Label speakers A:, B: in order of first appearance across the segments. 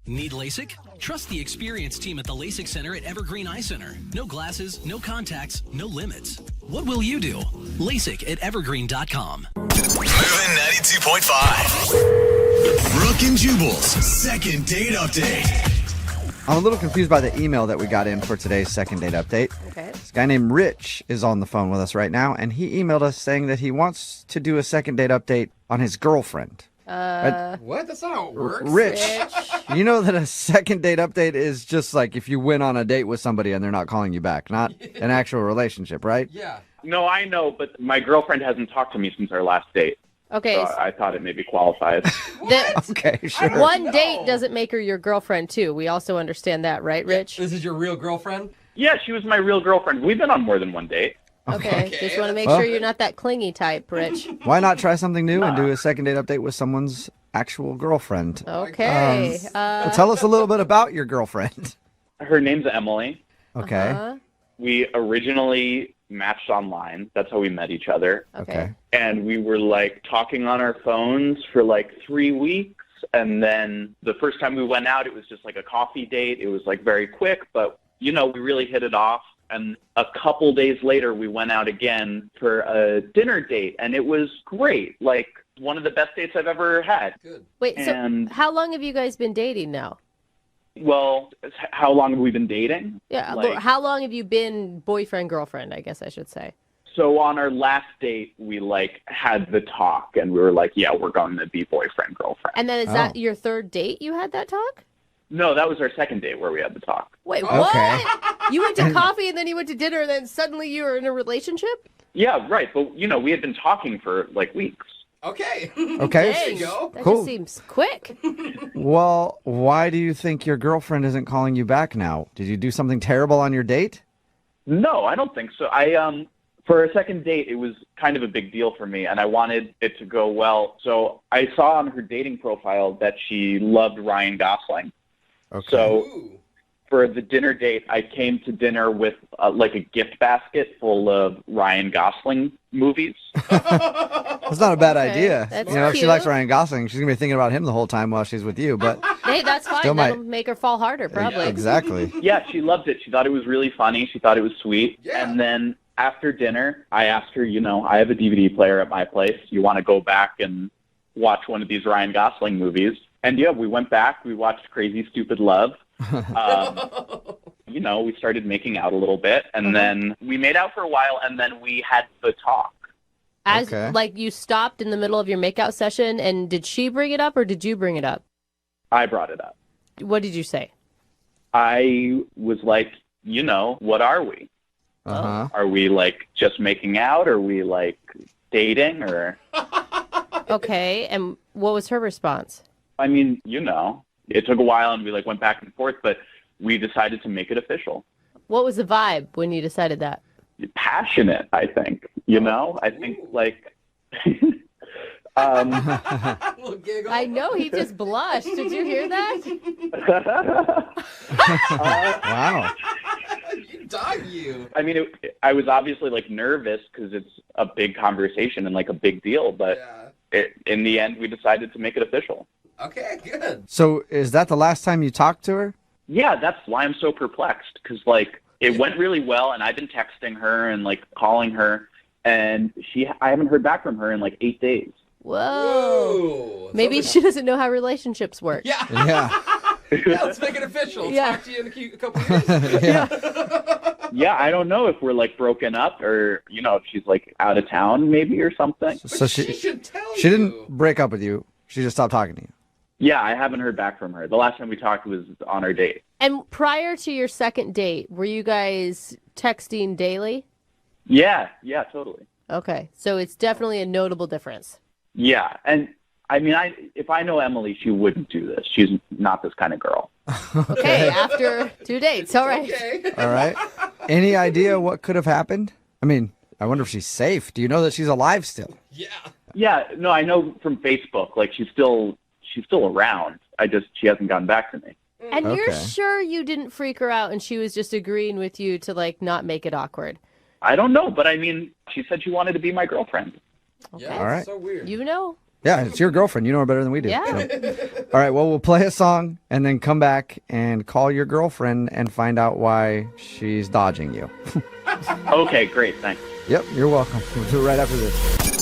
A: Need LASIK? Trust the experienced team at the LASIK Center at Evergreen Eye Center. No glasses, no contacts, no limits. What will you do? LASIK at evergreen.com.
B: Moving 92.5. Brooke and Jubal's second date update.
C: I'm a little confused by the email that we got in for today's second date update.
D: Okay.
C: This guy named Rich is on the phone with us right now, and he emailed us saying that he wants to do a second date update on his girlfriend.
E: What? That's not how it works.
C: Rich, you know that a second date update is just like if you went on a date with somebody and they're not calling you back, not an actual relationship, right?
E: Yeah.
F: No, I know, but my girlfriend hasn't talked to me since our last date.
D: Okay.
F: So I thought it maybe qualifies.
C: Okay, sure.
D: One date doesn't make her your girlfriend, too. We also understand that, right, Rich?
E: This is your real girlfriend?
F: Yeah, she was my real girlfriend. We've been on more than one date.
D: Okay. Just want to make
C: Well-
D: sure you're not that clingy type, Rich.
C: Why not try something new and do a second date update with someone's actual girlfriend?
D: Okay.
C: Well, tell us a little bit about your girlfriend.
F: Her name's Emily.
C: Okay.
F: We originally matched online. That's how we met each other.
C: Okay.
F: And we were like talking on our phones for like 3 weeks. And then the first time we went out, it was just like a coffee date. It was like very quick, but we really hit it off. And a couple days later, we went out again for a dinner date, and it was great. Like, one of the best dates I've ever had.
E: Good.
D: Wait,
F: And-
D: so how long have you guys been dating now?
F: Well, how long have we been dating?
D: Yeah,
F: Like-
D: how long have you been boyfriend, girlfriend, I guess I should say?
F: So on our last date, we, had the talk, and we were like, yeah, we're going to be boyfriend, girlfriend.
D: And then is that your third date you had that talk?
F: No, that was our second date where we had the talk.
D: Wait,
C: Okay.
D: what? You went to coffee and then you went to dinner and then suddenly you were in a relationship?
F: Yeah, right. But, we had been talking for, weeks.
E: Okay.
C: Okay.
E: There you go.
D: That
C: Cool.
D: just seems quick.
C: Well, why do you think your girlfriend isn't calling you back now? Did you do something terrible on your date?
F: No, I don't think so. For a second date, it was kind of a big deal for me, and I wanted it to go well. So I saw on her dating profile that she loved Ryan Gosling.
C: Okay.
F: So
E: Ooh.
F: for the dinner date, I came to dinner with a gift basket full of Ryan Gosling movies.
C: That's not a bad
D: Okay,
C: idea.
D: that's
C: If she
D: cute.
C: likes Ryan Gosling, she's going to be thinking about him the whole time while she's with you, but
D: Hey, that's fine.
C: Still
D: That'll
C: might-
D: make her fall harder, probably.
C: exactly.
F: Yeah, she loved it. She thought it was really funny. She thought it was sweet.
E: Yeah.
F: And then after dinner, I asked her, I have a DVD player at my place. You want to go back and watch one of these Ryan Gosling movies? And yeah, we went back. We watched Crazy Stupid Love. We started making out a little bit, and then we made out for a while, and then we had the talk.
C: Okay.
D: You stopped in the middle of your makeout session, and did she bring it up or did you bring it up?
F: I brought it up.
D: What did you say?
F: I was like, what are we?
C: Uh-huh.
F: Are we just making out? Are we dating? Or
D: Okay, and what was her response?
F: I mean, it took a while, and we went back and forth, but we decided to make it official.
D: What was the vibe when you decided that?
F: Passionate, I think. I think
E: Little giggle.
D: I know, he just blushed. Did you hear that?
C: Wow.
E: You dog you.
F: I mean, I was obviously nervous because it's a big conversation and a big deal, but
E: Yeah.
F: in the end, we decided to make it official.
E: Okay, good.
C: So is that the last time you talked to her?
F: Yeah, that's why I'm so perplexed because it went really well, and I've been texting her and calling her, and I haven't heard back from her in 8 days.
D: Whoa. Maybe
E: Something-
D: she doesn't know how relationships work.
E: Yeah.
C: Yeah.
E: Yeah, let's make it official.
D: Yeah.
E: Talk to you in a couple years.
C: Yeah.
F: Yeah, I don't know if we're broken up or if she's out of town maybe or something.
C: So
E: she should tell you.
C: she didn't break up with you. She just stopped talking to you.
F: Yeah, I haven't heard back from her. The last time we talked was on our date.
D: And prior to your second date, were you guys texting daily?
F: Yeah, totally.
D: Okay, so it's definitely a notable difference.
F: Yeah, and I mean, if I know Emily, she wouldn't do this. She's not this kind of girl.
D: Okay, after 2 dates, all right.
E: Okay.
C: All right. Any idea what could have happened? I mean, I wonder if she's safe. Do you know that she's alive still?
E: Yeah.
F: Yeah, no, I know from Facebook. She's still around. She hasn't gotten back to me.
D: And you're
C: Okay.
D: sure you didn't freak her out and she was just agreeing with you to not make it awkward?
F: I don't know, but I mean, she said she wanted to be my girlfriend.
E: Yeah,
C: All right.
E: so weird.
D: You know?
C: Yeah, it's your girlfriend. You know her better than we do.
D: Yeah.
C: So. All right, well, we'll play a song and then come back and call your girlfriend and find out why she's dodging you.
F: Okay, great. Thanks.
C: Yep, you're welcome. We'll do it right after this.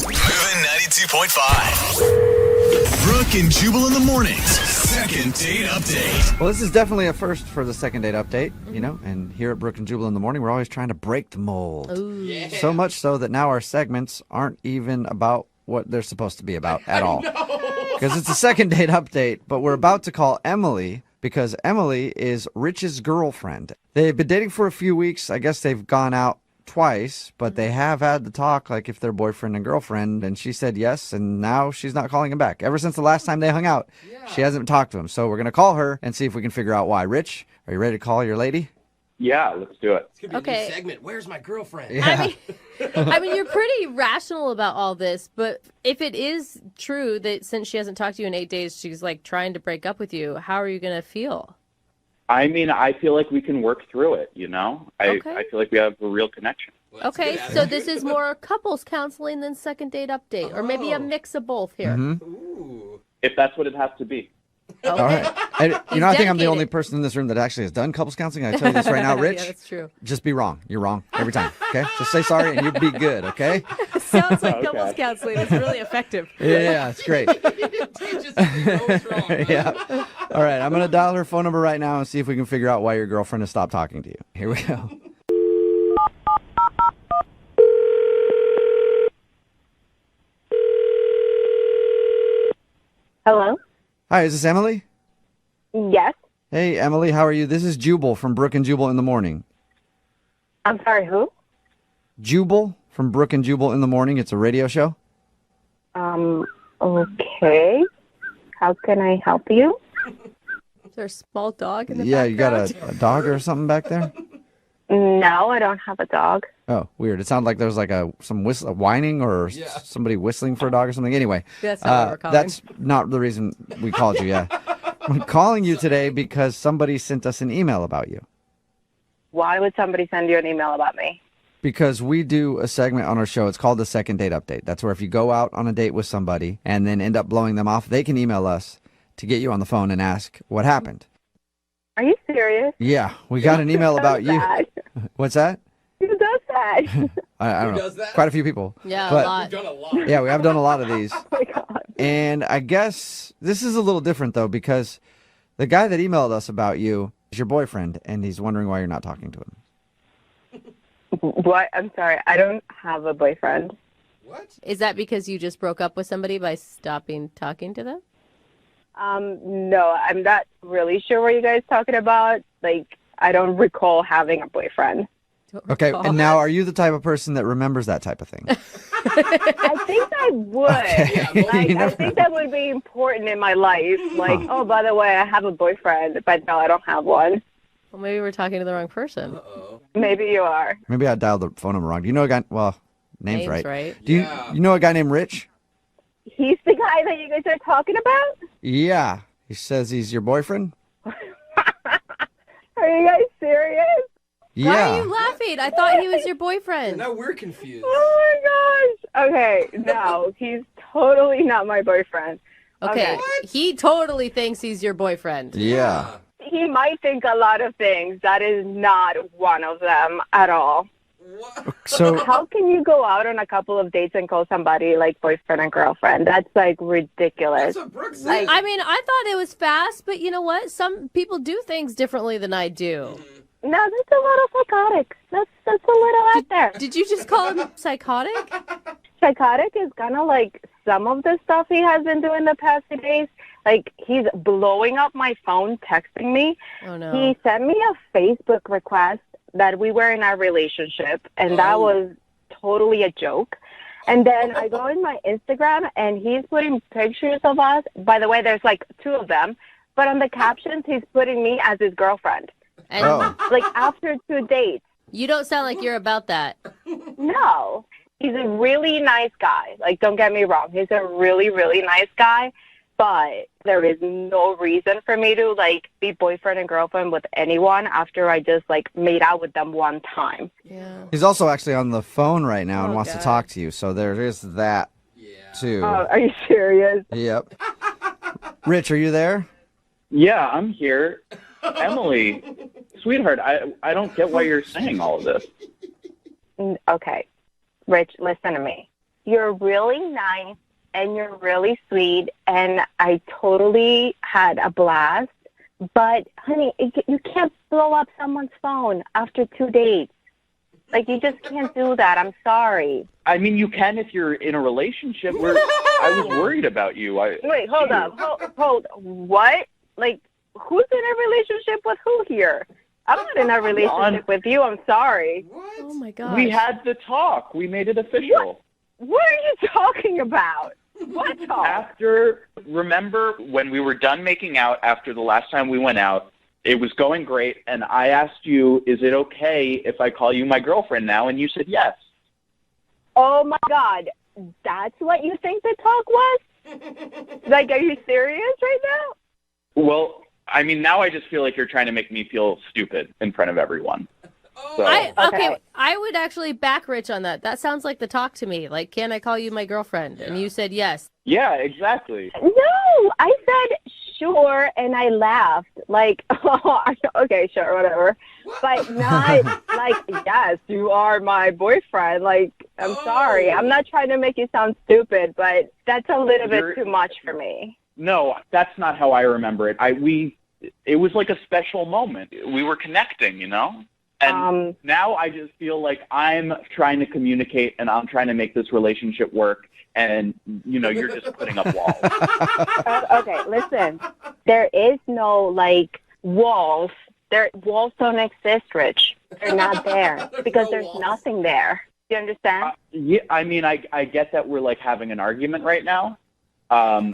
B: Moving 92.5. Brooke and Jubal in the mornings. Second date update.
C: Well, this is definitely a first for the second date update, you know, and here at Brooke and Jubal in the morning, we're always trying to break the mold.
D: Ooh.
C: So much so that now our segments aren't even about what they're supposed to be about at all. Because it's a second date update, but we're about to call Emily because Emily is Rich's girlfriend. They've been dating for a few weeks. I guess they've gone out twice, but they have had the talk like if they're boyfriend and girlfriend, and she said yes, and now she's not calling him back. Ever since the last time they hung out, she hasn't talked to him. So we're going to call her and see if we can figure out why. Rich, are you ready to call your lady?
F: Yeah, let's do it.
E: It's gonna be a
D: Okay.
E: new segment. Where's my girlfriend?
C: Yeah.
D: I mean, you're pretty rational about all this, but if it is true that since she hasn't talked to you in 8 days, she's like trying to break up with you, how are you going to feel?
F: I mean, I feel like we can work through it, you know?
D: Okay.
F: I feel like we have a real connection.
E: Well, that's
D: Okay,
E: good
D: so
E: attitude.
D: this is more couples counseling than second date update, or maybe a
E: Oh.
D: mix of both here.
E: Ooh.
F: If that's what it has to be.
C: All right. And,
D: He's
C: I think I'm the
D: dedicated.
C: only person in this room that actually has done couples counseling. I tell you this right now, Rich.
D: Yeah, that's true.
C: Just be wrong. You're wrong every time. Okay? Just say sorry and you'll be good, okay?
D: Sounds like
F: Okay.
D: couples counseling is really effective.
C: Yeah, it's great.
E: Teaches you what's wrong, man.
C: Yeah. All right, I'm going to dial her phone number right now and see if we can figure out why your girlfriend has stopped talking to you. Here we go.
G: Hello?
C: Hi, is this Emily?
G: Yes.
C: Hey, Emily, how are you? This is Jubal from Brooke and Jubal in the morning.
G: I'm sorry, who?
C: Jubal from Brooke and Jubal in the morning. It's a radio show.
G: Okay. How can I help you?
D: Is there a small dog in the
C: Yeah, you got
D: background?
C: a dog or something back there?
G: No, I don't have a dog.
C: Oh, weird. It sounded like there was like some whining or
E: Yeah.
C: somebody whistling for a dog or something. Anyway,
D: That's not what we're calling.
C: that's not the reason we called you, yeah. I'm calling you today because somebody sent us an email about you.
G: Why would somebody send you an email about me?
C: Because we do a segment on our show. It's called the Second Date Update. That's where if you go out on a date with somebody and then end up blowing them off, they can email us to get you on the phone and ask what happened.
G: Are you serious?
C: Yeah, we got an email about you.
G: That?
C: What's that?
G: Who does that?
C: I don't
E: Who
C: know.
E: does that?
C: Quite a few people.
D: Yeah,
C: But-
D: a lot.
E: We've done a lot.
C: Yeah, we have done a lot of these.
G: Oh my God.
C: And I guess this is a little different, though, because the guy that emailed us about you is your boyfriend, and he's wondering why you're not talking to him.
G: What? I'm sorry. I don't have a boyfriend.
E: What?
D: Is that because you just broke up with somebody by stopping talking to them?
G: No, I'm not really sure what you guys talking about. Like, I don't recall having a boyfriend.
D: Don't
C: Okay,
D: recall.
C: and now are you the type of person that remembers that type of thing?
G: I think I would.
C: Okay.
G: Like,
C: You
G: I
C: never
G: think that would be important in my life. Like, oh, by the way, I have a boyfriend, but no, I don't have one.
D: Well, maybe we're talking to the wrong person.
E: Uh-oh.
G: Maybe you are.
C: Maybe I dialed the phone number wrong. Do you know a guy? Well, name's right.
D: right.
C: Do you,
E: Yeah.
C: you know a guy named Rich?
G: He's the guy that you guys are talking about?
C: Yeah. He says he's your boyfriend?
G: Are you guys serious?
C: Yeah.
D: Why are you laughing? I thought he was your boyfriend.
E: Now we're confused.
G: Oh my gosh. Okay, no, he's totally not my boyfriend.
D: Okay, he totally thinks he's your boyfriend.
C: Yeah.
G: He might think a lot of things. That is not one of them at all.
E: What?
C: So,
G: How can you go out on a couple of dates and call somebody like boyfriend and girlfriend? That's like ridiculous.
E: That's what Brooke said.
D: I mean, I thought it was fast, but you know what? Some people do things differently than I do.
G: No, that's a little psychotic. That's a little out there.
D: Did you just call him psychotic?
G: Psychotic is kind of like some of the stuff he has been doing the past few days. Like, he's blowing up my phone, texting me.
D: Oh no.
G: He sent me a Facebook request that we were in a relationship, and that was totally a joke. And then I go in my Instagram, and he's putting pictures of us. By the way, there's like 2 of them. But on the captions, he's putting me as his girlfriend.
D: And
C: oh,
G: Like, after 2 dates.
D: you don't sound like you're about that.
G: No. He's a really nice guy. Like, don't get me wrong. He's a really, really nice guy. But there is no reason for me to, like, be boyfriend and girlfriend with anyone after I just, like, made out with them one time.
D: Yeah.
C: he's also actually on the phone right now and
D: Oh,
C: wants to
D: God.
C: talk to you. So there is that.
E: Yeah.
C: 2.
G: Are you serious?
C: Yep. Rich, are you there?
F: Yeah, I'm here. Emily, sweetheart, I don't get why you're saying all of this.
G: Okay. Rich, listen to me. You're really nice and you're really sweet, and I totally had a blast. But, honey, you can't blow up someone's phone after 2 dates. Like, you just can't do that. I'm sorry.
F: I mean, you can if you're in a relationship. I was worried about you.
G: Wait, hold up. Hold. What? Like, who's in a relationship with who here? I'm not in a relationship with you. I'm sorry.
E: What?
D: Oh my god.
F: We had the talk. We made it official.
G: What are you talking about? What talk?
F: Remember when we were done making out after the last time we went out, it was going great, and I asked you, is it okay if I call you my girlfriend now? And you said yes.
G: Oh, my God. That's what you think the talk was? Like, are you serious right now?
F: Well, I mean, now I just feel like you're trying to make me feel stupid in front of everyone. So,
D: Okay, I would actually back Rich on that. That sounds like the talk to me. Like, can I call you my girlfriend? Yeah. And you said yes.
F: Yeah, exactly.
G: No, I said sure, and I laughed. Like, oh, okay, sure, whatever. But not like, yes, you are my boyfriend. Like, I'm sorry. I'm not trying to make you sound stupid, but that's a little bit too much for me.
F: No, that's not how I remember it. It was like a special moment. We were connecting, you know? And now I just feel like I'm trying to communicate and I'm trying to make this relationship work. And, you know, you're just putting up walls.
G: Okay, listen. There is no, like, walls. Walls don't exist, Rich. They're not there because there's nothing there. Do you understand?
F: Yeah, I mean, I get that we're, like, having an argument right now.
C: I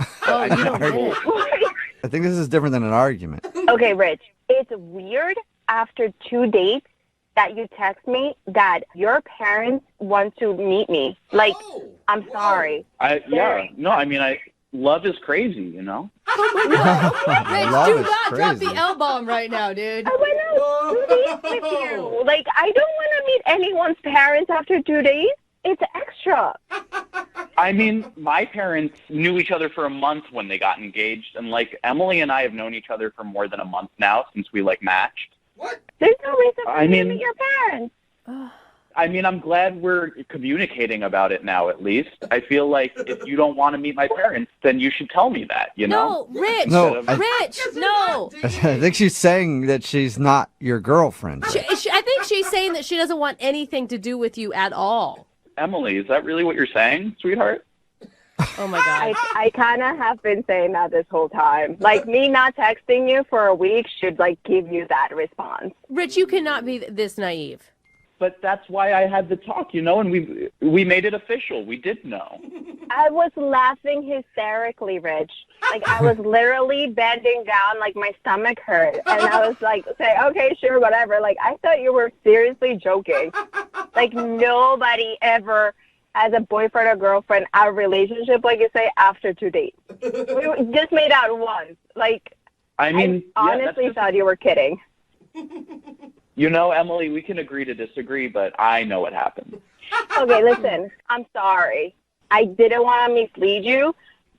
C: think this is different than an argument.
G: Okay, Rich. It's weird after 2 dates that you text me that your parents want to meet me. Like, I'm sorry.
F: Love is crazy, you know?
D: Oh my God. Rich,
C: Love
D: do
C: is
D: not drop
C: crazy.
D: the L-bomb right now, dude.
G: I went out 2 dates with you. Like, I don't want to meet anyone's parents after 2 days. It's extra.
F: I mean, my parents knew each other for a month when they got engaged. And, like, Emily and I have known each other for more than a month now since we, like, matched.
E: What?
G: There's no reason for you to meet your parents.
F: I mean, I'm glad we're communicating about it now, at least. I feel like if you don't want to meet my parents, then you should tell me that, you know?
D: No, Rich.
C: No,
D: Rich, no.
C: I think she's saying that she's not your girlfriend.
D: I think she's saying that she doesn't want anything to do with you at all.
F: Emily, is that really what you're saying, sweetheart?
D: Oh, my God.
G: I kind of have been saying that this whole time. Like, me not texting you for a week should, like, give you that response.
D: Rich, you cannot be this naive.
F: But that's why I had the talk, you know, and we made it official. We did know.
G: I was laughing hysterically, Rich. Like, I was literally bending down, like, my stomach hurt. And I was like, okay, sure, whatever. Like, I thought you were seriously joking. Like, nobody ever has a boyfriend or girlfriend, our relationship, like you say, after 2 dates. We just made out once. Like,
F: I mean,
G: I honestly thought you were kidding.
F: You know, Emily, we can agree to disagree, but I know what happened.
G: Okay, listen, I'm sorry. I didn't want to mislead you,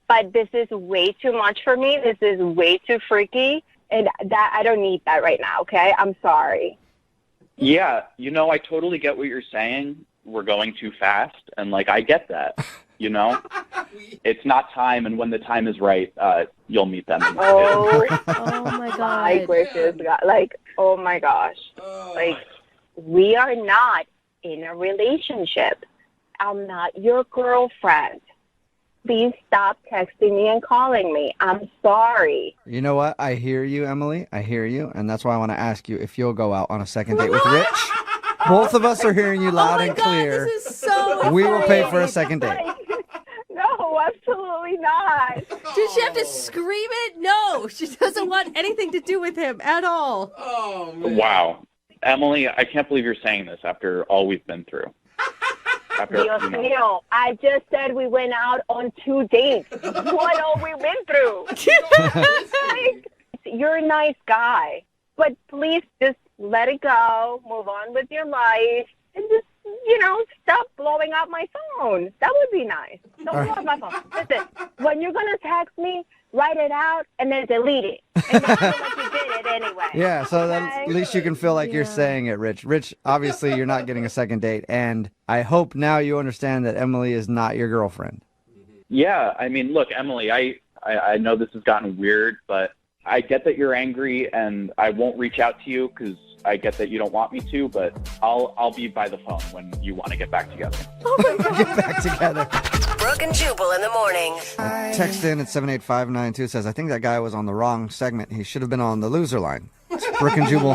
G: but this is way too much for me. This is way too freaky, and that I don't need that right now, okay? I'm sorry.
F: Yeah, you know, I totally get what you're saying. We're going too fast, and, like, I get that, you know? It's not time, and when the time is right, you'll meet them.
G: Oh,
D: Oh, my God.
G: my gracious God. Like, oh, my gosh. Like, we are not in a relationship. I'm not your girlfriend. Please stop texting me and calling me. I'm sorry.
C: You know what? I hear you, Emily. I hear you. And that's why I want to ask you if you'll go out on a second date with Rich. Both of us are hearing you loud and clear.
D: This is so
C: We will pay for a second date.
G: No, absolutely not.
D: Did she have to scream it? No, she doesn't want anything to do with him at all.
E: Oh, man.
F: Wow. Emily, I can't believe you're saying this after all we've been through.
G: Dios mío, I just said we went out on 2 dates. What all we went through. Like, you're a nice guy, but please just let it go, move on with your life, and just, stop blowing up my phone. That would be nice. Don't blow up my phone. Listen, when you're going to text me, write it out and then delete it. And then feel like you did it anyway.
C: Yeah, so then
G: Okay?
C: at least you can feel like you're saying it, Rich. Rich, obviously you're not getting a second date, and I hope now you understand that Emily is not your girlfriend.
F: Yeah, I mean, look, Emily, I know this has gotten weird, but I get that you're angry, and I won't reach out to you because I get that you don't want me to, but I'll be by the phone when you want to get back together.
C: Get back together.
H: Brooke and Jubal in the morning.
C: Text in at 78592 says, I think that guy was on the wrong segment. He should have been on the loser line. It's Brooke and Jubal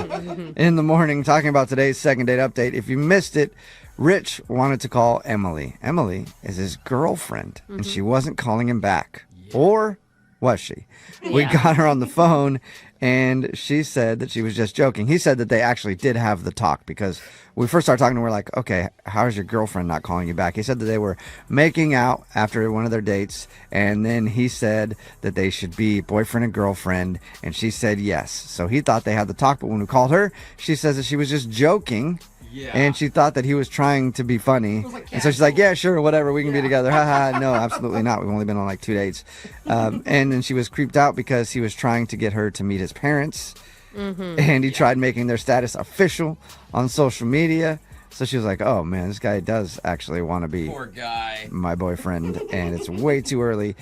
C: in the morning talking about today's second date update. If you missed it, Rich wanted to call Emily. Emily is his girlfriend, and she wasn't calling him back. Or was she? We got her on the phone, and she said that she was just joking. He said that they actually did have the talk because we first started talking, and we're like, okay, how's your girlfriend not calling you back? He said that they were making out after one of their dates, and then he said that they should be boyfriend and girlfriend, and she said yes. So he thought they had the talk, but when we called her, she says that she was just joking.
E: Yeah.
C: And she thought that he was trying to be funny. And so she's like, yeah, sure, whatever, we can be together. Haha, no, absolutely not. We've only been on like 2 dates. And then she was creeped out because he was trying to get her to meet his parents. And he tried making their status official on social media. So she was like, oh, man, this guy does actually want to be
E: Poor guy.
C: my boyfriend. And it's way too early.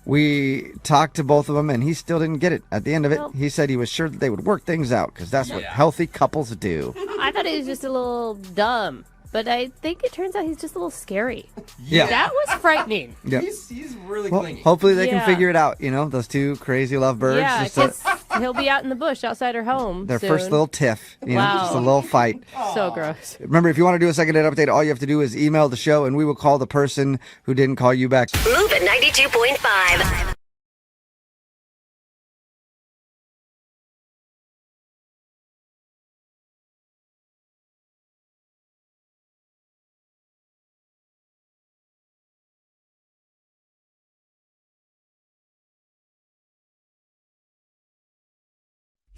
C: We talked to both of them, and he still didn't get it. At the end of it, he said he was sure that they would work things out because that's what healthy couples do.
D: I thought he was just a little dumb, but I think it turns out he's just a little scary.
C: Yeah.
D: That was frightening.
C: Yeah.
E: He's really
C: Well,
E: clingy.
C: hopefully they can
D: Yeah.
C: figure it out, those two crazy lovebirds.
D: Yeah,
C: just
D: because he'll be out in the bush outside her home
C: their
D: soon.
C: first little tiff,
D: Wow.
C: just a little fight.
D: So gross.
C: Remember, if you want to do a second date update, all you have to do is email the show, and we will call the person who didn't call you back.
H: Move at 92.5.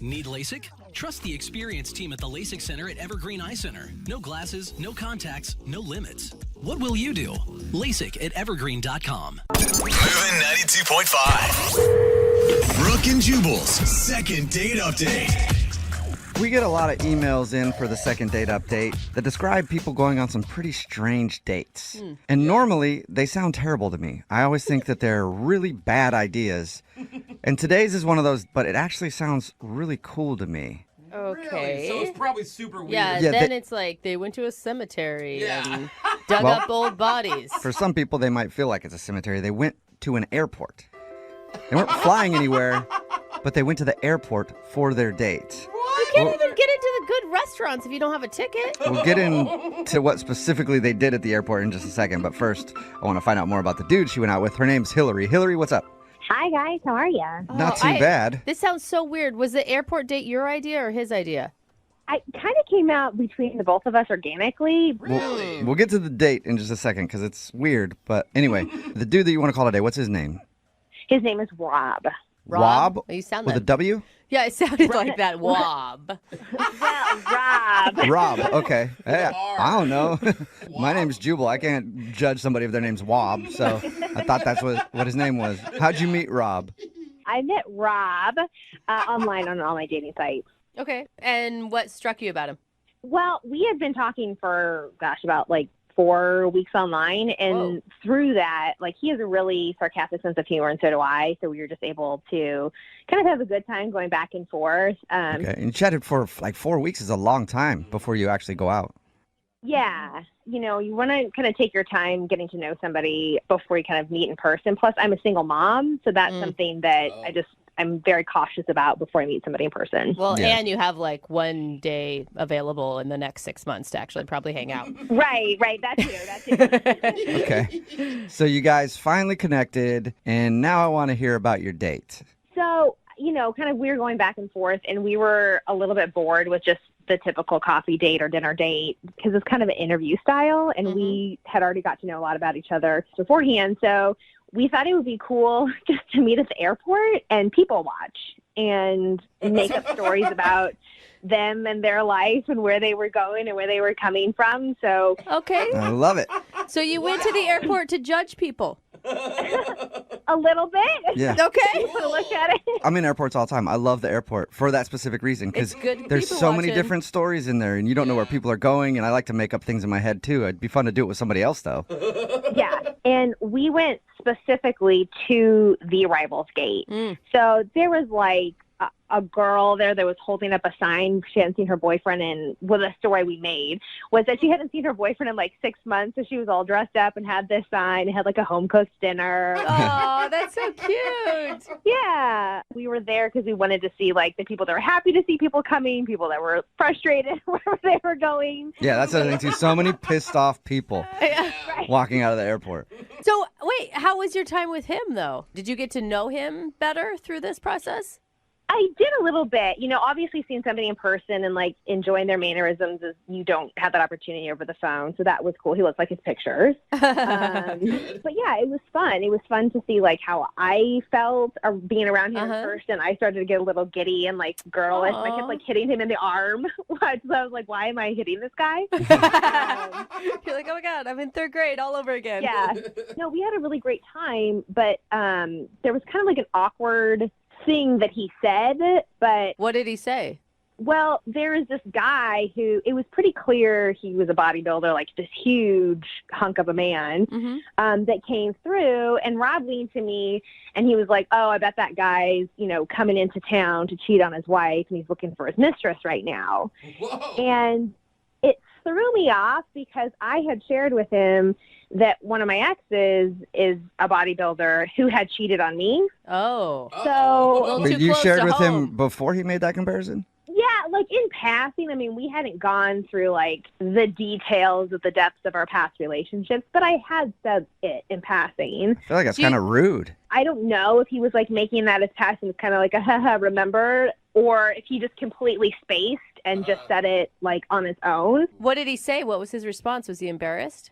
A: Need LASIK? Trust the experienced team at the LASIK Center at Evergreen Eye Center. No glasses, no contacts, no limits. What will you do? LASIK at evergreen.com.
B: Moving 92.5. Brooke and Jubal's second date update.
C: We get a lot of emails in for the second date update that describe people going on some pretty strange dates. And normally, they sound terrible to me. I always think that they're really bad ideas. And today's is one of those, but it actually sounds really cool to me.
D: Okay.
E: Really? So it's probably super weird.
D: Yeah,
C: Yeah,
D: then
C: they-
D: it's like they went to a cemetery
E: Yeah.
D: and dug
C: Well-
D: up old bodies.
C: For some people, they might feel like it's a cemetery. They went to an airport. They weren't flying anywhere, but they went to the airport for their date.
D: You can't even get into the good restaurants if you don't have a ticket.
C: We'll get into what specifically they did at the airport in just a second, but first, I want to find out more about the dude she went out with. Her name's Hillary. Hillary, what's up?
G: Hi, guys. How are you?
C: Not too
D: I-
C: bad.
D: This sounds so weird. Was the airport date your idea or his idea?
G: I kind of came out between the both of us organically.
E: Really?
C: We'll get to the date in just a second because it's weird. But anyway, the dude that you want to call today, what's his name?
G: His name is Rob.
C: Wob?
D: Oh, you sound
C: With a
D: that.
C: W?
D: Yeah, it sounded like that. Wob.
G: Well, Rob.
C: Rob. Okay. Hey,
E: R.
C: I don't know. My name's Jubal. I can't judge somebody if their name's Wob. So I thought that's what his name was. How'd you meet Rob?
G: I met Rob online on all my dating sites.
D: Okay. And what struck you about him?
G: Well, we had been talking for, about like 4 weeks online. And
D: Whoa.
G: through that, like, he has a really sarcastic sense of humor, and so do I. So we were just able to kind of have a good time going back and forth.
C: Okay. And you chatted for like 4 weeks is a long time before you actually go out.
G: Yeah. You want to kind of take your time getting to know somebody before you kind of meet in person. Plus, I'm a single mom, so that's something that I'm very cautious about before I meet somebody in person.
D: Well,
C: Yeah.
D: and you have like 1 day available in the next 6 months to actually probably hang out.
G: Right. That too.
C: Okay. So you guys finally connected, and now I want to hear about your date.
G: So, kind of we were going back and forth, and we were a little bit bored with just the typical coffee date or dinner date because it's kind of an interview style, and we had already got to know a lot about each other beforehand. So we thought it would be cool just to meet at the airport and people watch. and make up stories about them and their life and where they were going and where they were coming from. So
D: Okay.
C: I love it.
D: So you went to the airport to judge people.
G: a little bit.
C: Yeah.
D: Okay.
G: To look at it.
C: I'm in airports all the time. I love the airport for that specific reason because
D: It's good
C: there's
D: people
C: so many
D: watching.
C: different stories in there, and you don't know where people are going. And I like to make up things in my head too. It'd be fun to do it with somebody else, though.
G: Yeah. And we went specifically to the arrivals gate. So there was like a girl there that was holding up a sign. She hadn't seen her boyfriend, and the story we made was that she hadn't seen her boyfriend in like 6 months. So she was all dressed up and had this sign and had like a home cooked dinner.
D: Oh, that's so cute.
G: Yeah. We were there because we wanted to see like the people that were happy to see people coming, people that were frustrated wherever they were going.
C: Yeah, that's the other thing too. So many pissed off people walking out of the airport.
D: So, wait, how was your time with him, though? Did you get to know him better through this process?
G: I did a little bit. You know, obviously seeing somebody in person and like enjoying their mannerisms is you don't have that opportunity over the phone. So that was cool. He looked like his pictures. But yeah, it was fun. It was fun to see like how I felt being around him in person. I started to get a little giddy and like girlish. I kept like hitting him in the arm. So I was like, why am I hitting this guy?
D: You're like, oh my God, I'm in third grade all over again.
G: Yeah. No, we had a really great time, but there was kind of like an awkward thing that he said, but
D: What did he say?
G: well, there is this guy who it was pretty clear he was a bodybuilder, like this huge hunk of a man that came through, and Rob leaned to me and he was like, oh, I bet that guy's, you know, coming into town to cheat on his wife and he's looking for his mistress right now.
E: Whoa.
G: And it threw me off because I had shared with him that one of my exes is a bodybuilder who had cheated on me.
D: Oh.
G: So,
C: But
D: too
C: you
D: close
C: shared
D: to
C: with
D: home.
C: him before he made that comparison?
G: yeah, like in passing, I mean, we hadn't gone through like the details of the depths of our past relationships, but I had said it in passing.
C: I feel like that's kind of rude.
G: I don't know if he was like making that as passing, kind of like a haha, remember, or if he just completely spaced and just said it like on its own.
D: What did he say? What was his response? Was he embarrassed?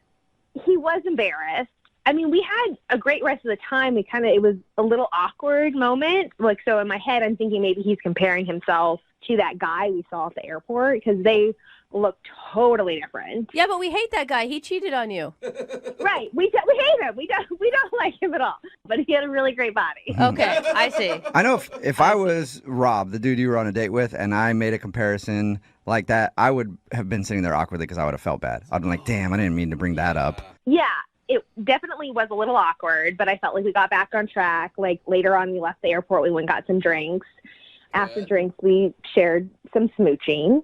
G: He was embarrassed. I mean, we had a great rest of the time. It was a little awkward moment. Like, so in my head, I'm thinking maybe he's comparing himself to that guy we saw at the airport because they look totally different.
D: Yeah, but we hate that guy. He cheated on you.
G: Right. We hate him. We don't like him at all. But he had a really great body.
D: Okay, I see.
C: I know if I was Rob, the dude you were on a date with, and I made a comparison like that, I would have been sitting there awkwardly because I would have felt bad. I'd been like, damn, I didn't mean to bring that up.
G: Yeah. It definitely was a little awkward, but I felt like we got back on track. Like later on, we left the airport. We went and got some drinks. After drinks, we shared some smooching.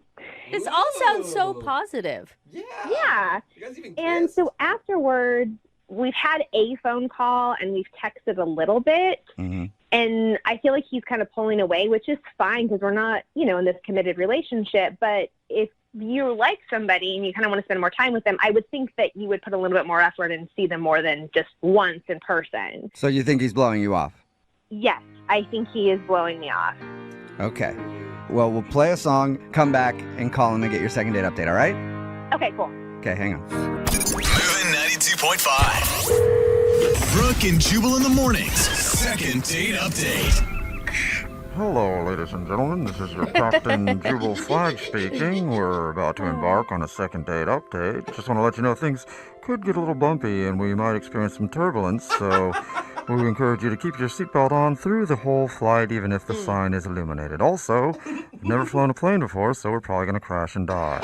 D: This all sounds so positive.
G: Yeah.
E: You guys even
G: And
E: kissed?
G: so afterwards, we've had a phone call and we've texted a little bit.
C: Mm-hmm.
G: And I feel like he's kind of pulling away, which is fine because we're not, in this committed relationship. But if you like somebody and you kind of want to spend more time with them, I would think that you would put a little bit more effort and see them more than just once in person.
C: So you think he's blowing you off?
G: Yes, I think he is blowing me off.
C: Okay. Well, we'll play a song, come back, and call him and get your second date update, all right?
G: Okay, cool.
C: Okay, hang on.
B: Moving 92.5. Brooke and Jubal in the mornings. Second date update.
I: Hello, ladies and gentlemen. This is your Captain Jubal Flag speaking. We're about to embark on a second date update. Just want to let you know things could get a little bumpy and we might experience some turbulence, so we encourage you to keep your seatbelt on through the whole flight, even if the sign is illuminated. Also, I've never flown a plane before, so we're probably going to crash and die.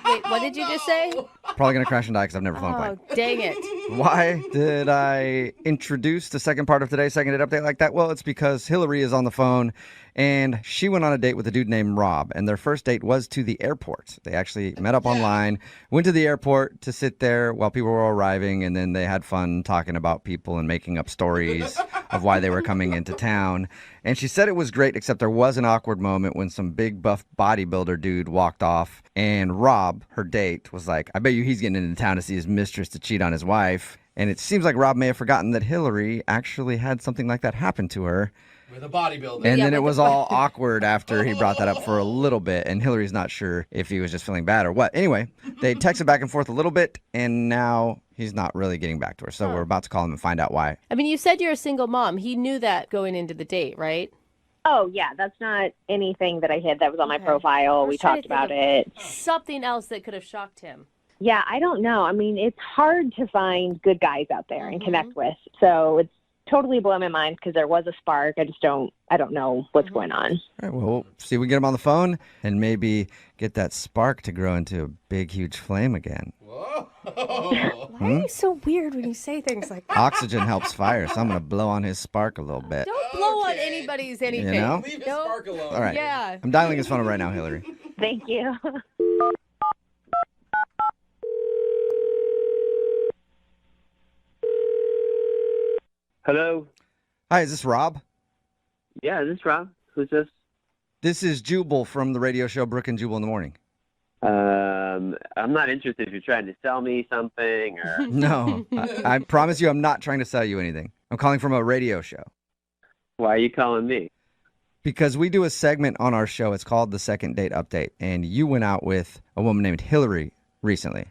D: Wait, what did you just say?
C: Probably going to crash and die because I've never flown a plane.
D: Oh, dang it.
C: Why did I introduce the second part of today's second date update like that? Well, it's because Hillary is on the phone, and she went on a date with a dude named Rob, and their first date was to the airport. They actually met up online, went to the airport to sit there while people were arriving, and then they had fun talking about people and making up stories of why they were coming into town. And she said it was great, except there was an awkward moment when some big buff bodybuilder dude walked off, and Rob, her date, was like, I bet you he's getting into town to see his mistress to cheat on his wife. And it seems like Rob may have forgotten that Hillary actually had something like that happen to her.
E: With a bodybuilder.
C: And then it was all awkward after he brought that up for a little bit, and Hillary's not sure if he was just feeling bad or what. Anyway, they texted back and forth a little bit, and now he's not really getting back to her. So we're about to call him and find out why.
D: I mean, you said you're a single mom. He knew that going into the date, right?
G: Oh, yeah, that's not anything that I hid that was on my
D: Okay.
G: profile. We talked about it.
D: Something else that could have shocked him.
G: Yeah, I don't know. I mean, it's hard to find good guys out there and connect with. So it's totally blowing my mind because there was a spark. I don't know what's going on.
C: All right, well, we'll see if we can get him on the phone and maybe get that spark to grow into a big, huge flame again.
E: Whoa.
D: Why are you so weird when you say things like that?
C: Oxygen helps fire, so I'm going to blow on his spark a little bit.
D: Don't blow on anybody's anything.
C: You know?
E: Leave his
D: Don't-
E: spark alone.
C: All right.
D: Yeah.
C: I'm dialing his phone right now, Hillary.
G: Thank you.
J: Hello.
C: Hi, is this Rob?
J: Yeah, this is Rob. Who's this?
C: This is Jubal from the radio show Brooke and Jubal in the Morning.
J: I'm not interested if you're trying to sell me something or.
C: No, I promise you I'm not trying to sell you anything. I'm calling from a radio show.
J: Why are you calling me?
C: Because we do a segment on our show. It's called the Second Date Update. And you went out with a woman named Hillary recently.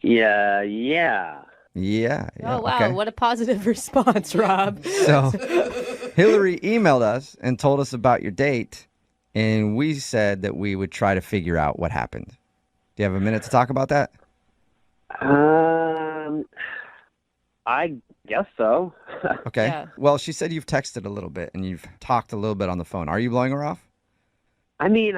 J: Yeah.
C: Yeah.
D: Oh, wow.
C: Okay.
D: What a positive response, Rob.
C: So Hillary emailed us and told us about your date. And we said that we would try to figure out what happened. Do you have a minute to talk about that?
J: I guess so.
C: Okay.
D: Yeah.
C: Well, she said you've texted a little bit and you've talked a little bit on the phone. Are you blowing her off?
J: I mean,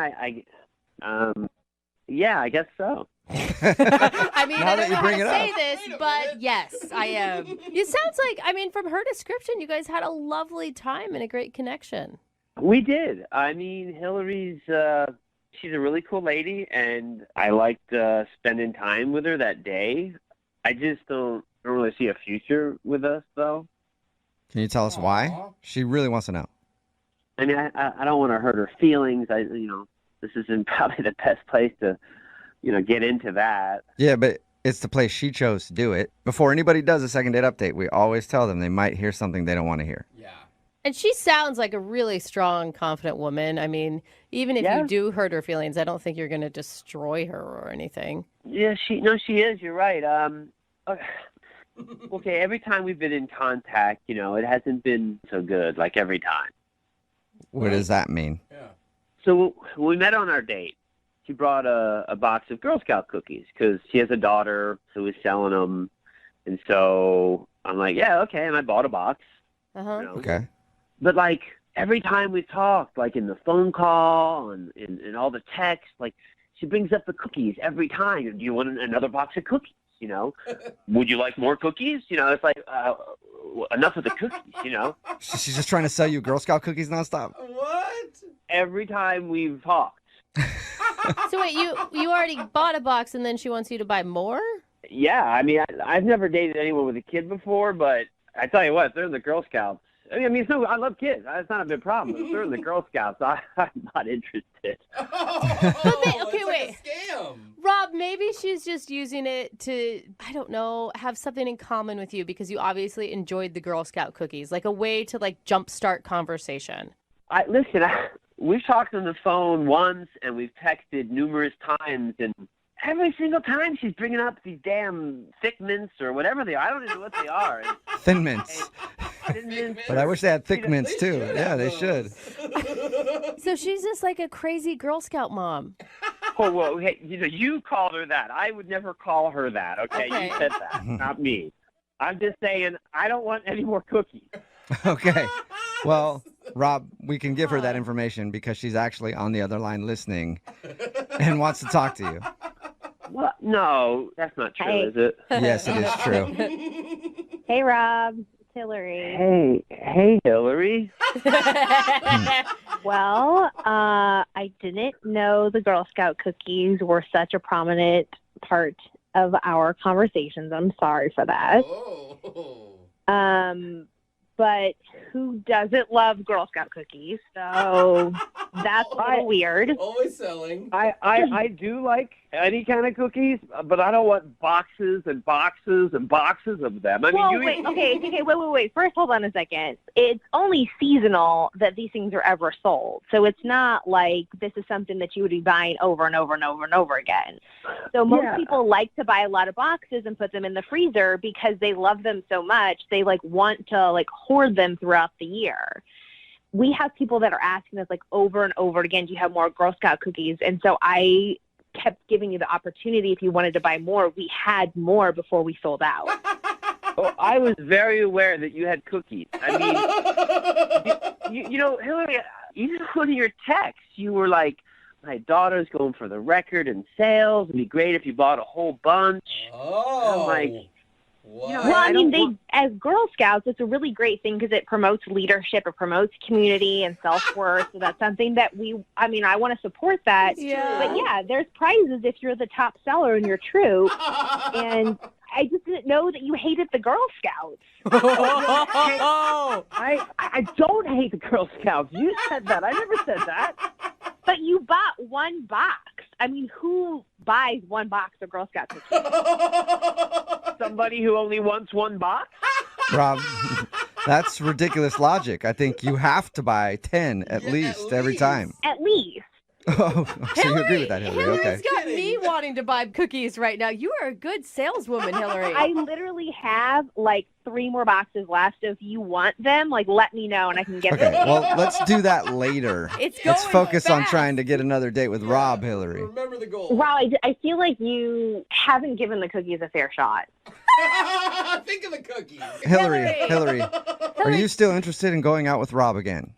J: yeah, I guess so.
D: I mean,
C: Now
D: I
C: that
D: don't
C: you
D: know
C: bring
D: how to
C: it
D: say
C: up.
D: this, but yes, I am. It sounds like, I mean, from her description, you guys had a lovely time and a great connection.
J: We did. I mean, Hillary's, she's a really cool lady, and I liked spending time with her that day. I just don't really see a future with us, though.
C: Can you tell us why? She really wants to know.
J: I mean, I don't want to hurt her feelings. This isn't probably the best place to, get into that.
C: Yeah, but it's the place she chose to do it. Before anybody does a second date update, we always tell them they might hear something they don't want to hear.
E: Yeah.
D: And she sounds like a really strong, confident woman. I mean, even if you do hurt her feelings, I don't think you're going to destroy her or anything.
J: Yeah, she is. You're right. Okay, every time we've been in contact, it hasn't been so good, like every time.
C: What does that mean?
E: Yeah.
J: So when we met on our date, she brought a box of Girl Scout cookies because she has a daughter who is selling them. And so I'm like, yeah, okay. And I bought a box.
D: Uh-huh.
C: Okay.
J: But, like, every time we talked, like in the phone call and in all the text, like, she brings up the cookies every time. Do you want another box of cookies, Would you like more cookies? It's like, enough of the cookies,
C: She's just trying to sell you Girl Scout cookies nonstop.
E: What?
J: Every time we've talked.
D: So wait, you already bought a box and then she wants you to buy more?
J: Yeah, I mean, I've never dated anyone with a kid before, but I tell you what, if they're in the Girl Scouts. I mean, I love kids. That's not a big problem. If they're in the Girl Scouts, I'm not interested.
D: Okay,
E: it's
D: wait.
E: like a scam.
D: Rob, maybe she's just using it to, I don't know, have something in common with you because you obviously enjoyed the Girl Scout cookies, like a way to jumpstart conversation.
J: Listen, we've talked on the phone once, and we've texted numerous times, and every single time she's bringing up these damn thick mints or whatever they are. I don't even know what they are.
C: Thin mints.
J: Thin mints.
C: But I wish they had thick mints too. Yeah, they should.
D: So she's just like a crazy Girl Scout mom.
J: Oh, well, hey, you called her that. I would never call her that, okay?
D: Okay.
J: You said that, not me. I'm just saying I don't want any more cookies.
C: Okay. Well, Rob, we can give her that information because she's actually on the other line listening and wants to talk to you.
J: What? No, that's not true,
G: Hey.
J: is it?
C: Yes, it is true.
G: Hey, Rob. It's Hillary.
J: Hey, Hillary.
G: Well, I didn't know the Girl Scout cookies were such a prominent part of our conversations. I'm sorry for that.
E: Oh.
G: But who doesn't love Girl Scout cookies? So that's a little weird.
E: Always selling.
J: I do like any kind of cookies, but I don't want boxes and boxes and boxes of them. I mean,
G: Well, wait. First, hold on a second. It's only seasonal that these things are ever sold. So it's not like this is something that you would be buying over and over and over and over again. So most people like to buy a lot of boxes and put them in the freezer because they love them so much. They want to hoard them throughout the year. we have people that are asking us like over and over again, do you have more Girl Scout cookies? And so I kept giving you the opportunity if you wanted to buy more. We had more before we sold out.
J: Oh, I was very aware that you had cookies. I mean, you know, Hillary, even on your texts, you were like, my daughter's going for the record in sales. It'd be great if you bought a whole bunch.
E: Oh.
J: I'm like,
E: what?
G: Well, I mean, as Girl Scouts, it's a really great thing because it promotes leadership, it promotes community and self-worth. So that's something that I want to support that.
D: Yeah.
G: But yeah, there's prizes if you're the top seller in your troop. And I just didn't know that you hated the Girl Scouts.
J: I don't hate the Girl Scouts. You said that. I never said that.
G: But you bought one box. I mean, who buys one box of Girl Scout cookies?
J: Somebody who only wants one box?
C: Rob, that's ridiculous logic. I think you have to buy 10 at least every time.
G: At least.
C: Oh, so you agree with that, Hillary? Okay.
D: Hillary's got me wanting to buy cookies right now. You are a good saleswoman, Hillary.
G: I literally have like 3 more boxes left. So if you want them, like let me know and I can get
C: Okay,
G: them.
C: well, let's do that later.
D: It's
C: Let's
D: going
C: focus on
D: fast.
C: trying to get another date with Rob, Hillary.
E: Remember the goal.
G: Wow, I feel like you haven't given the cookies a fair shot.
E: Think of the cookies.
C: Hillary, are you still interested in going out with Rob again?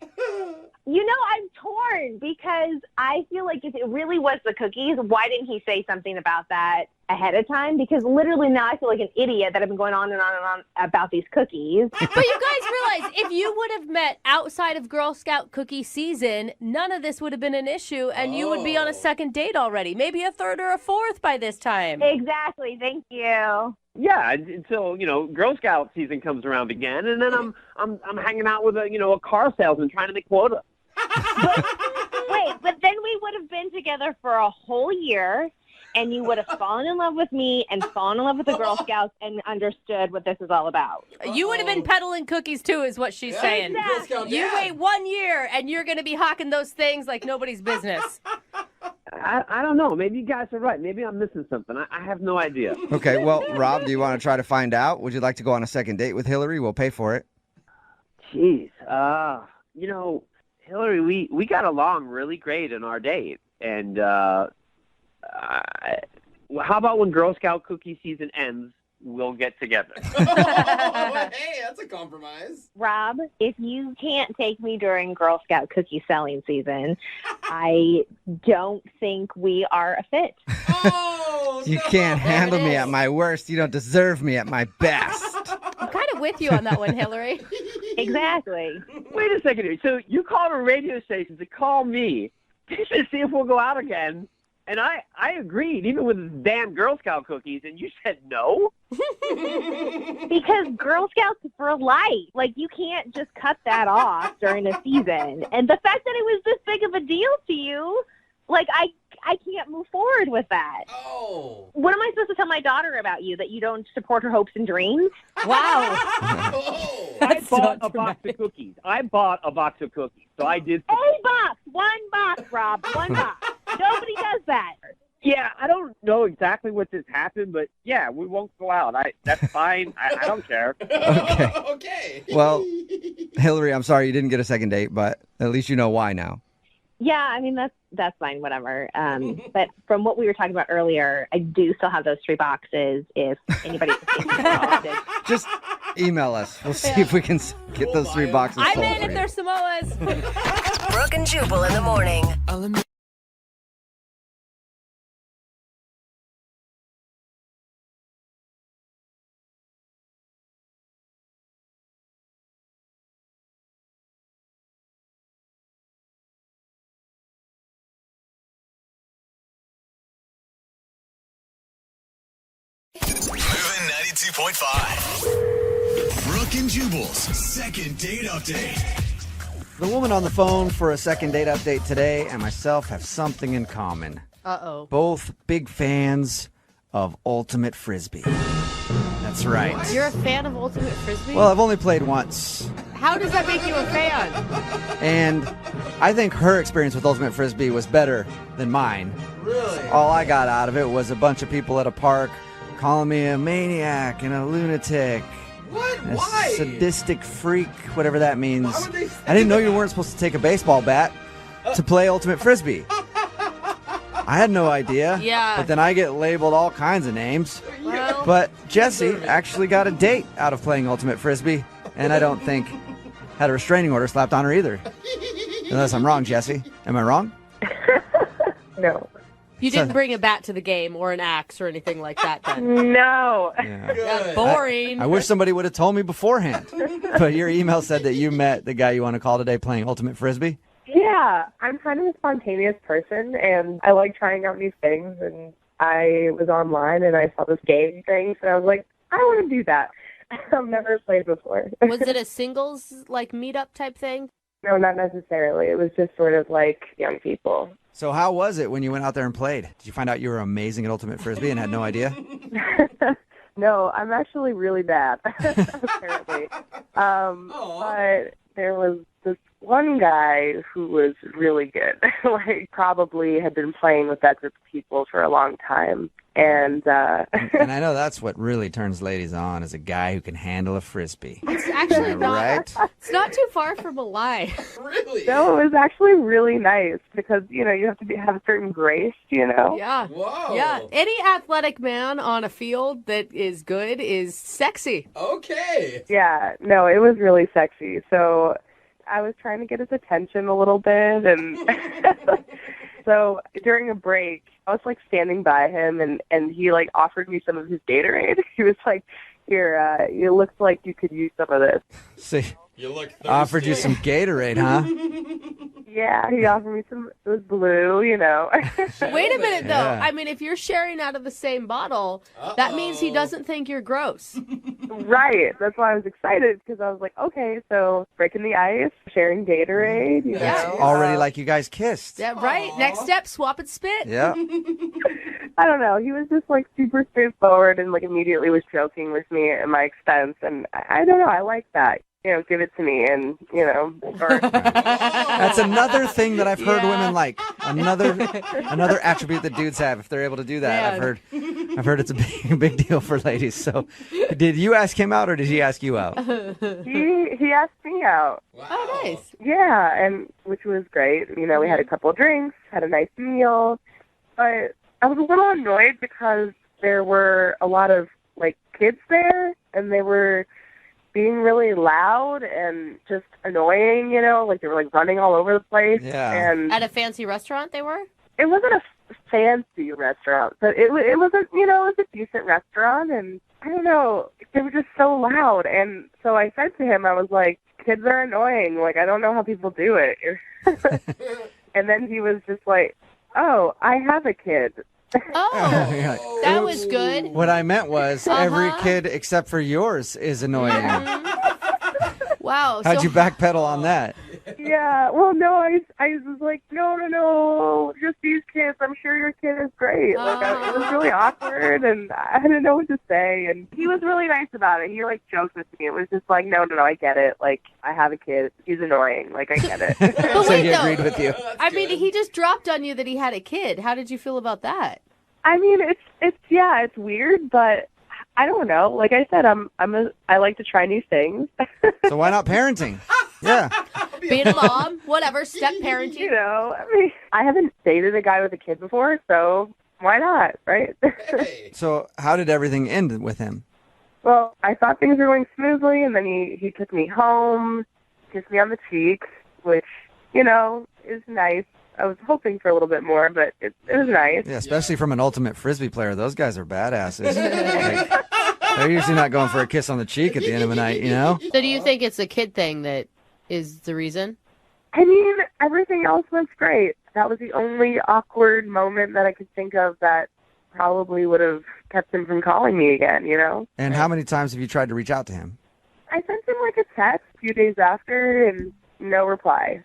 G: You know, I'm torn because I feel like if it really was the cookies, why didn't he say something about that ahead of time? Because literally now I feel like an idiot that I've been going on and on and on about these cookies.
D: But you guys realize if you would have met outside of Girl Scout cookie season, none of this would have been an issue and you would be on a second date already. Maybe a third or a fourth by this time.
G: Exactly. Thank you.
J: Yeah, until Girl Scout season comes around again, and then I'm hanging out with a car salesman trying to make quota.
G: But then we would have been together for a whole year, and you would have fallen in love with me and fallen in love with the Girl Scouts and understood what this is all about.
D: You would have been peddling cookies too, is what she's saying.
E: Girl Scout
D: You
E: dad.
D: wait 1 year and you're going to be hawking those things like nobody's business.
J: I don't know. Maybe you guys are right. Maybe I'm missing something. I have no idea.
C: Okay, well, Rob, do you want to try to find out? Would you like to go on a second date with Hillary? We'll pay for it.
J: Jeez. Hillary, we got along really great in our date. And how about when Girl Scout cookie season ends, we'll get together?
E: Hey, that's a compromise.
G: Rob, if you can't take me during Girl Scout cookie selling season, I don't think we are a fit.
E: Oh,
C: You can't handle me at my worst. You don't deserve me at my best.
D: I'm kind of with you on that one, Hillary.
G: Exactly.
J: Wait a second here. So you called a radio station to call me to see if we'll go out again. And I agreed, even with damn Girl Scout cookies, and you said no?
G: Because Girl Scouts for life. Like, you can't just cut that off during a season. And the fact that it was this big of a deal to you, like, I can't move forward with that.
E: Oh.
G: What am I supposed to tell my daughter about you, that you don't support her hopes and dreams?
D: Wow.
E: Oh.
J: I bought a box of cookies. So I did.
G: A box. 1 box, Rob. 1 box. Nobody does that.
J: Yeah, I don't know exactly what just happened, but yeah, we won't go out. That's fine. I don't care.
C: Okay.
E: Okay.
C: Well, Hillary, I'm sorry you didn't get a second date, but at least you know why now.
G: Yeah, I mean, that's fine, whatever. But from what we were talking about earlier, I do still have those 3 boxes if anybody's interested.
C: Just email us. We'll see if we can get those 3 boxes
D: I'm
C: sold
D: in
C: for
D: if
C: you.
D: they're Samoas.
H: Brooke and Jubal in the morning.
B: Moving 92.5. Brooke and Jubal's second date update.
C: The woman on the phone for a second date update today and myself have something in common.
D: Uh-oh.
C: Both big fans of Ultimate Frisbee. That's right.
D: You're a fan of Ultimate Frisbee?
C: Well, I've only played once.
D: How does that make you a fan?
C: And I think her experience with Ultimate Frisbee was better than mine.
E: Really?
C: All I got out of it was a bunch of people at a park calling me a maniac and a lunatic
E: What?
C: A
E: Why?
C: sadistic freak, whatever that means.
E: Why would they say
C: I didn't know you
E: that?
C: weren't supposed to take a baseball bat to play Ultimate Frisbee. I had no idea.
D: Yeah.
C: But then I get labeled all kinds of names.
D: Well,
C: But Jesse actually got a date out of playing Ultimate Frisbee, and I don't think had a restraining order slapped on her either. Unless I'm wrong, Jesse. Am I wrong?
G: No.
D: you didn't bring a bat to the game or an axe or anything like that then.
G: No.
C: Yeah.
E: Good.
D: Boring.
C: I wish somebody would have told me beforehand. But your email said that you met the guy you want to call today playing Ultimate Frisbee.
G: Yeah, I'm kind of a spontaneous person, and I like trying out new things, and I was online, and I saw this game thing, so I was like, I want to do that. I've never played before.
D: Was it a singles, like, meetup type thing?
G: No, not necessarily. It was just sort of like young people.
C: So how was it when you went out there and played? Did you find out you were amazing at Ultimate Frisbee and had no idea?
G: No, I'm actually really bad, apparently. But there was this one guy who was really good. Like, probably had been playing with that group of people for a long time. And
C: And I know that's what really turns ladies on, is a guy who can handle a Frisbee.
D: It's actually not.
C: Right?
D: It's not too far from a lie.
E: Really?
G: no, it was actually really nice because, you know, you have to have a certain grace, you know?
D: Yeah.
E: Whoa.
D: Yeah. Any athletic man on a field that is good is sexy.
E: Okay.
G: Yeah, no, it was really sexy. So I was trying to get his attention a little bit, and so during a break, I was like standing by him, and he like offered me some of his Gatorade. He was like, "Here, it looks like you could use some of this."
C: See,
E: You look thirsty.
C: offered you some Gatorade, huh?
G: Yeah, he offered me some. It was blue, you know.
D: Wait a minute, though.
C: Yeah.
D: I mean, if you're sharing out of the same bottle, that means he doesn't think you're gross.
G: Right. That's why I was excited because I was like, okay, so breaking the ice, sharing Gatorade, you
D: Yeah.
G: know.
C: Already like you guys kissed.
D: Yeah, right. Next step, swap and spit.
C: Yeah.
G: I don't know. He was just like super straightforward and like immediately was joking with me at my expense, and I don't know. I like that. You know, give it to me, and you know, or
C: That's another thing that I've heard
D: Yeah.
C: women like. Another attribute that dudes have if they're able to do that.
D: Man.
C: I've heard it's a big deal for ladies. So, did you ask him out or did he ask you out?
G: he asked me out.
E: Wow.
D: Oh, nice.
G: Yeah, and which was great. You know, we had a couple of drinks, had a nice meal, but I was a little annoyed because there were a lot of like kids there, and they were being really loud and just annoying, you know, like they were like running all over the place.
C: Yeah.
G: And
D: At a fancy restaurant, they were?
G: it wasn't a fancy restaurant, but it was a, you know, it was a decent restaurant, and I don't know, they were just so loud. And so I said to him, I was like, kids are annoying. Like, I don't know how people do it. And then he was just like, oh, I have a kid.
D: Oh,
C: You're like,
D: that was good.
C: what I meant was every kid except for yours is annoying.
D: Wow.
C: How'd
D: so
C: you backpedal on that?
G: Yeah, well, no, I was like, no, just these kids. I'm sure your kid is great. Like, it was really awkward, and I didn't know what to say. And he was really nice about it. He, like, joked with me. It was just like, no, I get it. Like, I have a kid. He's annoying. Like, I get it.
D: But
C: So
D: wait,
C: he
D: though.
C: agreed with you.
D: I mean, he just dropped on you that he had a kid. How did you feel about that?
G: I mean, it's weird, but I don't know. Like I said, I like to try new things.
C: So why not parenting? Yeah.
D: Being a mom, whatever, step parenting.
G: You know, I mean, I haven't dated a guy with a kid before, so why not, right?
E: Hey.
C: So how did everything end with him?
G: Well, I thought things were going smoothly, and then he took me home, kissed me on the cheek, which, you know, is nice. I was hoping for a little bit more, but it was nice.
C: Yeah, especially from an Ultimate Frisbee player. Those guys are badasses. Like, they're usually not going for a kiss on the cheek at the end of the night, you know?
D: So do you think it's a kid thing that is the reason?
G: I mean, everything else was great. That was the only awkward moment that I could think of that probably would have kept him from calling me again, you know?
C: And how many times have you tried to reach out to him?
G: I sent him like a text a few days after and no reply.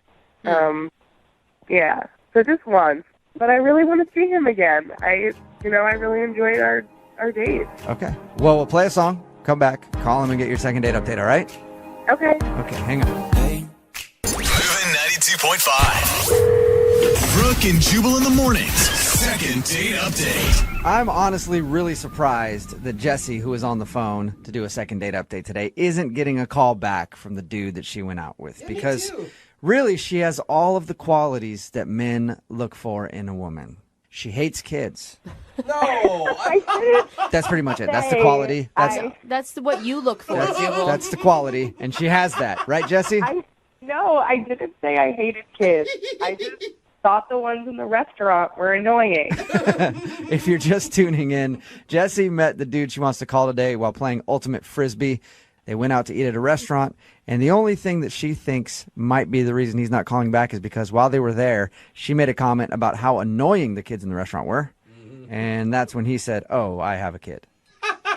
G: Yeah, so just once. But I really want to see him again. I really enjoyed our date.
C: Okay. Well, we'll play a song, come back, call him, and get your second date update, all right?
G: Okay.
C: Okay, hang on.
B: Moving 92.5. Brooke and Jubal in the mornings. Second date update.
C: I'm honestly really surprised that Jessie, who was on the phone to do a second date update today, isn't getting a call back from the dude that she went out with.
E: Yeah,
C: because
E: me too.
C: really, she has all of the qualities that men look for in a woman. She hates kids.
E: No.
C: That's pretty much it. That's the quality.
D: That's what you look for, Jubal.
C: That's the quality, and she has that, right, Jessie?
K: No, I didn't say I hated kids. I just thought the ones in the restaurant were annoying.
C: If you're just tuning in, Jessie met the dude she wants to call today while playing Ultimate Frisbee. They went out to eat at a restaurant, and the only thing that she thinks might be the reason he's not calling back is because while they were there, she made a comment about how annoying the kids in the restaurant were. And that's when he said, "Oh, I have a kid."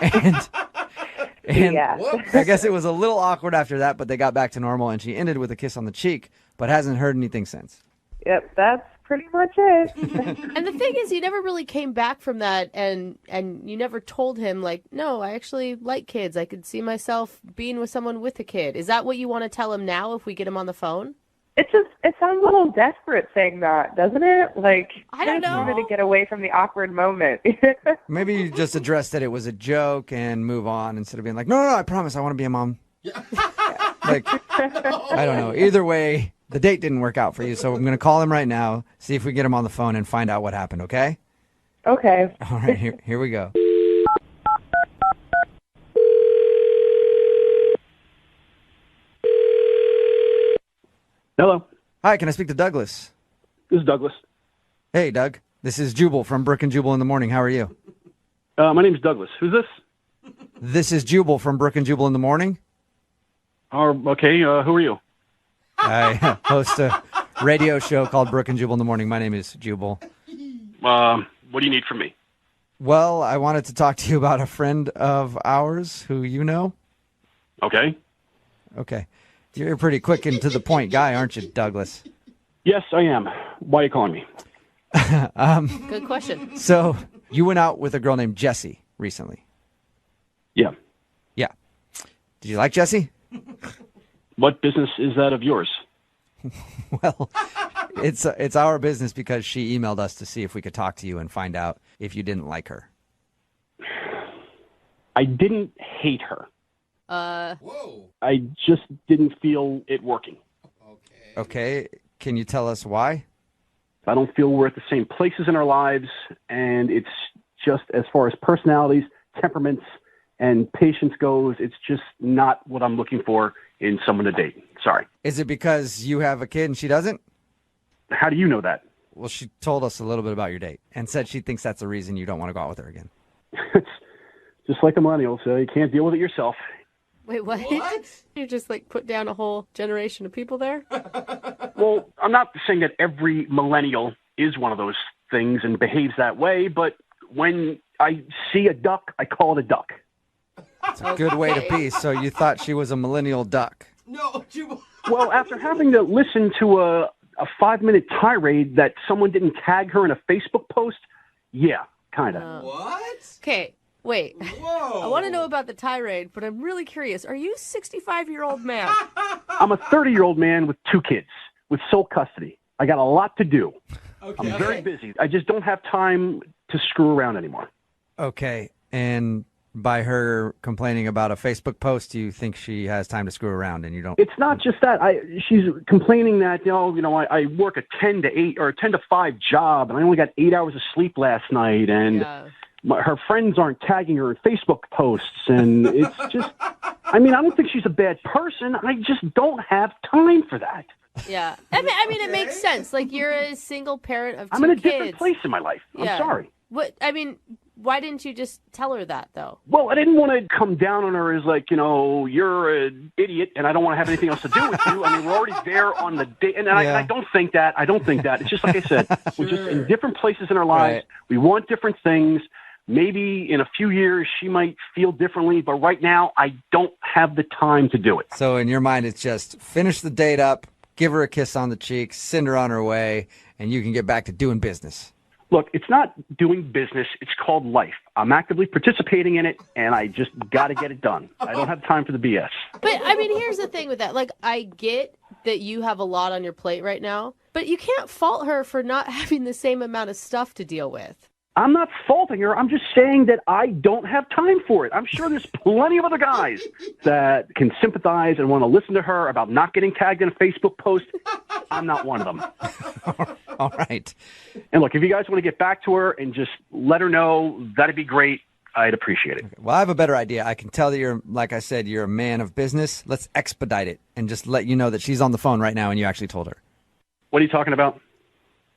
C: And
K: Yeah.
C: I guess it was a little awkward after that, but they got back to normal, and she ended with a kiss on the cheek, but hasn't heard anything since.
K: Yep, that's pretty much it.
D: And the thing is, you never really came back from that, and you never told him, like, no, I actually like kids. I could see myself being with someone with a kid. Is that what you want to tell him now if we get him on the phone?
K: It sounds a little desperate saying that, doesn't it? Like,
D: I don't know.
K: wanted to get away from the awkward moment.
C: Maybe you just address that it was a joke and move on instead of being like, no, I promise I want to be a mom. Like, I don't know. Either way, the date didn't work out for you, so I'm going to call him right now, see if we get him on the phone and find out what happened, okay?
K: Okay.
C: All right, here we go.
L: Hello.
C: Hi, can I speak to Douglas?
L: This is Douglas.
C: Hey, Doug. This is Jubal from Brooke and Jubal in the Morning. How are you?
L: My name's Douglas. Who's this?
C: This is Jubal from Brooke and Jubal in the Morning.
L: Okay, who are you?
C: I host a radio show called Brooke and Jubal in the Morning. My name is Jubal.
L: What do you need from me?
C: Well, I wanted to talk to you about a friend of ours who you know.
L: Okay.
C: Okay. You're a pretty quick and to the point guy, aren't you, Douglas?
L: Yes, I am. Why are you calling me?
D: Good question.
C: So you went out with a girl named Jessie recently.
L: Yeah.
C: Yeah. Did you like Jessie?
L: What business is that of yours?
C: Well, it's our business because she emailed us to see if we could talk to you and find out if you didn't like her.
L: I didn't hate her.
E: Whoa.
L: I just didn't feel it working.
C: Okay. Can you tell us why?
L: I don't feel we're at the same places in our lives, and it's just as far as personalities, temperaments, and patience goes, it's just not what I'm looking for in someone to date. Sorry.
C: Is it because you have a kid and she doesn't?
L: How do you know that?
C: Well, she told us a little bit about your date and said she thinks that's the reason you don't want to go out with her again.
L: It's just like the millennials. You can't deal with it yourself.
D: Wait, what? You just, like, put down a whole generation of people there?
L: Well, I'm not saying that every millennial is one of those things and behaves that way, but when I see a duck, I call it a duck.
C: It's a good way to be. So you thought she was a millennial duck.
E: No, Jubal.
L: Well, after having to listen to a 5-minute tirade that someone didn't tag her in a Facebook post, yeah, kind of.
E: What?
D: Okay, wait.
E: Whoa.
D: I want to know about the tirade, but I'm really curious. Are you a 65-year-old man?
L: I'm a 30-year-old man with 2 kids with sole custody. I got a lot to do.
E: Okay.
L: I'm very busy. I just don't have time to screw around anymore.
C: Okay. And by her complaining about a Facebook post, you think she has time to screw around and you don't?
L: It's not just that. She's complaining that, I work a 10 to 8 or 10 to 5 job, and I only got 8 hours of sleep last night, and her friends aren't tagging her in Facebook posts, and it's just, I don't think she's a bad person. I just don't have time for that.
D: Yeah. I mean, it makes sense. Like, you're a single parent of 2 kids.
L: I'm in a different place in my life. I'm sorry.
D: Why didn't you just tell her that, though?
L: Well, I didn't want to come down on her as like, you're an idiot and I don't want to have anything else to do with you. We're already there on the date. And I don't think that. It's just like I said, we're just in different places in our lives. Right. We want different things. Maybe in a few years she might feel differently, but right now I don't have the time to do it.
C: So in your mind, it's just finish the date up, give her a kiss on the cheek, send her on her way, and you can get back to doing business.
L: Look, it's not doing business. It's called life. I'm actively participating in it, and I just got to get it done. I don't have time for the BS.
D: But, I mean, here's the thing with that. Like, I get that you have a lot on your plate right now, but you can't fault her for not having the same amount of stuff to deal with.
L: I'm not faulting her. I'm just saying that I don't have time for it. I'm sure there's plenty of other guys that can sympathize and want to listen to her about not getting tagged in a Facebook post. I'm not one of them.
C: All right.
L: And look, if you guys want to get back to her and just let her know, that'd be great. I'd appreciate it.
C: Okay. Well, I have a better idea. I can tell that you're, like I said, you're a man of business. Let's expedite it and just let you know that she's on the phone right now and you actually told her.
L: What are you talking about?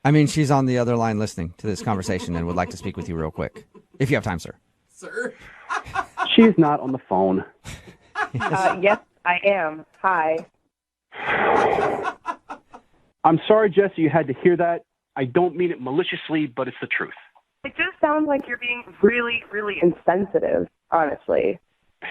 C: I mean, she's on the other line listening to this conversation and would like to speak with you real quick. If you have time, sir.
E: Sir?
L: She's not on the phone.
K: Yes, I am. Hi.
L: I'm sorry, Jesse, you had to hear that. I don't mean it maliciously, but it's the truth.
K: It just sounds like you're being really, really insensitive, honestly.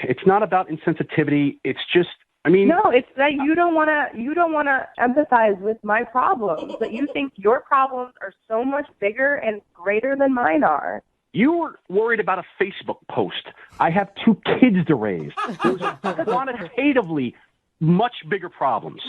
L: It's not about insensitivity. It's just, I mean...
K: No, it's that you don't want to empathize with my problems, that you think your problems are so much bigger and greater than mine are.
L: You were worried about a Facebook post. I have 2 kids to raise. Those are quantitatively much bigger problems.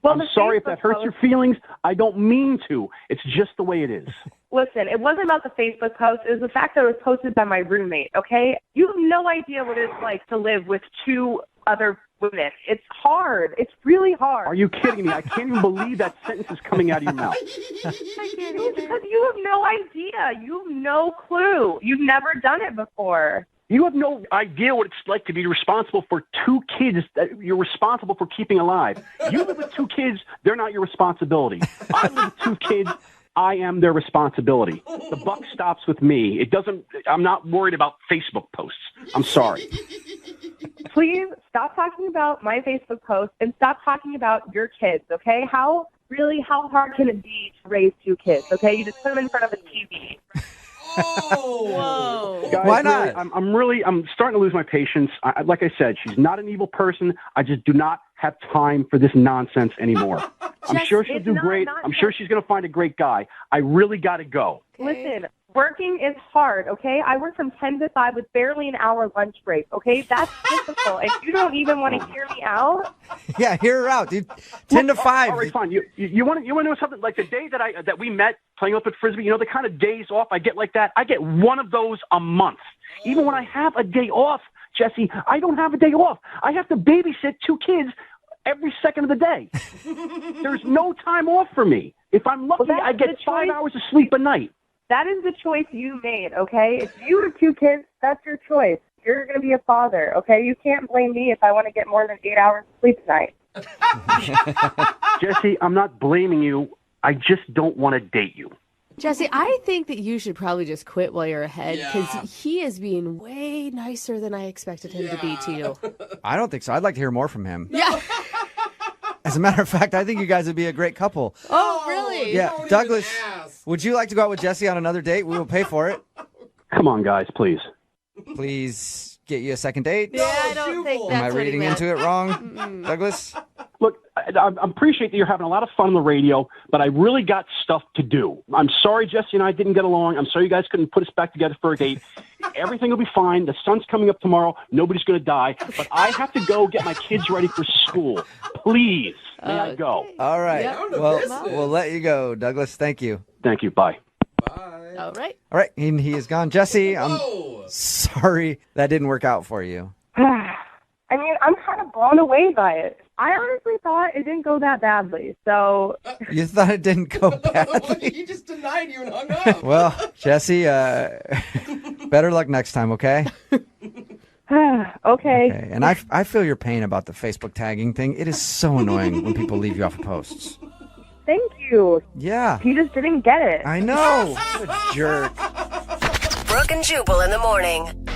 K: Well,
L: I'm sorry if that hurts your feelings. I don't mean to. It's just the way it is.
K: Listen, it wasn't about the Facebook post. It was the fact that it was posted by my roommate, okay? You have no idea what it's like to live with 2 other women. It's hard. It's really hard.
L: Are you kidding me? I can't even believe that sentence is coming out of your mouth.
K: I can't even, because you have no idea. You have no clue. You've never done it before.
L: You have no idea what it's like to be responsible for 2 kids that you're responsible for keeping alive. You live with 2 kids, they're not your responsibility. I live with 2 kids, I am their responsibility. The buck stops with me. I'm not worried about Facebook posts. I'm sorry.
K: Please stop talking about my Facebook post and stop talking about your kids, okay? How hard can it be to raise 2 kids, okay? You just put them in front of a TV.
E: Oh,
K: whoa!
L: Guys,
C: Why not?
L: I'm starting to lose my patience. Like I said, she's not an evil person. I just do not have time for this nonsense anymore. I'm sure she'll do great. I'm sure she's going to find a great guy. I really got to go.
K: Listen, working is hard, okay? I work from 10 to 5 with barely an hour lunch break, okay? That's difficult. And you don't even want to hear me out?
C: Yeah, hear her out, dude. 10 to 5.
L: All right, fine. You want to know something? Like the day that we met playing up at Frisbee, you know, the kind of days off I get like that? I get one of those a month. Even when I have a day off, Jesse, I don't have a day off. I have to babysit 2 kids every second of the day. There's no time off for me. If I'm lucky, I get 5 hours of sleep a night.
K: That is the choice you made, okay? If you have 2 kids, that's your choice. You're going to be a father, okay? You can't blame me if I want to get more than 8 hours of sleep tonight.
L: Jesse, I'm not blaming you. I just don't want to date you.
D: Jesse, I think that you should probably just quit while you're ahead because he is being way nicer than I expected him to be to you.
C: I don't think so. I'd like to hear more from him.
D: Yeah.
C: As a matter of fact, I think you guys would be a great couple.
D: Oh, really?
C: Yeah. Douglas, would you like to go out with Jesse on another date? We will pay for it.
L: Come on, guys, please.
C: Please get you a second date.
D: Yeah, I don't think that's
C: Am I
D: what he
C: reading
D: meant.
C: into it wrong, Douglas?
L: Look, I appreciate that you're having a lot of fun on the radio, but I really got stuff to do. I'm sorry Jesse and I didn't get along. I'm sorry you guys couldn't put us back together for a date. Everything will be fine. The sun's coming up tomorrow. Nobody's going to die. But I have to go get my kids ready for school. Please, may I go?
C: All right.
E: Down to
C: Well,
E: business.
C: we'll let you go, Douglas. Thank you.
L: Thank you. Bye.
E: Bye.
D: All right.
C: All right. And he is gone. Jesse, I'm
E: Whoa.
C: sorry that didn't work out for you.
K: I mean, I'm kind of blown away by it. I honestly thought it didn't go that badly, so...
C: You thought it didn't go badly?
E: He just denied you and hung up.
C: Well, Jesse, better luck next time, okay?
K: Okay.
C: And I feel your pain about the Facebook tagging thing. It is so annoying when people leave you off of posts.
K: Thank you.
C: Yeah.
K: He just didn't get it.
C: I know. What a jerk.
H: Brooke and Jubal in the morning.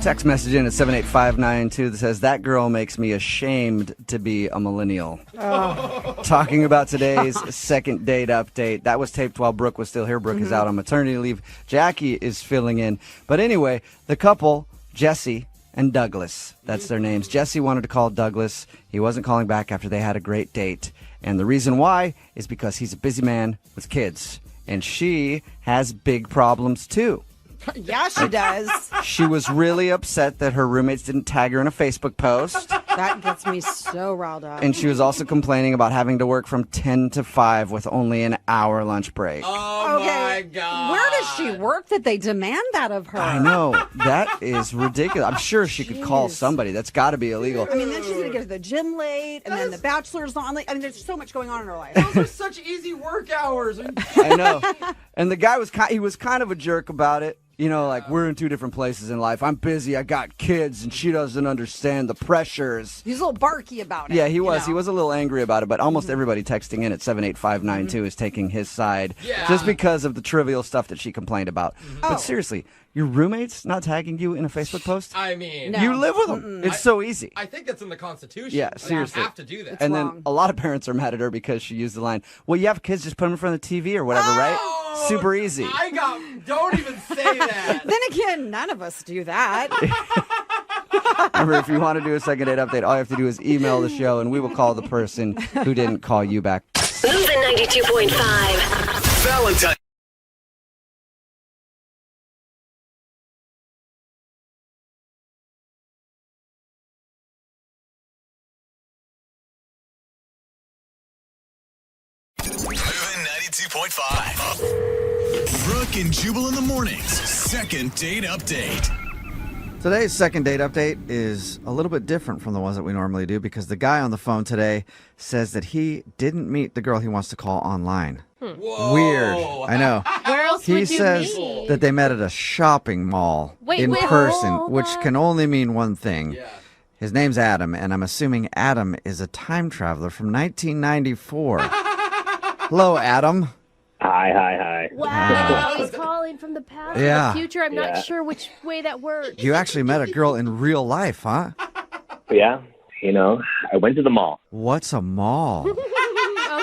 C: Text message in at 78592 that says, that girl makes me ashamed to be a millennial. Talking about today's second date update. That was taped while Brooke was still here. Brooke is out on maternity leave. Jackie is filling in. But anyway, the couple, Jesse and Douglas, that's their names. Jesse wanted to call Douglas. He wasn't calling back after they had a great date. And the reason why is because he's a busy man with kids. and she has big problems too.
M: Yeah, she does.
C: She was really upset that her roommates didn't tag her in a Facebook post.
M: That gets me so riled up.
C: And she was also complaining about having to work from 10 to 5 with only an hour lunch break.
E: Oh, my God.
M: Where does she work that they demand that of her?
C: I know. That is ridiculous. I'm sure she could call somebody. That's got to be illegal.
M: I mean, then she's going to get to the gym late, and then the bachelor's on late. I mean, there's so much going on in her life.
E: Those are such easy work hours.
C: I know. And the guy was kind of a jerk about it. You know, like, we're in two different places in life. I'm busy. I got kids, and she doesn't understand the pressures.
M: He's a little barky about it.
C: Yeah, he was. He was a little angry about it, but almost everybody texting in at 78592 is taking his side just because of the trivial stuff that she complained about. But seriously, your roommate's not tagging you in a Facebook post?
E: I mean...
C: You live with them. It's so easy.
E: I think that's in the Constitution.
C: Yeah, seriously.
E: You have to do that.
C: And then a lot of parents are mad at her because she used the line, well, you have kids, just put them in front of the TV or whatever, right? Super easy.
E: Don't even say that.
M: Then again, none of us do that.
C: Remember, if you want to do a second date update, all you have to do is email the show, and we will call the person who didn't call you back.
H: Moving 92.5.
B: Valentine. Moving 92.5. Brooke and Jubal in the mornings. Second date update.
C: Today's second date update is a little bit different from the ones that we normally do because the guy on the phone today says that he didn't meet the girl he wants to call online.
E: Whoa.
C: Weird. I know.
D: Where else
C: He
D: would you
C: says
D: meet?
C: that they met at a shopping mall in person, which can only mean one thing.
E: Yeah.
C: His name's Adam, and I'm assuming Adam is a time traveler from 1994. Hello, Adam.
J: Hi.
D: Wow, he's calling from the past or
C: Yeah.
D: the future. I'm not sure which way that works.
C: You actually met a girl in real life, huh?
J: Yeah, I went to the mall.
C: What's a mall?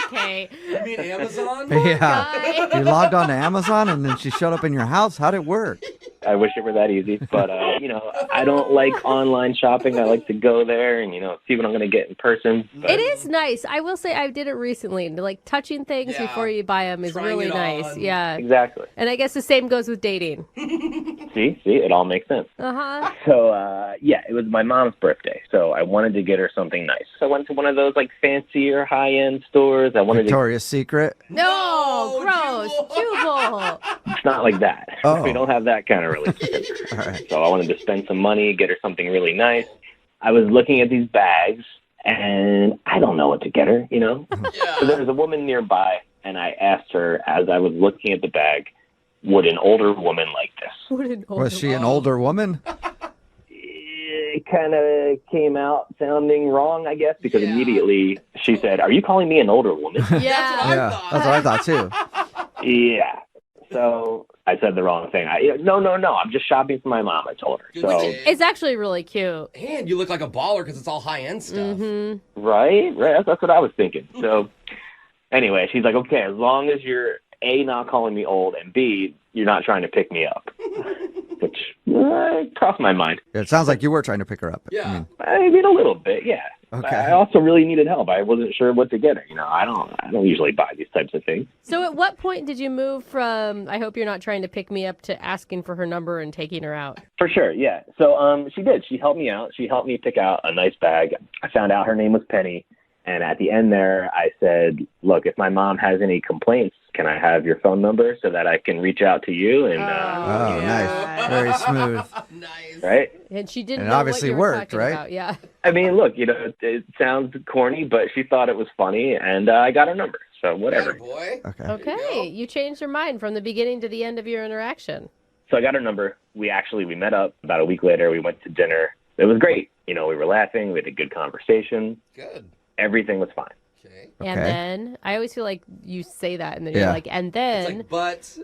D: Okay.
E: You mean Amazon?
C: Yeah. You logged on to Amazon and then she showed up in your house. How'd it work?
J: I wish it were that easy, but I don't like online shopping. I like to go there and see what I'm going to get in person. But...
D: It is nice. I will say I did it recently. Like touching things before you buy them is
E: Trying
D: really
E: it
D: nice.
E: on.
D: Yeah.
J: Exactly.
D: And I guess the same goes with dating.
J: See, it all makes sense.
D: Uh-huh.
J: So, it was my mom's birthday, so I wanted to get her something nice. So I went to one of those like fancier high-end stores. I wanted
C: Victoria's Secret?
D: No, gross. Jubal.
J: It's not like that.
C: Oh.
J: We don't have that kind of relationship.
C: All right.
J: So I wanted to spend some money, get her something really nice. I was looking at these bags, and I don't know what to get her,
E: Yeah.
J: So there was a woman nearby, and I asked her as I was looking at the bag, would an older woman like this?
C: Was she an older woman?
J: It kind of came out sounding wrong, I guess, because immediately she said, "Are you calling me an older woman?"
D: Yeah.
C: That's what I thought too.
J: Yeah. So I said the wrong thing. No. I'm just shopping for my mom, I told her. So
D: It's actually really cute.
E: And you look like a baller because it's all high-end stuff.
D: Mm-hmm.
J: Right. That's what I was thinking. So anyway, she's like, okay, as long as you're A, not calling me old, and B, you're not trying to pick me up. Which crossed my mind.
C: It sounds like you were trying to pick her up.
E: Yeah.
J: I mean, a little bit, yeah.
C: Okay.
J: I also really needed help. I wasn't sure what to get her. I don't usually buy these types of things.
D: So at what point did you move from, I hope you're not trying to pick me up, to asking for her number and taking her out?
J: For sure, yeah. So she did. She helped me out. She helped me pick out a nice bag. I found out her name was Penny. And at the end there, I said, look, if my mom has any complaints, can I have your phone number so that I can reach out to you? And
C: nice. Very smooth.
E: Nice.
J: Right?
D: And she didn't
C: And it
D: know
C: obviously
D: what you were
C: worked,
D: talking
C: right?
D: about. Yeah.
J: I mean, look, it sounds corny, but she thought it was funny, and I got her number. So whatever.
E: Yeah, boy.
C: Okay.
D: Okay. You changed her mind from the beginning to the end of your interaction.
J: So I got her number. We met up about a week later. We went to dinner. It was great. We were laughing. We had a good conversation.
E: Good.
J: Everything was fine.
E: Okay.
D: And then, I always feel like you say that, and then you're like, and then,
E: But.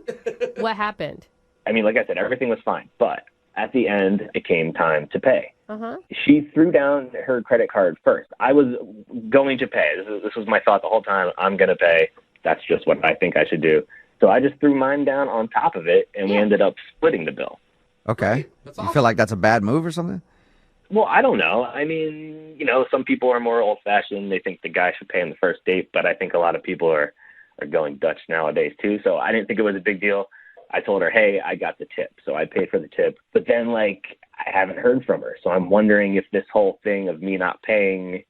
D: what happened?
J: I mean, like I said, everything was fine. But at the end, it came time to pay.
D: Uh-huh.
J: She threw down her credit card first. I was going to pay. This was my thought the whole time. I'm going to pay. That's just what I think I should do. So I just threw mine down on top of it, and we ended up splitting the bill.
C: Okay.
E: That's
C: You
E: awesome.
C: feel like that's a bad move or something?
J: Well, I don't know. I mean, some people are more old-fashioned. They think the guy should pay on the first date, but I think a lot of people are are going Dutch nowadays too. So I didn't think it was a big deal. I told her, hey, I got the tip. So I paid for the tip. But then, like, I haven't heard from her. So I'm wondering if this whole thing of me not paying,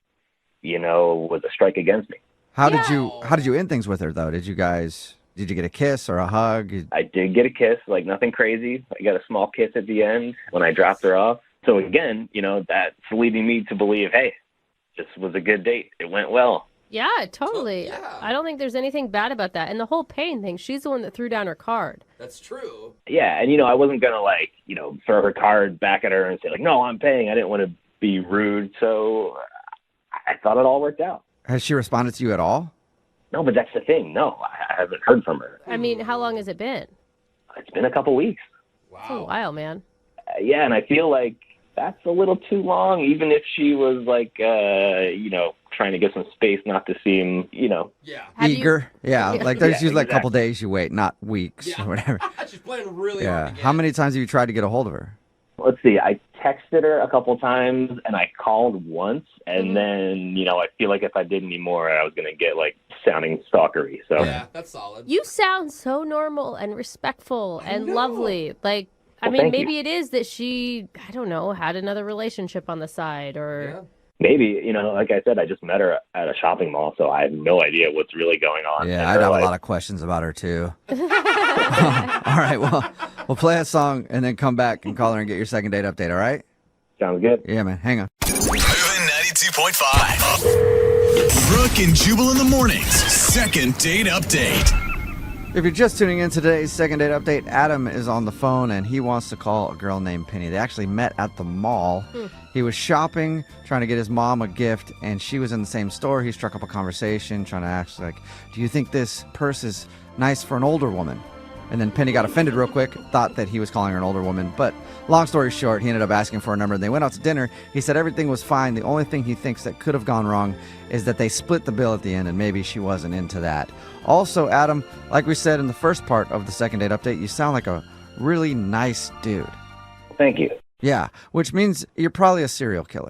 J: was a strike against me.
C: How did you end things with her, though? Did you get a kiss or a hug?
J: I did get a kiss, like nothing crazy. I got a small kiss at the end when I dropped her off. So again, that's leading me to believe, hey, this was a good date. It went well.
D: Yeah, totally. Yeah. I don't think there's anything bad about that. And the whole paying thing, she's the one that threw down her card.
E: That's true.
J: Yeah, and I wasn't going to throw her card back at her and say no, I'm paying. I didn't want to be rude. So I thought it all worked out.
C: Has she responded to you at all?
J: No, but that's the thing. No, I haven't heard from her.
D: I mean, how long has it been?
J: It's been a couple weeks.
E: Wow.
D: It's a while, man.
J: Yeah, and I feel like that's a little too long, even if she was trying to get some space, not to seem,
C: eager. Like there's usually
J: exactly.
C: a couple days you wait, not weeks or whatever.
E: She's playing really hard.
C: How many times have you tried to get a hold of her?
J: Let's see. I texted her a couple times and I called once, and then I feel like if I did any more, I was gonna get sounding stalkery. So
E: yeah, that's solid.
D: You sound so normal and respectful and lovely. Like, I
J: Well,
D: mean,
J: thank
D: maybe
J: you.
D: it is that she, I don't know, had another relationship on the side or.
J: Maybe, like I said, I just met her at a shopping mall, so I have no idea what's really going on.
C: Yeah,
J: in
C: I'd
J: her
C: have
J: life.
C: a lot of questions about her too. All right, well, we'll play a song and then come back and call her and get your second date update, all right?
J: Sounds good.
C: Yeah, man, hang on.
B: Moving 92.5. Brooke and Jubal in the mornings. Second date update.
C: If you're just tuning in today's second date update, Adam is on the phone and he wants to call a girl named Penny. They actually met at the mall. He was shopping, trying to get his mom a gift, and she was in the same store. He struck up a conversation, trying to ask, do you think this purse is nice for an older woman? And then Penny got offended real quick, thought that he was calling her an older woman. But long story short, he ended up asking for a number. They went out to dinner. He said everything was fine. The only thing he thinks that could have gone wrong is that they split the bill at the end, and maybe she wasn't into that. Also, Adam, like we said in the first part of the second date update, you sound like a really nice dude.
J: Thank you.
C: Yeah, which means you're probably a serial killer.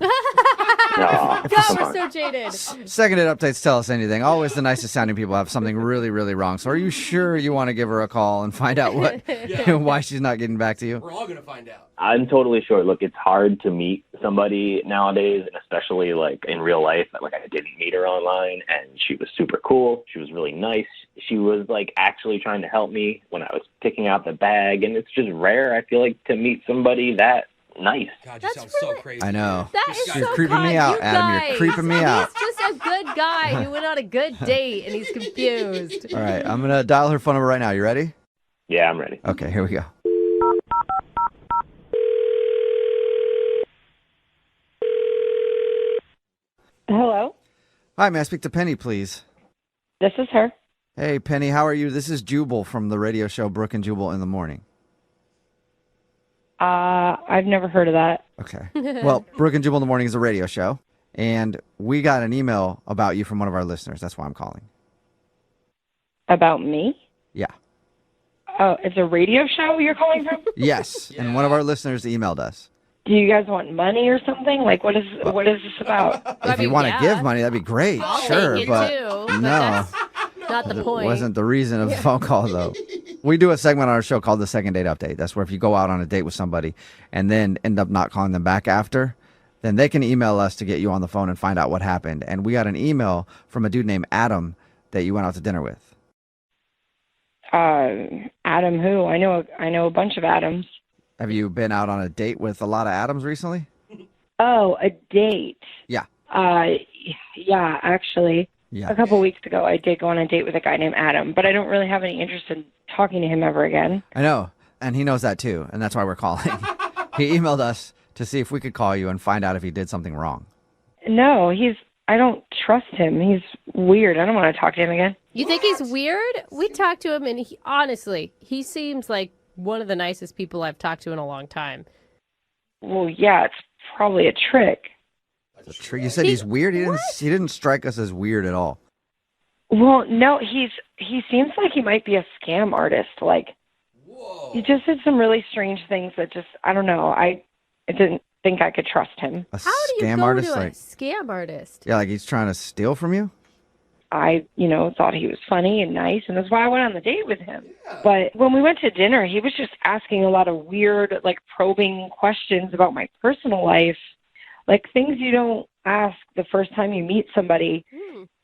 J: No,
D: God, we're so jaded.
C: Second date updates tell us anything. Always the nicest sounding people have something really, really wrong. So are you sure you want to give her a call and find out why she's not getting back to you?
E: We're all going to find out.
J: I'm totally sure. Look, it's hard to meet somebody nowadays, and especially in real life. I didn't meet her online, and she was super cool. She was really nice. She was actually trying to help me when I was picking out the bag, and it's just rare, I feel like, to meet somebody that nice.
E: God, you sound so crazy.
C: I know.
D: That is
C: You're
D: so
C: creeping me
D: kind.
C: out,
D: You
C: Adam. You're
D: guys.
C: creeping me out.
D: He's just a good guy who went on a good date and he's confused.
C: All right, I'm going to dial her phone number right now. You ready?
J: Yeah, I'm ready.
C: Okay, here we go.
G: Hello,
C: Hi, may I speak to Penny, please?
G: this is her.
C: Hey, Penny, how are you? This is Jubal from the radio show Brooke and Jubal in the Morning.
G: I've never heard of that.
C: Okay. Well, Brooke and Jubal in the Morning is a radio show, and we got an email about you from one of our listeners. That's why I'm calling.
G: About me?
C: Yeah.
G: Oh, it's a radio show you're calling from?
C: Yes, and one of our listeners emailed us.
G: Do you guys want money or something? What is this about?
C: If you want to give money, that'd be great.
D: I'll
C: sure,
D: take it
C: but
D: too, but
C: no.
D: that's not the
C: That
D: point.
C: wasn't the reason of the phone call, though. We do a segment on our show called the Second Date Update. That's where if you go out on a date with somebody and then end up not calling them back after, then they can email us to get you on the phone and find out what happened. And we got an email from a dude named Adam that you went out to dinner with.
G: Adam who? I know a bunch of Adams.
C: Have you been out on a date with a lot of Adams recently?
G: Oh, a date.
C: Yeah.
G: Yeah, actually.
C: Yeah.
G: A couple weeks ago, I did go on a date with a guy named Adam, but I don't really have any interest in talking to him ever again.
C: I know, and he knows that too, and that's why we're calling. He emailed us to see if we could call you and find out if he did something wrong.
G: No, I don't trust him. He's weird. I don't want to talk to him again.
D: You think he's weird? We talked to him, and honestly, he seems like one of the nicest people I've talked to in a long time.
G: Well, yeah, it's probably a trick.
C: You said he's weird? He didn't strike us as weird at all.
G: Well, no, he seems like he might be a scam artist. He just did some really strange things that I don't know. I didn't think I could trust him.
C: A
D: How do you
C: scam
D: go
C: artist?
D: to a scam artist?
C: Yeah, like he's trying to steal from you?
N: I, thought he was funny and nice, and that's why I went on the date with him. Yeah. But when we went to dinner, he was just asking a lot of weird, probing questions about my personal life, things you don't ask the first time you meet somebody.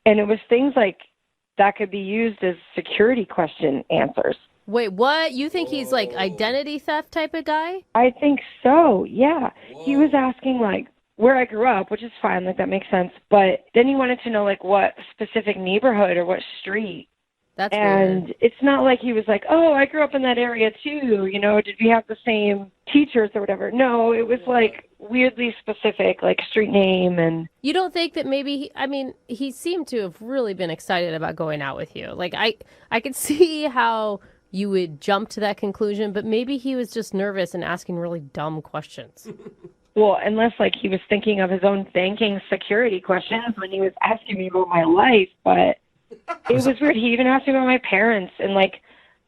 N: And it was things that could be used as security question answers.
D: Wait, what? You think he's identity theft type of guy?
N: I think so, yeah. Whoa. He was asking where I grew up, which is fine, that makes sense. But then he wanted to know what specific neighborhood or what street.
D: That's
N: and
D: weird.
N: It's not like he was oh, I grew up in that area too. Did we have the same teachers or whatever? No, it was weirdly specific, street name. And
D: you don't think that maybe he seemed to have really been excited about going out with you. I could see how you would jump to that conclusion, but maybe he was just nervous and asking really dumb questions.
N: Well, unless he was thinking of his own banking security questions when he was asking me about my life, but it was weird. He even asked me about my parents and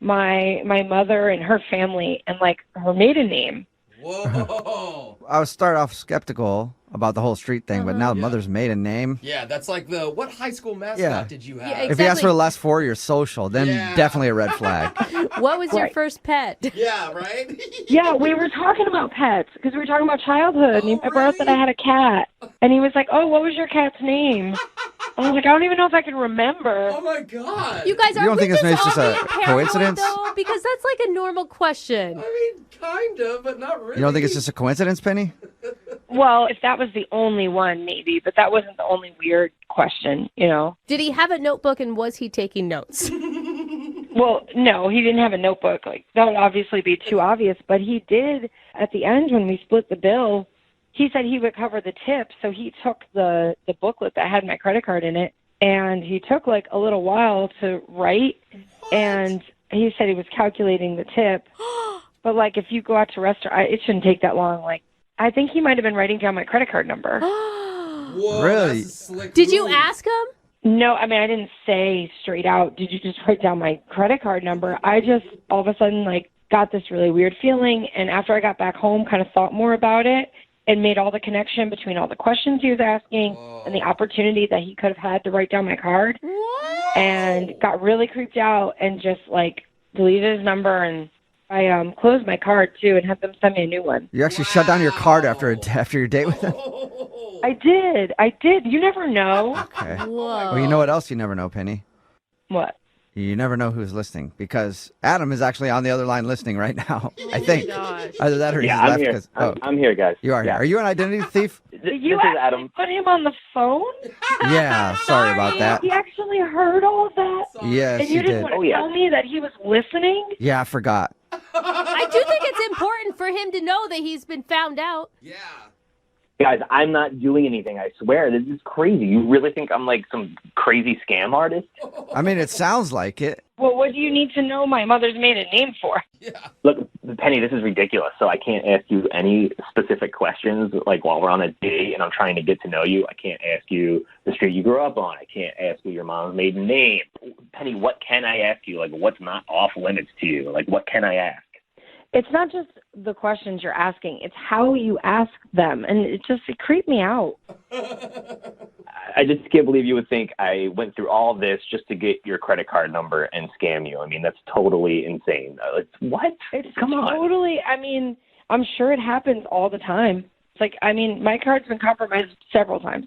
N: my mother and her family and her maiden name.
E: Whoa!
C: I was start off skeptical about the whole street thing, but now the mother's maiden name.
E: Yeah, that's what high school mascot did you have?
D: Yeah, exactly.
C: If he asked for the last 4 of your social, then definitely a red flag.
D: What was your first pet?
E: Yeah, right?
N: Yeah, we were talking about pets because we were talking about childhood. And I brought up that I had a cat. And he was like, oh, what was your cat's name? I was I don't even know if I can remember.
E: Oh, my God.
D: You guys,
C: you don't think this is just a coincidence?
D: Though? Because that's a normal question.
E: Kind of, but not really.
C: You don't think it's just a coincidence, Penny?
N: Well, if that was the only one, maybe, but that wasn't the only weird question,
D: Did he have a notebook and was he taking notes?
N: Well, no, he didn't have a notebook. That would obviously be too obvious, but he did at the end when we split the bill. He said he would cover the tip, so he took the booklet that had my credit card in it, and he took a little while to write, and he said he was calculating the tip. But if you go out to a restaurant, it shouldn't take that long. I think he might have been writing down my credit card number.
E: Whoa,
C: really?
E: That's a slick
D: Did
E: move.
D: you ask him?
N: No, I didn't say straight out, did you just write down my credit card number? I just all of a sudden got this really weird feeling, and after I got back home, kind of thought more about it and made all the connection between all the questions he was asking and the opportunity that he could have had to write down my card.
D: What?
N: And got really creeped out and just deleted his number, and I closed my card too and had them send me a new one.
C: You actually shut down your card after your date with him?
N: I did. You never know.
C: Okay.
D: Whoa.
C: Well, you know what else you never know, Penny?
N: What?
C: You never know who's listening because Adam is actually on the other line listening right now. I think.
D: Gosh.
C: Either that or he's
O: I'm
C: left.
O: here.
C: 'Cause-
O: I'm here, guys.
C: You are here. Are you an identity thief?
N: You
O: this is
N: actually
O: Adam.
N: put him on the phone?
C: Yeah, sorry about that.
N: He actually heard all of that?
C: Yes,
N: And you
C: he
N: didn't
C: did.
N: want to tell me that he was listening?
C: Yeah, I forgot.
D: I do think it's important for him to know that he's been found out.
E: Yeah.
O: Guys, I'm not doing anything, I swear. This is crazy. You really think I'm some crazy scam artist?
C: I mean, it sounds like it.
N: Well, what do you need to know my mother's maiden name for?
E: Yeah.
O: Look, Penny, this is ridiculous. So I can't ask you any specific questions while we're on a date and I'm trying to get to know you. I can't ask you the street you grew up on. I can't ask you your mom's maiden name. Penny, what can I ask you? What's not off limits to you? What can I ask?
N: It's not just the questions you're asking. It's how you ask them. And it creeped me out.
O: I just can't believe you would think I went through all this just to get your credit card number and scam you. That's totally insane. What? Come on.
N: Totally. I'm sure it happens all the time. It's my card's been compromised several times.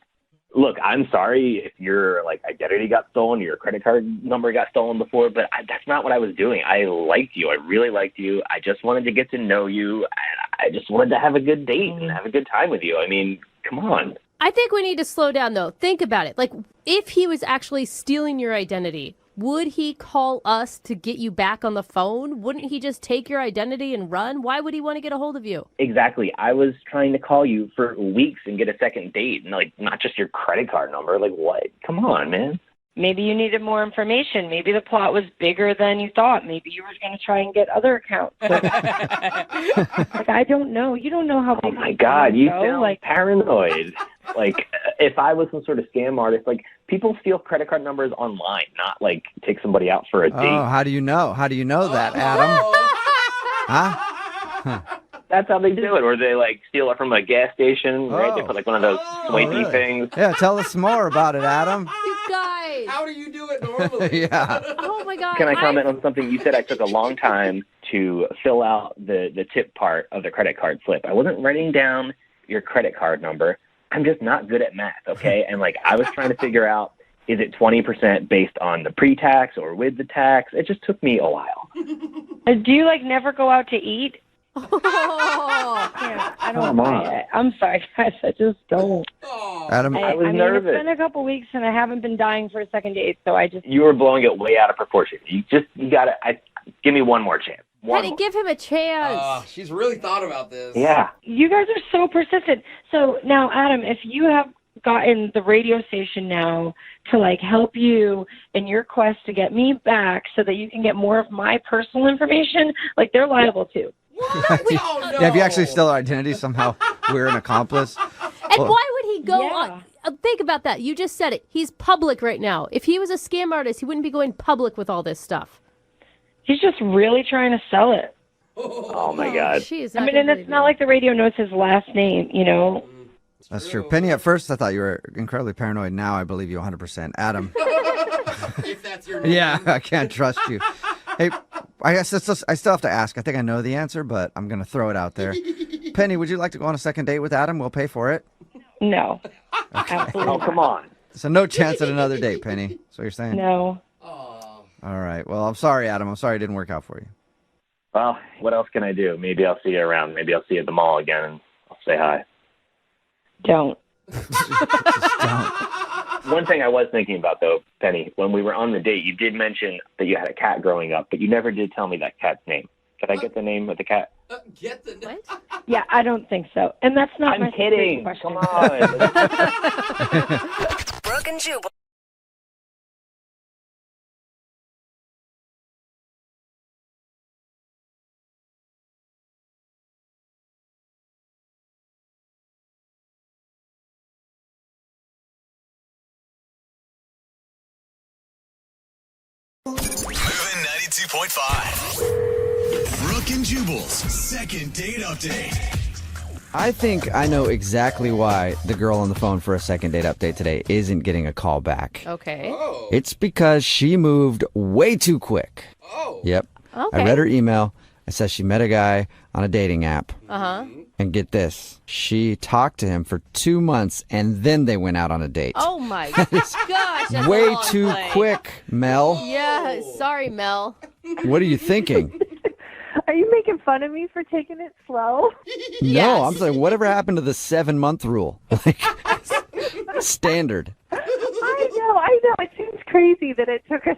O: Look, I'm sorry if your identity got stolen, or your credit card number got stolen before, but that's not what I was doing. I liked you. I really liked you. I just wanted to get to know you. I just wanted to have a good date and have a good time with you. Come on.
D: I think we need to slow down, though. Think about it. If he was actually stealing your identity, would he call us to get you back on the phone? Wouldn't he just take your identity and run? Why would he want to get a hold of you?
O: Exactly. I was trying to call you for weeks and get a second date, and not just your credit card number. What? Come on, man.
N: Maybe you needed more information. Maybe the plot was bigger than you thought. Maybe you were going to try and get other accounts. I don't know. You don't know how big.
O: Oh my God, you sound paranoid. If I was some sort of scam artist, people steal credit card numbers online, not take somebody out for a date.
C: Oh, how do you know? How do you know that, Adam? Huh?
O: That's how they do it. Or they steal it from a gas station, right? They put one of those swipey things.
C: Yeah, tell us more about it, Adam.
D: You guys. days.
E: How do you do it normally?
C: Yeah.
D: Oh my God.
O: Can I comment on something? You said I took a long time to fill out the tip part of the credit card slip. I wasn't writing down your credit card number. I'm just not good at math, okay? And like I was trying to figure out, is it 20% based on the pre-tax or with the tax? It just took me a while.
N: Do you like never go out to eat?
D: Oh.
N: Yeah, I don't.
O: Come on.
N: I'm sorry, guys. I just don't.
C: Adam,
O: I was
N: mean,
O: nervous.
N: It's been a couple weeks, and I haven't been dying for a second date, so I just.
O: You were blowing it way out of proportion. You gotta give me one more chance.
D: Penny, give him a chance.
E: She's really thought about this.
O: Yeah.
N: You guys are so persistent. So now, Adam, if you have gotten the radio station now to like help you in your quest to get me back so that you can get more of my personal information, like they're liable too.
E: Oh, no.
C: Yeah, if you actually steal our identity somehow, we're an accomplice.
D: And
C: Well,
D: why would he go
N: Yeah.
D: on? Think about that. You just said it. He's public right now. If he was a scam artist, he wouldn't be going public with all this stuff.
N: He's just really trying to sell it.
O: Oh my God.
D: She is
N: I
D: not
N: mean,
D: gonna
N: and it's
D: believe
N: not
D: you.
N: like the radio knows his last name, you know.
C: That's true. Penny, at first I thought you were incredibly paranoid. Now I believe you 100%. Adam.
E: If that's your name.
C: Yeah, I can't trust you. Hey, I guess I still have to ask. I think I know the answer, but I'm going to throw it out there. Penny, would you like to go on a second date with Adam? We'll pay for it.
N: No. Absolutely.
O: Oh, come on.
C: So no chance at another date, Penny. That's what you're saying?
N: No.
C: All right. Well, I'm sorry, Adam. I'm sorry it didn't work out for you.
O: Well, what else can I do? Maybe I'll see you around. Maybe I'll see you at the mall again and I'll say hi.
N: Don't.
O: One thing I was thinking about, though, Penny, when we were on the date, you did mention that you had a cat growing up, but you never did tell me that cat's name. Could I get the name of the cat?
E: Get the
D: What?
N: Yeah, I don't think so. And that's not
O: I'm
N: my
O: kidding.
N: question.
O: Come on.
H: Brooke and Jubal.
B: Moving 92.5. Brooke and Jubal's second date update.
C: I think I know exactly why the girl on the phone for a second date update today isn't getting a call back.
D: Okay.
E: Oh.
C: It's because she moved way too quick.
E: Oh.
C: Yep.
D: Okay.
C: I read her email. It says she met a guy on a dating app.
D: Uh-huh.
C: And get this, she talked to him for 2 months and then they went out on a date.
D: Oh my gosh. That's a
C: Way
D: long
C: too
D: play.
C: quick, Mel.
D: Yeah. Sorry, Mel.
C: What are you thinking?
K: Are you making fun of me for taking it slow?
C: No, I'm saying whatever happened to the 7-month rule? Like, standard.
K: I know. It seems crazy that it took us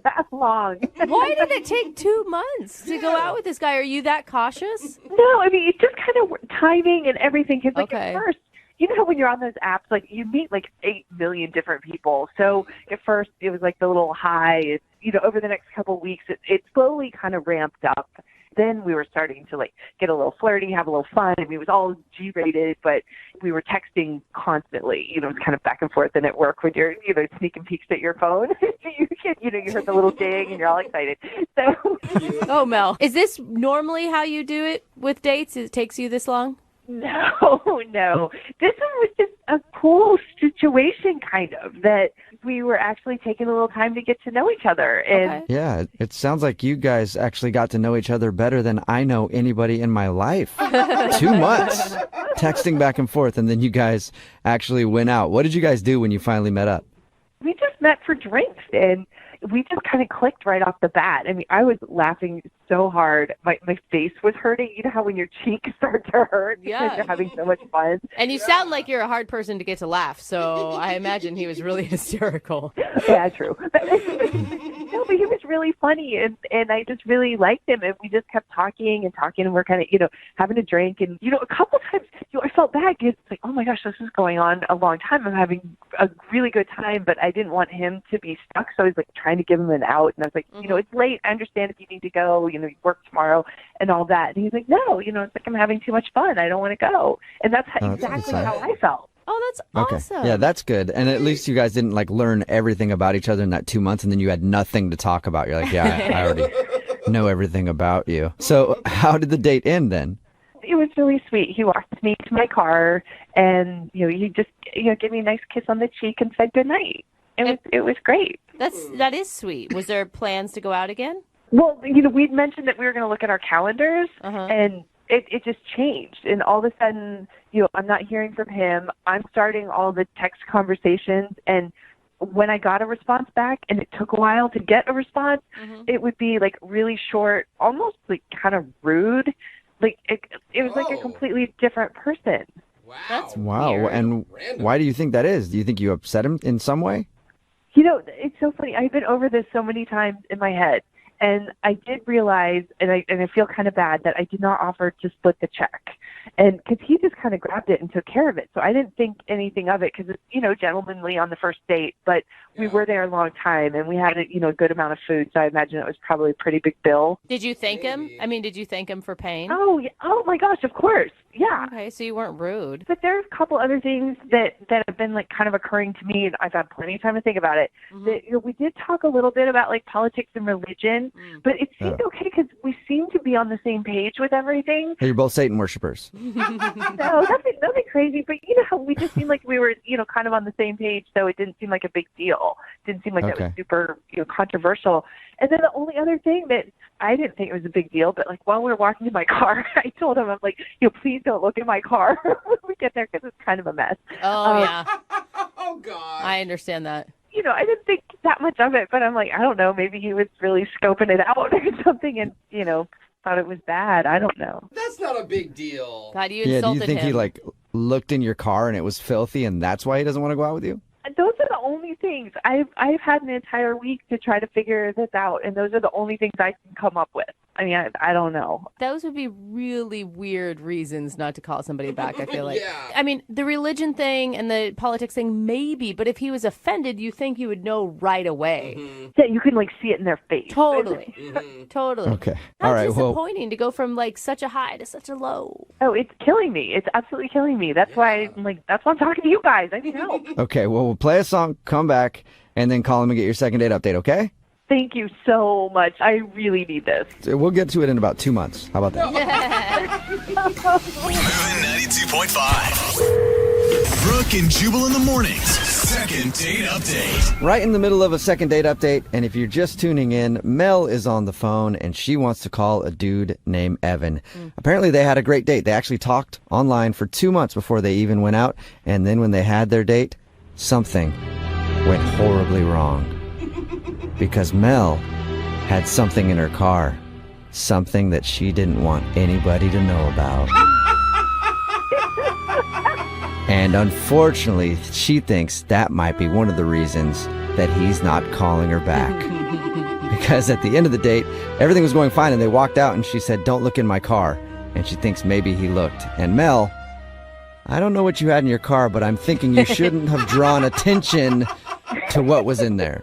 K: that long.
D: Why did it take 2 months to go out with this guy? Are you that cautious?
K: No, I mean, it's just kind of timing and everything. Because, like,
D: Okay.
K: at first, you know, when you're on those apps, like, you meet, like, 8 million different people. So at first, it was, like, the little high. It's, you know, over the next couple of weeks, it slowly kind of ramped up. Then we were starting to, like, get a little flirty, have a little fun. I mean, it was all G-rated, but we were texting constantly. You know, it's kind of back and forth. And at work, when you're, you know, sneaking peeks at your phone, you heard the little ding, and you're all excited. So,
D: Oh, Mel. Is this normally how you do it with dates? It takes you this long?
K: no. This one was just a cool situation, kind of, that we were actually taking a little time to get to know each other. And
D: Okay.
C: Yeah, it sounds like you guys actually got to know each other better than I know anybody in my life. 2 months texting back and forth, and then you guys actually went out. What did you guys do when you finally met up?
K: we just met for drinks, and we just kind of clicked right off the bat. I mean, I was laughing so hard. My face was hurting. You know how when your cheeks start to hurt because you're having so much fun?
D: And you sound like you're a hard person to get to laugh, so I imagine he was really hysterical.
K: Yeah, true. No, but he was really funny, and I just really liked him, and we just kept talking, and we're kind of, having a drink, and, a couple times, I felt bad because it's like, oh my gosh, this is going on a long time. I'm having a really good time, but I didn't want him to be stuck, so I was like trying to give him an out, and I was like, it's late. I understand if you need to go, you work tomorrow and all that. And he's like, no, it's like I'm having too much fun. I don't want to go. And that's exactly how I felt.
D: Oh, that's
C: Okay.
D: awesome.
C: Yeah, that's good. And at least you guys didn't learn everything about each other in that 2 months and then you had nothing to talk about. You're like, yeah, I already know everything about you. So how did the date end then?
K: It was really sweet. He walked me to my car and, he just, gave me a nice kiss on the cheek and said goodnight. it was great.
D: That is sweet. Was there plans to go out again?
K: Well, we'd mentioned that we were going to look at our calendars, and it just changed. And all of a sudden, I'm not hearing from him. I'm starting all the text conversations, and when I got a response back, and it took a while to get a response, it would be like really short, almost like kind of rude. Like it was like a completely different person.
D: That's
C: Wow.
D: weird.
C: And why do you think that is? Do you think you upset him in some way?
K: It's so funny. I've been over this so many times in my head. And I did realize, and I feel kind of bad, that I did not offer to split the check. And because he just kind of grabbed it and took care of it. So I didn't think anything of it because it's, gentlemanly on the first date. But we were there a long time and we had a good amount of food. So I imagine it was probably a pretty big bill.
D: Did you thank him? I mean, did you thank him for paying?
K: Oh, yeah. Oh my gosh, of course. Yeah.
D: Okay, so you weren't rude.
K: But there's a couple other things that have been like kind of occurring to me, and I've had plenty of time to think about it. That, we did talk a little bit about like politics and religion, but it seemed okay because we seem to be on the same page with everything.
C: Hey, you're both Satan worshipers.
K: No, nothing crazy, but how we just seemed like we were, kind of on the same page, so it didn't seem like a big deal. Didn't seem like that was super, controversial. And then the only other thing that I didn't think it was a big deal, but like while we were walking to my car, I told him, I'm like, please don't look in my car when we get there because it's kind of a mess.
D: Oh, yeah.
E: Oh, God.
D: I understand that.
K: I didn't think that much of it, but I'm like, I don't know, maybe he was really scoping it out or something and, thought it was bad. I don't know.
E: That's not a big deal.
D: God, you
C: Do
D: insulted
C: you think
D: him.
C: he like looked in your car and it was filthy and that's why he doesn't want to go out with you?
K: Those are the only things. I've had an entire week to try to figure this out, and those are the only things I can come up with. I mean, I don't know.
D: Those would be really weird reasons not to call somebody back, I feel like. I mean, the religion thing and the politics thing, maybe, but if he was offended, you think you would know right away.
K: Yeah, you can, like, see it in their face.
D: Totally. Totally.
C: Okay.
D: That's
C: All right. Well,
D: disappointing to go from, like, such a high to such a low.
K: Oh, it's killing me. It's absolutely killing me. That's why I'm talking to you guys. I need help.
C: okay. Well, we'll play a song, come back, and then call him and get your second date update, okay?
K: Thank you so much. I really need this.
C: So we'll get to it in about 2 months. How about that?
B: Moving 92.5. Brooke and Jubal in the mornings. Second date update.
C: Right in the middle of a second date update, and if you're just tuning in, Mel is on the phone, and she wants to call a dude named Evan. Apparently, they had a great date. They actually talked online for 2 months before they even went out, and then when they had their date, something went horribly wrong. Because Mel had something in her car. Something that she didn't want anybody to know about. And unfortunately, she thinks that might be one of the reasons that he's not calling her back. Because at the end of the date, everything was going fine and they walked out and she said, "Don't look in my car." And she thinks maybe he looked. And Mel, I don't know what you had in your car, but I'm thinking you shouldn't have drawn attention to what was in there.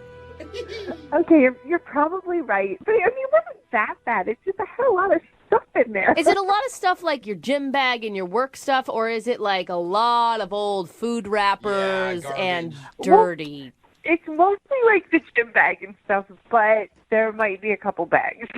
K: Okay, you're probably right. But I mean, it wasn't that bad. It's just I had a lot of stuff in there.
D: Is it a lot of stuff like your gym bag and your work stuff, or is it like a lot of old food wrappers and dirty?
K: It's mostly like the gym bag and stuff, but there might be a couple bags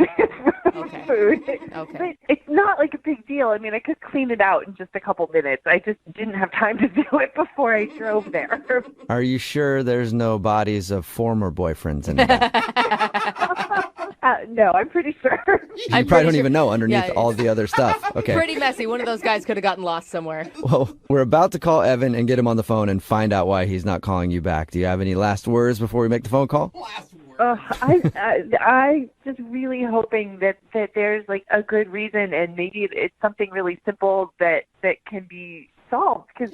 K: of food.
D: Okay.
K: But it's not like a big deal. I mean, I could clean it out in just a couple minutes. I just didn't have time to do it before I drove there.
C: Are you sure there's no bodies of former boyfriends in the back?
K: No, I'm pretty sure.
C: You probably don't even know underneath all the other stuff. Okay.
D: Pretty messy. One of those guys could have gotten lost somewhere.
C: Well, we're about to call Evan and get him on the phone and find out why he's not calling you back. Do you have any last words before we make the phone call?
K: I just really hoping that there's like a good reason, and maybe it's something really simple that can be solved. Because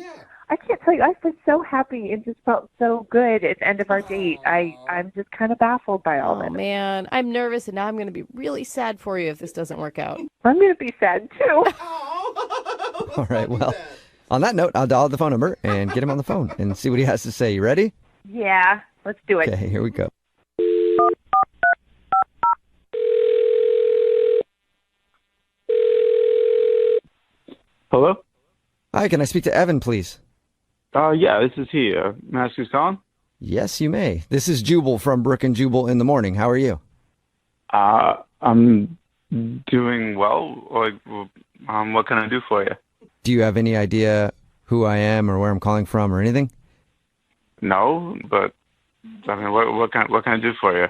K: I can't tell you, I was so happy and just felt so good at the end of our date. I'm just kind of baffled by all this.
D: Oh man, I'm nervous, and now I'm going to be really sad for you if this doesn't work out.
K: I'm going to be sad too.
C: All right. Well, on that note, I'll dial the phone number and get him on the phone and see what he has to say. You ready?
K: Yeah, let's do it.
C: Okay, here we go.
P: Hello?
C: Hi, can I speak to Evan, please?
P: Yeah, this is he. May I ask who's calling?
C: Yes, you may. This is Jubal from Brooke and Jubal in the morning. How are you?
P: I'm doing well. Like, what can I do for you?
C: Do you have any idea who I am or where I'm calling from or anything?
P: No, but I mean, what can I do for you?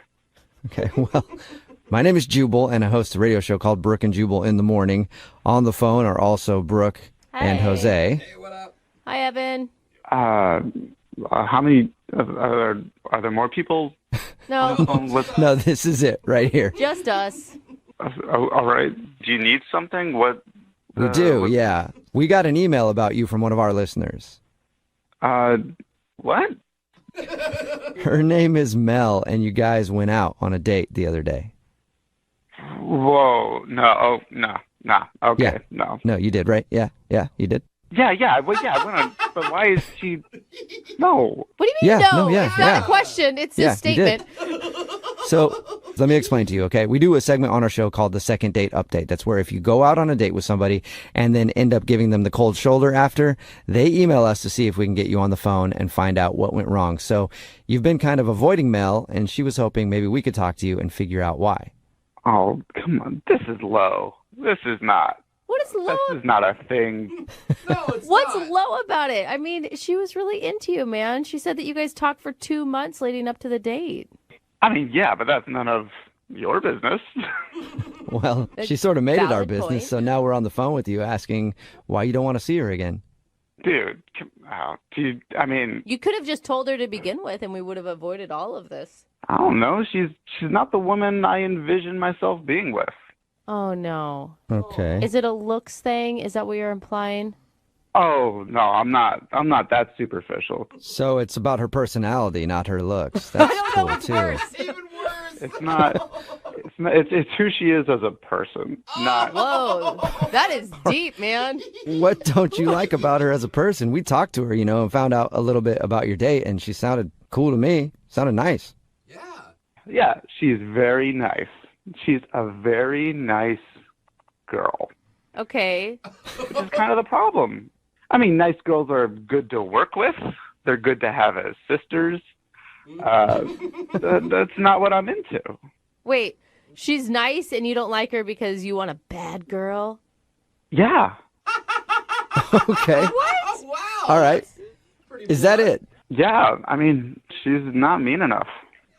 C: Okay, well, my name is Jubal, and I host a radio show called Brooke and Jubal in the Morning. On the phone are also Brooke and Jose.
D: Hi, Evan.
P: How many are there more people?
D: No,
C: No, this is it right here.
D: just us.
P: All right. Do you need something? What?
C: We do, yeah. We got an email about you from one of our listeners.
P: What?
C: Her name is Mel, and you guys went out on a date the other day.
P: Whoa! No! Oh, no! Nah. Okay.
C: Yeah.
P: No.
C: No, you did, right? Yeah, you did.
P: Yeah. Well, yeah. I went on, but why is she? No.
D: What do you mean,
C: Yeah,
D: no?
C: no, yeah,
D: it's not
C: yeah.
D: a question. It's
C: Yeah,
D: a
C: you
D: statement.
C: So let me explain to you, okay? We do a segment on our show called the Second Date Update. That's where if you go out on a date with somebody and then end up giving them the cold shoulder after, they email us to see if we can get you on the phone and find out what went wrong. So you've been kind of avoiding Mel, and she was hoping maybe we could talk to you and figure out why.
P: Oh, come on. This is low. This is not.
D: What is low?
P: This is not a thing.
D: What's low about it? I mean, she was really into you, man. She said that you guys talked for 2 months leading up to the date.
P: I mean, yeah, but that's none of your business.
C: Well, she sort of made it our
D: Valid
C: business,
D: point.
C: so now we're on the phone with you asking why you don't want to see her again.
P: Dude, I mean,
D: You could have just told her to begin with, and we would have avoided all of this.
P: I don't know. She's not the woman I envision myself being with.
D: Oh, no.
C: Okay.
D: Is it a looks thing? Is that what you're implying?
P: Oh, no, I'm not that superficial.
C: So it's about her personality, not her looks. That's cool, too.
P: It's not. It's who she is as a person, not.
D: Whoa, that is deep, man.
C: What don't you like about her as a person? We talked to her, and found out a little bit about your date, and she sounded cool to me. Sounded nice.
P: Yeah, she's very nice. She's a very nice girl.
D: Okay.
P: Which is kind of the problem. I mean, nice girls are good to work with. They're good to have as sisters. That's not what I'm into.
D: Wait, she's nice and you don't like her because you want a bad girl?
P: Yeah.
C: Okay.
D: What?
E: Wow.
C: All right. Is that it?
P: Yeah. I mean, she's not mean enough.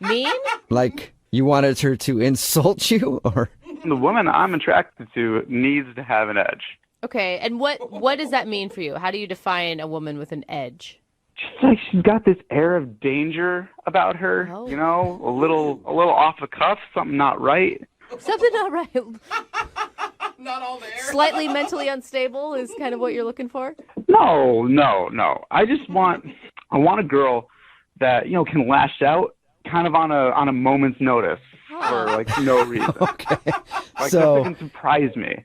D: Mean?
C: Like, you wanted her to insult you, or?
P: The woman I'm attracted to needs to have an edge.
D: Okay, and what does that mean for you? How do you define a woman with an edge?
P: Just like she's got this air of danger about her,
D: Oh.
P: a little off the cuff, something not right.
D: Something not right.
E: Not all there.
D: Slightly mentally unstable is kind of what you're looking for?
P: No. I want a girl that, can lash out kind of on a moment's notice for no reason.
C: Okay.
P: Like
C: So,
P: that can surprise me.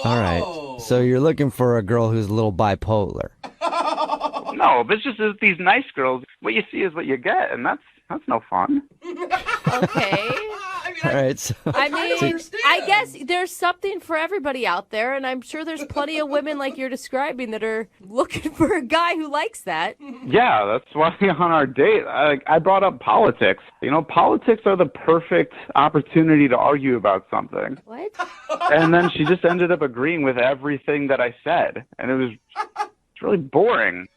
C: all right. So you're looking for a girl who's a little bipolar.
P: No, but it's just that these nice girls, what you see is what you get, and that's no fun.
D: Okay.
C: All right. So,
D: I mean, I guess there's something for everybody out there, and I'm sure there's plenty of women like you're describing that are looking for a guy who likes that.
P: Yeah, that's why on our date, I brought up politics. Politics are the perfect opportunity to argue about something.
D: What?
P: And then she just ended up agreeing with everything that I said, and it's really boring.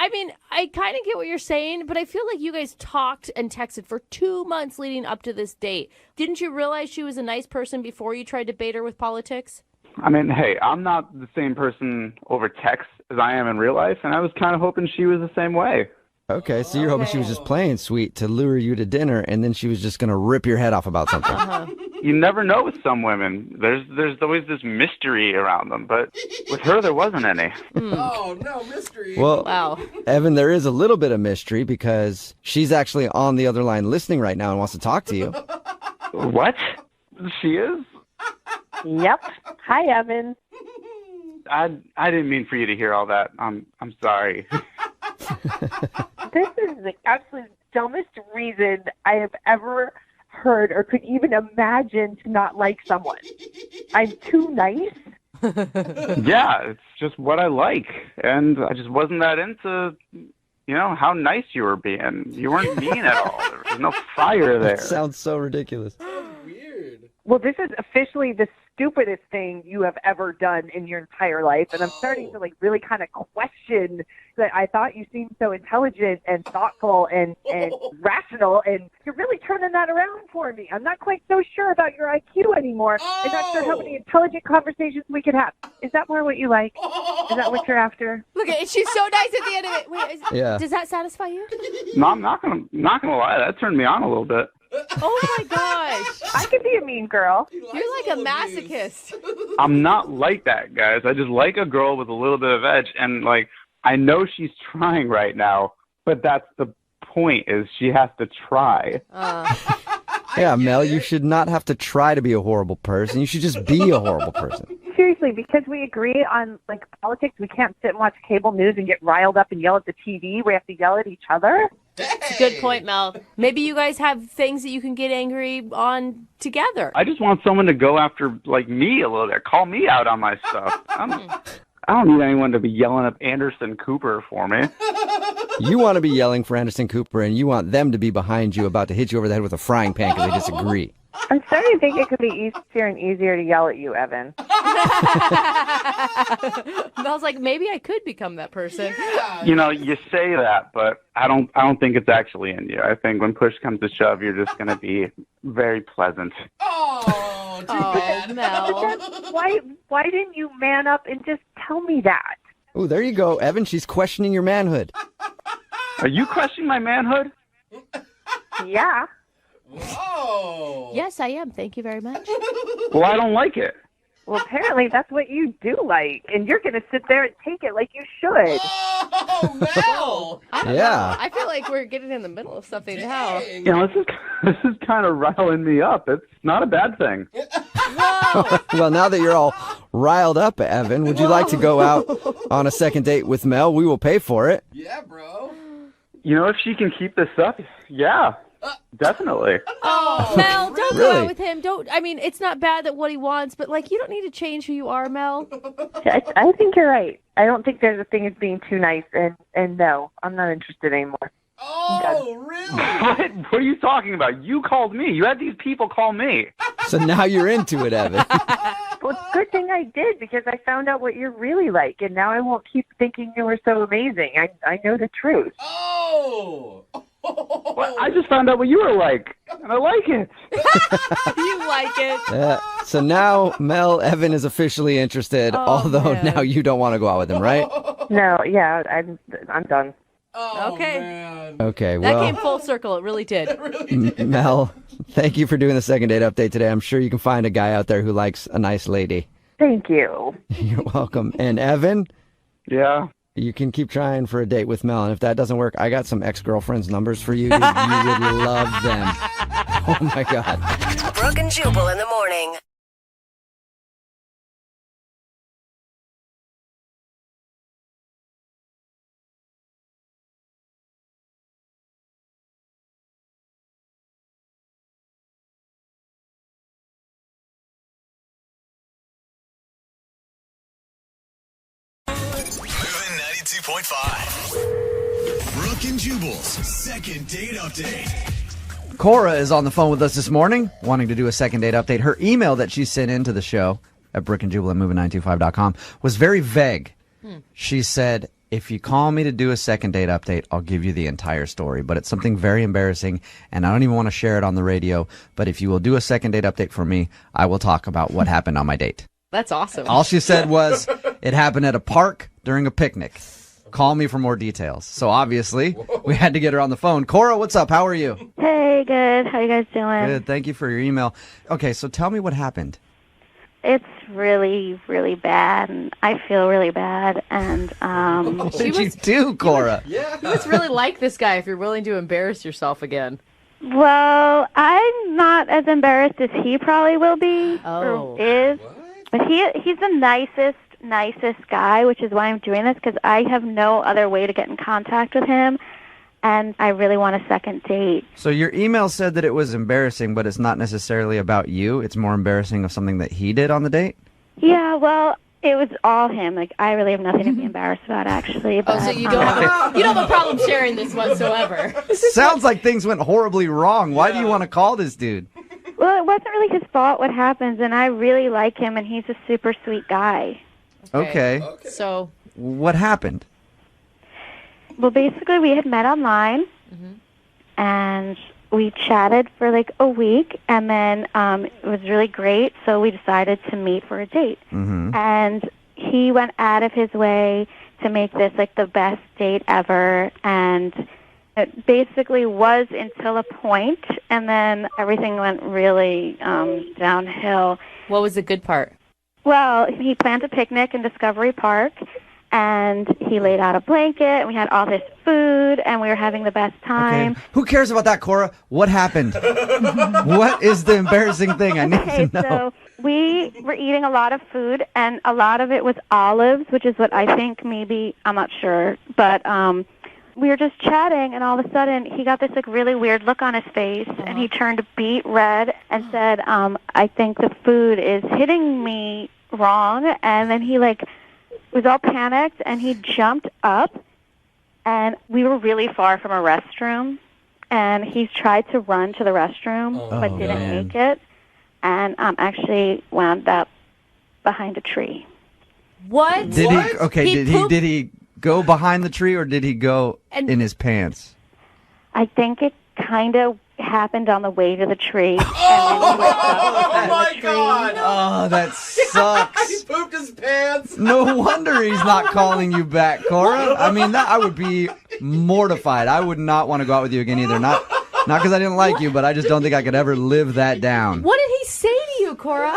D: I mean, I kind of get what you're saying, but I feel like you guys talked and texted for 2 months leading up to this date. Didn't you realize she was a nice person before you tried to bait her with politics?
P: I mean, hey, I'm not the same person over text as I am in real life, and I was kind of hoping she was the same way.
C: okay, so you're hoping she was just playing sweet to lure you to dinner, and then she was just going to rip your head off about something.
P: You never know with some women. There's always this mystery around them, but with her there wasn't any.
E: Oh, no, mystery.
C: Well,
D: Wow.
C: Evan, there is a little bit of mystery because she's actually on the other line listening right now and wants to talk to you.
P: What? She is?
K: Yep. Hi, Evan.
P: I didn't mean for you to hear all that. I'm sorry.
K: This is the absolute dumbest reason I have ever heard or could even imagine to not like someone. I'm too nice.
P: Yeah, it's just what I like, and I just wasn't that into, how nice you were being. You weren't mean at all. There was no fire there.
C: That sounds so ridiculous.
E: Weird.
K: Well, this is officially the stupidest thing you have ever done in your entire life. And I'm starting to really kind of question that. I thought you seemed so intelligent and thoughtful and rational, and you're really turning that around for me. I'm not quite so sure about your IQ anymore. I'm not sure how many intelligent conversations we could have. Is that more what you like? Is that what you're after?
D: Look, she's so nice at the end of it. Wait,
P: Yeah.
D: does that satisfy you?
P: No, I'm not gonna lie. That turned me on a little bit.
D: Oh my gosh.
K: I could be a mean girl.
D: You're like a masochist.
P: I'm not like that, guys. I just like a girl with a little bit of edge, and I know she's trying right now, but that's the point. Is she has to try.
C: Yeah, Mel, you should not have to try to be a horrible person. You should just be a horrible person.
K: Seriously, because we agree on politics, we can't sit and watch cable news and get riled up and yell at the TV. We have to yell at each other.
D: Good point, Mel. Maybe you guys have things that you can get angry on together.
P: I just want someone to go after me a little bit. Call me out on my stuff. I don't need anyone to be yelling up Anderson Cooper for me.
C: You want to be yelling for Anderson Cooper, and you want them to be behind you about to hit you over the head with a frying pan because they disagree.
K: I'm starting to think it could be easier and easier to yell at you, Evan.
D: Mel's like, maybe I could become that person.
P: You say that, but I don't think it's actually in you. I think when push comes to shove, you're just going to be very pleasant.
D: Oh, Mel.
K: Why didn't you man up and just tell me that?
C: Oh, there you go, Evan. She's questioning your manhood.
P: Are you questioning my manhood?
K: Yeah.
E: Whoa.
D: Yes, I am. Thank you very much.
P: Well, I don't like it.
K: Well, apparently that's what you do like, and you're going to sit there and take it like you should.
E: Oh, Mel.
D: I don't
C: Yeah.
D: know. I feel like we're getting in the middle of something now.
P: This is kind of riling me up. It's not a bad thing.
C: Well, now that you're all riled up, Evan, would you like to go out on a second date with Mel? We will pay for it.
E: Yeah, bro.
P: If she can keep this up, yeah, definitely.
D: Oh, Mel, don't go
C: Really?
D: out with him. It's not bad that what he wants, but you don't need to change who you are, Mel.
K: I think you're right. I don't think there's a thing as being too nice, and no, I'm not interested anymore.
E: Oh, really?
P: What are you talking about? You called me. You had these people call me.
C: So now you're into it, Evan.
K: Well, it's a good thing I did, because I found out what you're really like, and now I won't keep thinking you were so amazing. I know the truth.
E: Oh.
P: Well, I just found out what you were like, and I like it.
D: You like it.
C: So now Mel, Evan is officially interested, although
D: man.
C: now you don't want to go out with him, right?
K: No, yeah, I'm done.
E: Oh,
D: Okay.
E: man.
C: Okay,
D: That
C: well,
D: came full circle. It really did.
C: Mel, thank you for doing the second date update today. I'm sure you can find a guy out there who likes a nice lady.
K: Thank you.
C: You're welcome. And Evan,
P: Yeah.
C: you can keep trying for a date with Mel, and if that doesn't work, I got some ex-girlfriends' numbers for you. Dude. You would love them. Oh, my God.
H: Brooke and Jubal in the morning.
B: Moving 92.5. Brooke and Jubal's second date update.
C: Cora is on the phone with us this morning, wanting to do a second date update. Her email that she sent into the show at brookandjubal at moving925.com was very vague. She said, if you call me to do a second date update, I'll give you the entire story. But it's something very embarrassing, and I don't even want to share it on the radio. But if you will do a second date update for me, I will talk about what happened on my date.
D: That's awesome.
C: All she said was, it happened at a park during a picnic. Call me for more details. So obviously, we had to get her on the phone. Cora, what's up? How are you?
Q: Hey, good. How you guys doing?
C: Good. Thank you for your email. Okay, so tell me what happened.
Q: It's really, really bad, and I feel really bad. And
C: What did you do, Cora?
D: You must really like this guy if you're willing to embarrass yourself again.
Q: well, I'm not as embarrassed as he probably will be
D: Oh.
Q: or is. But he's the nicest guy, which is why I'm doing this, because I have no other way to get in contact with him, and I really want a second date.
C: So your email said that it was embarrassing, but it's not necessarily about you. It's more embarrassing of something that he did on the date?
Q: Yeah, well, it was all him. Like, I really have nothing to be embarrassed about, actually. But,
D: So you don't have a problem sharing this whatsoever.
C: Sounds like things went horribly wrong. Why do you want to call this dude?
Q: Well, it wasn't really his fault what happens, and I really like him, and he's a super sweet guy.
C: Okay.
D: So,
C: What happened?
Q: Well, basically, we had met online, and we chatted for like a week, and then it was really great, so we decided to meet for a date. And he went out of his way to make this like the best date ever, and it basically was until a point, and then everything went really downhill.
D: What was the good part?
Q: Well, he planned a picnic in Discovery Park, and he laid out a blanket, and we had all this food, and we were having the best time.
C: Okay. Who cares about that, Cora? What happened? What is the embarrassing thing? I need to know.
Q: So we were eating a lot of food, and a lot of it was olives, which is what I think maybe, I'm not sure, but we were just chatting, and all of a sudden he got this like really weird look on his face, and he turned beet red and said, I think the food is hitting me wrong, and then he like was all panicked, and he jumped up, and we were really far from a restroom, and he tried to run to the restroom, but didn't make it, and actually wound up behind a tree.
D: What?
C: Did he? Okay. Did he go behind the tree, or did he go in his pants?
Q: I think it kind of happened on the way to the tree.
E: Oh my God!
C: Oh, that sucks.
E: He pooped his pants.
C: No wonder he's not calling you back, Cora. I mean, I would be mortified. I would not want to go out with you again either. Not because I didn't like you, but I just don't think I could ever live that down.
D: What did he say to you, Cora?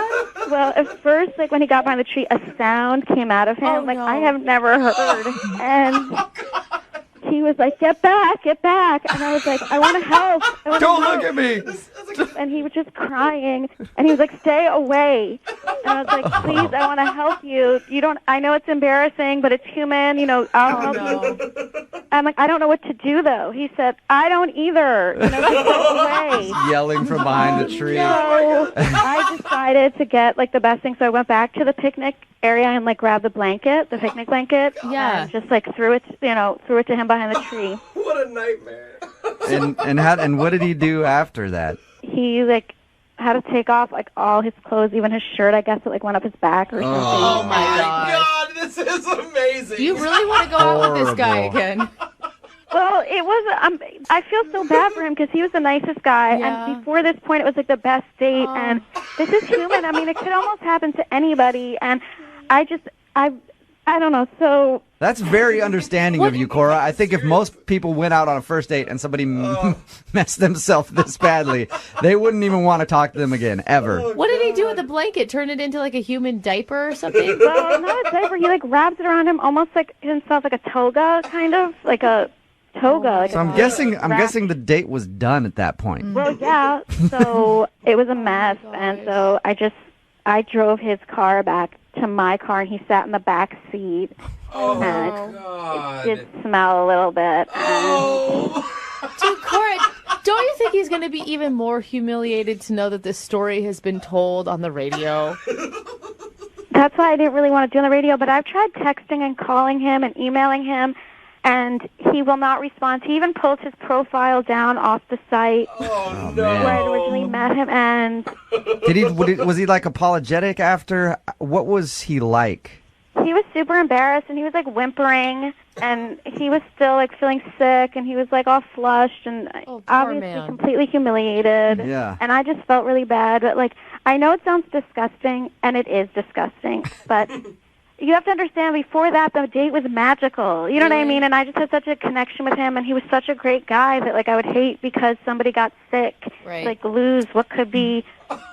Q: Well, at first, like when he got behind the tree, a sound came out of him like I have never heard. And he was like, get back. And I was like, I want to help.
C: Don't look at me.
Q: And he was just crying. And he was like, stay away. And I was like, please, I want to help you. I know it's embarrassing, but it's human. I'll help you. I'm like, I don't know what to do, though. He said, I don't either. Just go away.
C: Yelling from behind the tree.
Q: So I decided to get like the best thing. So I went back to the picnic area and like grabbed the picnic blanket.
D: Yeah.
Q: And just like threw it to him behind the tree.
E: What a nightmare.
C: And what did he do after that?
Q: He like had to take off like all his clothes, even his shirt. I guess it like went up his back or something.
D: Oh my
E: God, this is amazing.
D: You really want to go out with this guy again?
Q: Well, it was. I feel so bad for him because he was the nicest guy, and before this point, it was like the best date. And this is human. I mean, it could almost happen to anybody. And I don't know. So
C: that's very understanding of you, Cora. I think if most people went out on a first date and somebody messed themselves this badly, they wouldn't even want to talk to them again, ever.
D: What did he do with the blanket? Turn it into like a human diaper or something?
Q: Well, not a diaper. He like wraps it around him, almost like himself, like a toga, kind of like a toga.
C: So I'm guessing the date was done at that point.
Q: Well, yeah. So it was a mess, and so I drove his car back to my car, and he sat in the back seat.
E: Oh,
Q: and
E: God.
Q: It did smell a little bit.
D: Dude, Cora, don't you think he's going to be even more humiliated to know that this story has been told on the radio?
Q: That's why I didn't really want to do it on the radio, but I've tried texting and calling him and emailing him, and he will not respond. He even pulled his profile down off the site where I originally met him. And
C: was he like apologetic after? What was he like?
Q: he was super embarrassed, and he was like whimpering, and he was still like feeling sick, and he was like all flushed and obviously completely humiliated.
C: Yeah.
Q: And I just felt really bad, but like I know it sounds disgusting, and it is disgusting, but you have to understand, before that, the date was magical. You know what I mean? And I just had such a connection with him, and he was such a great guy that, like, I would hate because somebody got sick, like, lose what could be,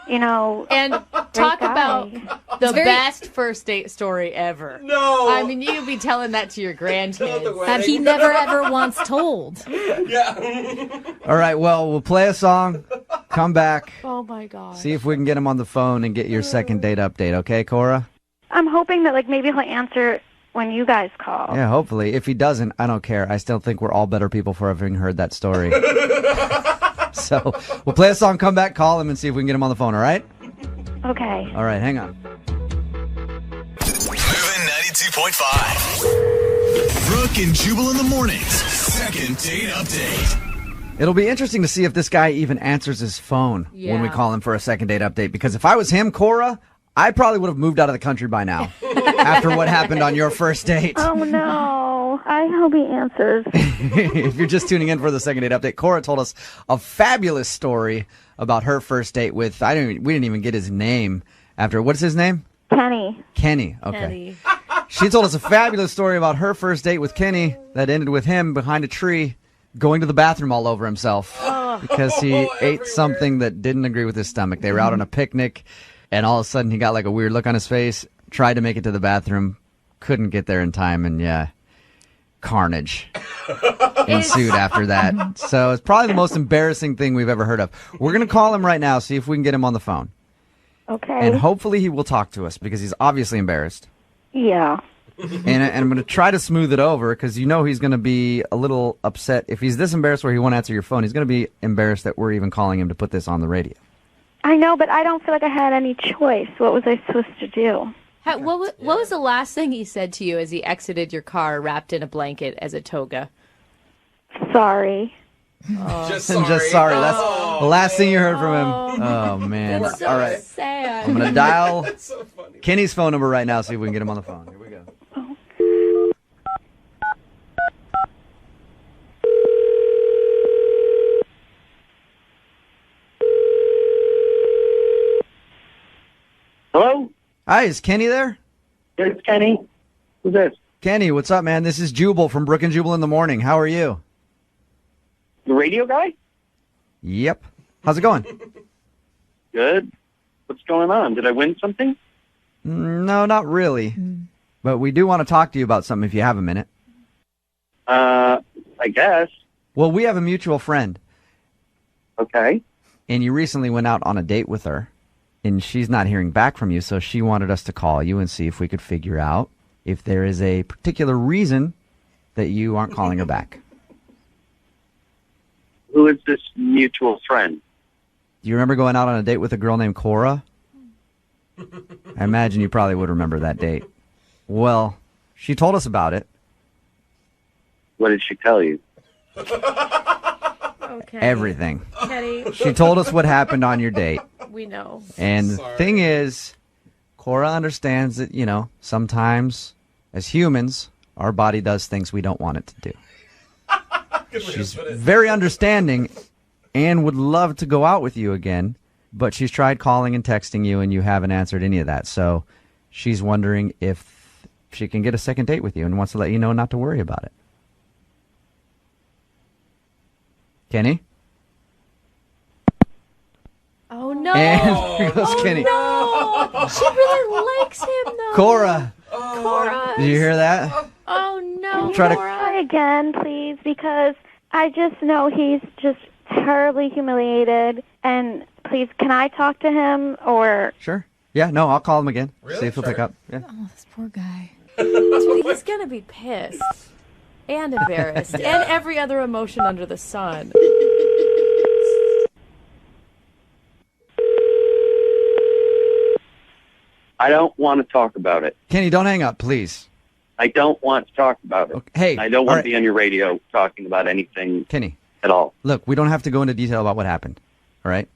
Q: you know,
D: and talk about the best first date story ever.
E: No.
D: I mean, you'd be telling that to your grandkids.
R: That he never, ever once told.
E: Yeah.
C: All right, well, we'll play a song, come back.
D: Oh, my God.
C: See if we can get him on the phone and get your second date update, okay, Cora?
Q: I'm hoping that, like, maybe he'll answer when you guys call.
C: Yeah, hopefully. If he doesn't, I don't care. I still think we're all better people for having heard that story. So we'll play a song, come back, call him, and see if we can get him on the phone, all right?
Q: Okay.
C: All right, hang on.
B: Moving 92.5. Brooke and Jubal in the mornings. Second date update.
C: It'll be interesting to see if this guy even answers his phone when we
D: Yeah.
C: call him for a second date update. Because if I was him, Cora, I probably would have moved out of the country by now after what happened on your first date.
Q: Oh no! I hope he answers.
C: If you're just tuning in for the second date update, Cora told us a fabulous story about her first date with, we didn't even get his name after, what's his name?
Q: Kenny.
C: Kenny, okay. She told us a fabulous story about her first date with Kenny that ended with him behind a tree going to the bathroom all over himself because he ate something that didn't agree with his stomach. They were out on a picnic, and all of a sudden he got like a weird look on his face, tried to make it to the bathroom, couldn't get there in time, and carnage ensued after that. So it's probably the most embarrassing thing we've ever heard of. We're going to call him right now, see if we can get him on the phone.
Q: Okay.
C: And hopefully he will talk to us because he's obviously embarrassed.
Q: Yeah.
C: And I'm going to try to smooth it over because he's going to be a little upset. If he's this embarrassed where he won't answer your phone, he's going to be embarrassed that we're even calling him to put this on the radio.
Q: I know, but I don't feel like I had any choice. What was I supposed to do?
D: What was the last thing he said to you as he exited your car wrapped in a blanket as a toga?
Q: Sorry.
E: Just
C: sorry. That's the last thing you heard from him. Oh, man.
D: That's so
C: All right.
D: sad.
C: I'm going to dial Kenny's phone number right now, see if we can get him on the phone. Here we go.
J: Hello?
C: Hi, is Kenny there?
J: It's Kenny. Who's this?
C: Kenny, what's up, man? This is Jubal from Brooke and Jubal in the Morning. How are you?
J: The radio guy?
C: Yep. How's it going?
J: Good. What's going on? Did I win something?
C: No, not really. But we do want to talk to you about something if you have a minute.
J: I guess.
C: Well, we have a mutual friend.
J: Okay.
C: And you recently went out on a date with her. And she's not hearing back from you, so she wanted us to call you and see if we could figure out if there is a particular reason that you aren't calling her back.
J: Who is this mutual friend?
C: Do you remember going out on a date with a girl named Cora? I imagine you probably would remember that date. Well, she told us about it.
J: What did she tell you?
D: Okay.
C: Everything.
D: Kenny.
C: She told us what happened on your date.
D: We know.
C: And the thing is, Cora understands that, sometimes as humans, our body does things we don't want it to do. She's very understanding and would love to go out with you again, but she's tried calling and texting you and you haven't answered any of that. So she's wondering if she can get a second date with you and wants to let you know not to worry about it. Kenny?
D: Oh, no.
C: And here goes Kenny.
D: No. She really likes him, though.
C: Cora.
D: Cora.
C: Did you hear that?
D: Oh, no.
C: Try to-
Q: Try again, please, because I just know he's just terribly humiliated. And please, can I talk to him or?
C: Sure. Yeah, no, I'll call him again. See if he'll pick up. Yeah.
D: Oh, this poor guy. He's going to be pissed and embarrassed and every other emotion under the sun.
J: I don't want to talk about it.
C: Kenny, don't hang up, please.
J: I don't want to talk about it.
C: Okay. Hey,
J: I don't
C: all
J: want
C: right.
J: to be on your radio talking about anything
C: Kenny,
J: at all.
C: look, we don't have to go into detail about what happened, all right?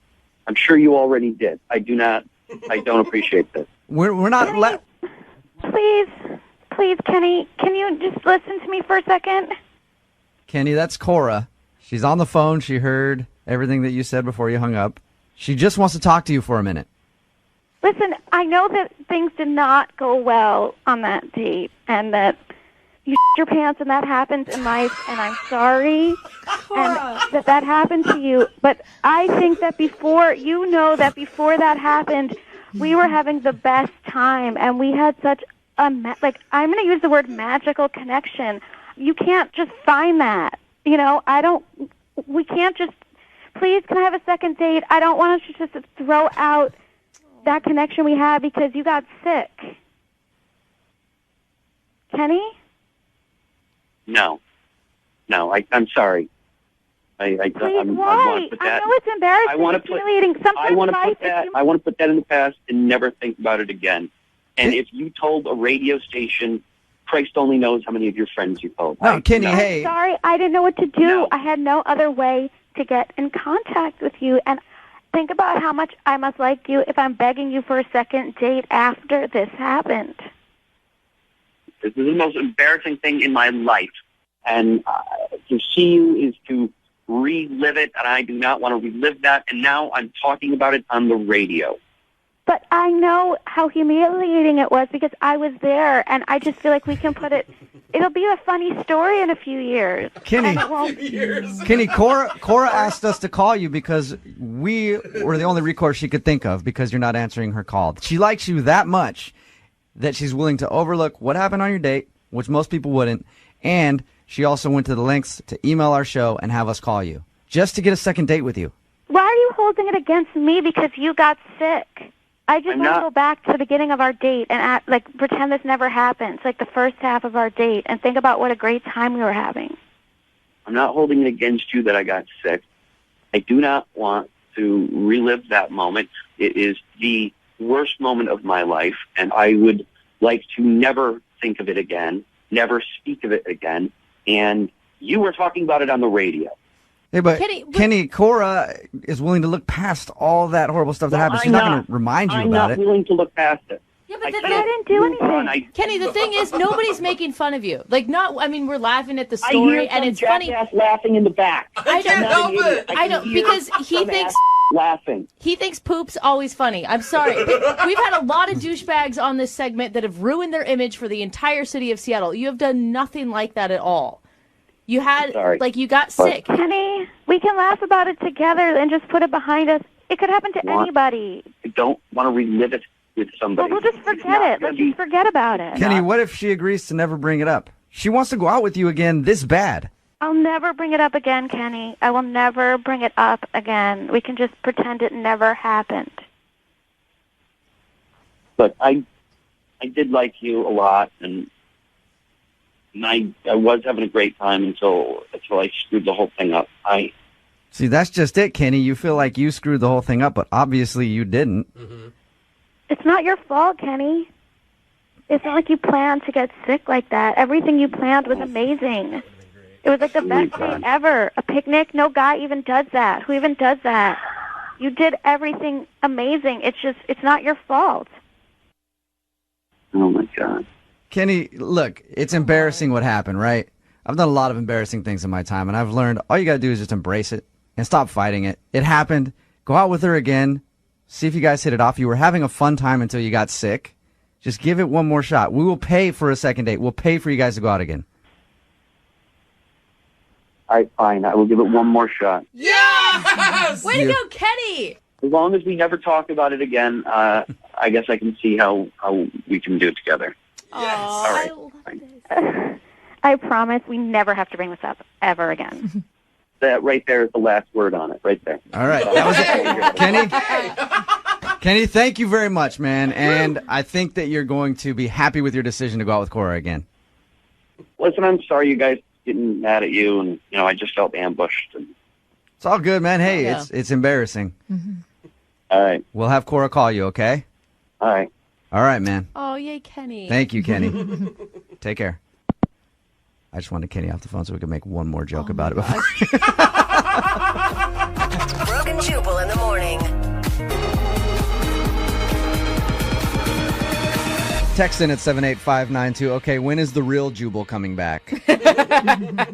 J: I'm sure you already did. I don't appreciate this.
C: We're not...
Q: Please, Kenny, can you just listen to me for a second?
C: Kenny, that's Cora. She's on the phone. She heard everything that you said before you hung up. She just wants to talk to you for a minute.
Q: Listen, I know that things did not go well on that date and that you shit your pants and that happens in life and I'm sorry and that happened to you. But I think that before that happened, we were having the best time and we had such a, I'm going to use the word magical connection. You can't just find that. We can't just, please, can I have a second date? I don't want us to just throw out that connection we had because you got sick. Kenny?
J: No, I'm sorry.
Q: Please,
J: I
Q: why?
J: want to put that,
Q: I know it's embarrassing.
J: I want to
Q: it's humiliating. Sometimes
J: I want to put that in the past and never think about it again. And if you told a radio station, Christ only knows how many of your friends you told.
C: No, Kenny,
Q: I'm
C: hey.
Q: sorry, I didn't know what to do.
J: No.
Q: I had no other way to get in contact with you. And think about how much I must like you if I'm begging you for a second date after this happened.
J: This is the most embarrassing thing in my life. And to see you is to relive it, and I do not want to relive that. And now I'm talking about it on the radio.
Q: But I know how humiliating it was because I was there, and I just feel like we can put it. It'll be a funny story in a few years.
C: Kenny,
Q: Kenny,
C: Cora asked us to call you because we were the only recourse she could think of because you're not answering her call. She likes you that much that she's willing to overlook what happened on your date, which most people wouldn't, and she also went to the lengths to email our show and have us call you just to get a second date with you.
Q: Why are you holding it against me because you got sick? I just want to go back to the beginning of our date and pretend this never happened. It's like the first half of our date and think about what a great time we were having.
J: I'm not holding it against you that I got sick. I do not want to relive that moment. It is the worst moment of my life, and I would like to never think of it again, never speak of it again. And you were talking about it on the radio.
C: Hey, but Kenny, Cora is willing to look past all that horrible stuff that happened. She's not going to remind you about it.
J: I'm not willing to look past it.
D: Yeah, but
Q: I didn't do anything.
D: Kenny, the thing is, nobody's making fun of you. We're laughing at the story, and it's funny.
J: Laughing in the back.
D: I don't help it. I don't, because he thinks
J: laughing.
D: He thinks poop's always funny. I'm sorry. We've had a lot of douchebags on this segment that have ruined their image for the entire city of Seattle. You have done nothing like that at all. You had, you got sick.
Q: Kenny, we can laugh about it together and just put it behind us. It could happen to anybody.
J: I don't want to relive it with somebody.
Q: Well, we'll just forget it. Let's just forget about it.
C: Kenny, what if she agrees to never bring it up? She wants to go out with you again this bad.
Q: I'll never bring it up again, Kenny. I will never bring it up again. We can just pretend it never happened.
J: But I did like you a lot, and I was having a great time until I screwed the whole thing up.
C: See, that's just it, Kenny. You feel like you screwed the whole thing up, but obviously you didn't.
J: Mm-hmm.
Q: It's not your fault, Kenny. It's not like you planned to get sick like that. Everything you planned was amazing. It was like the best thing ever. A picnic, no guy even does that. Who even does that? You did everything amazing. It's not your fault.
J: Oh, my God.
C: Kenny, look, it's embarrassing what happened, right? I've done a lot of embarrassing things in my time, and I've learned all you got to do is just embrace it and stop fighting it. It happened. Go out with her again. See if you guys hit it off. You were having a fun time until you got sick. Just give it one more shot. We will pay for a second date. We'll pay for you guys to go out again.
J: All right, fine. I will give it one more shot.
D: Yes! Way to go, Kenny!
J: As long as we never talk about it again, I guess I can see how we can do it together.
D: Yes.
J: All right.
Q: I promise we never have to bring this up ever again.
J: That right there is the last word on it, right there.
C: All right. That was it. Kenny? Kenny, thank you very much, man. And I think that you're going to be happy with your decision to go out with Cora again.
J: Listen, I'm sorry you guys getting mad at you, and, I just felt ambushed. And...
C: It's all good, man. Hey, it's embarrassing.
D: Mm-hmm.
J: All right.
C: We'll have Cora call you, okay?
J: All right.
C: All right, man.
D: Oh, yay, Kenny.
C: Thank you, Kenny. Take care. I just wanted Kenny off the phone so we could make one more joke about it before.
H: Brooke and Jubal in the morning.
C: Text in at 78592. Okay, when is the real Jubal coming back?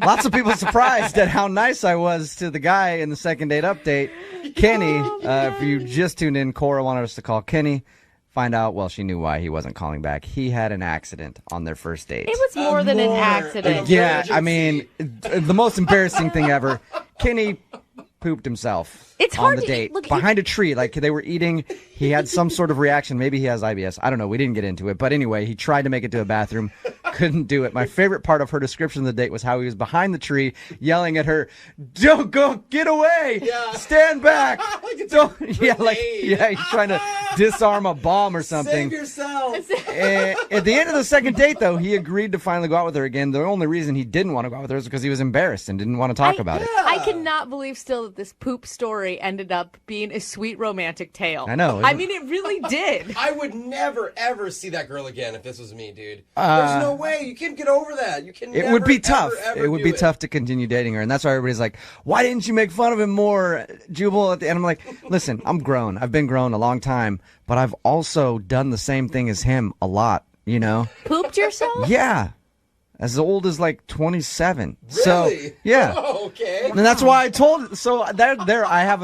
C: Lots of people surprised at how nice I was to the guy in the second date update. Kenny, if you just tuned in, Cora wanted us to call Kenny. Find out, well, she knew why he wasn't calling back. He had an accident on their first date.
D: It was more than an accident.
C: Yeah, I mean, the most embarrassing thing ever. Kenny pooped himself on the date behind a tree. Like they were eating. He had some sort of reaction. Maybe he has IBS. I don't know. We didn't get into it. But anyway, he tried to make it to a bathroom. Couldn't do it. My favorite part of her description of the date was how he was behind the tree yelling at her, "Don't go, get away! Yeah. Stand back! Don't!" Yeah, he's trying to disarm a bomb or something.
E: Save yourself.
C: At the end of the second date, though, he agreed to finally go out with her again. The only reason he didn't want to go out with her is because he was embarrassed and didn't want to talk about it.
S: I cannot believe still that this poop story ended up being a sweet romantic tale.
C: I know.
S: I mean, it really did.
E: I would never, ever see that girl again if this was me, dude. There's no way. You can't get over that. You can.
C: It would be tough.
E: Ever
C: It would be tough to continue dating her, and that's why everybody's like, "Why didn't you make fun of him more, Jubal?" At the end, I'm like, "Listen, I'm grown. I've been grown a long time, but I've also done the same thing as him a lot. You know."
D: Pooped yourself?
C: Yeah. As old as like 27.
E: Really?
C: So, yeah.
E: Oh, okay.
C: And that's why I told. So there, I have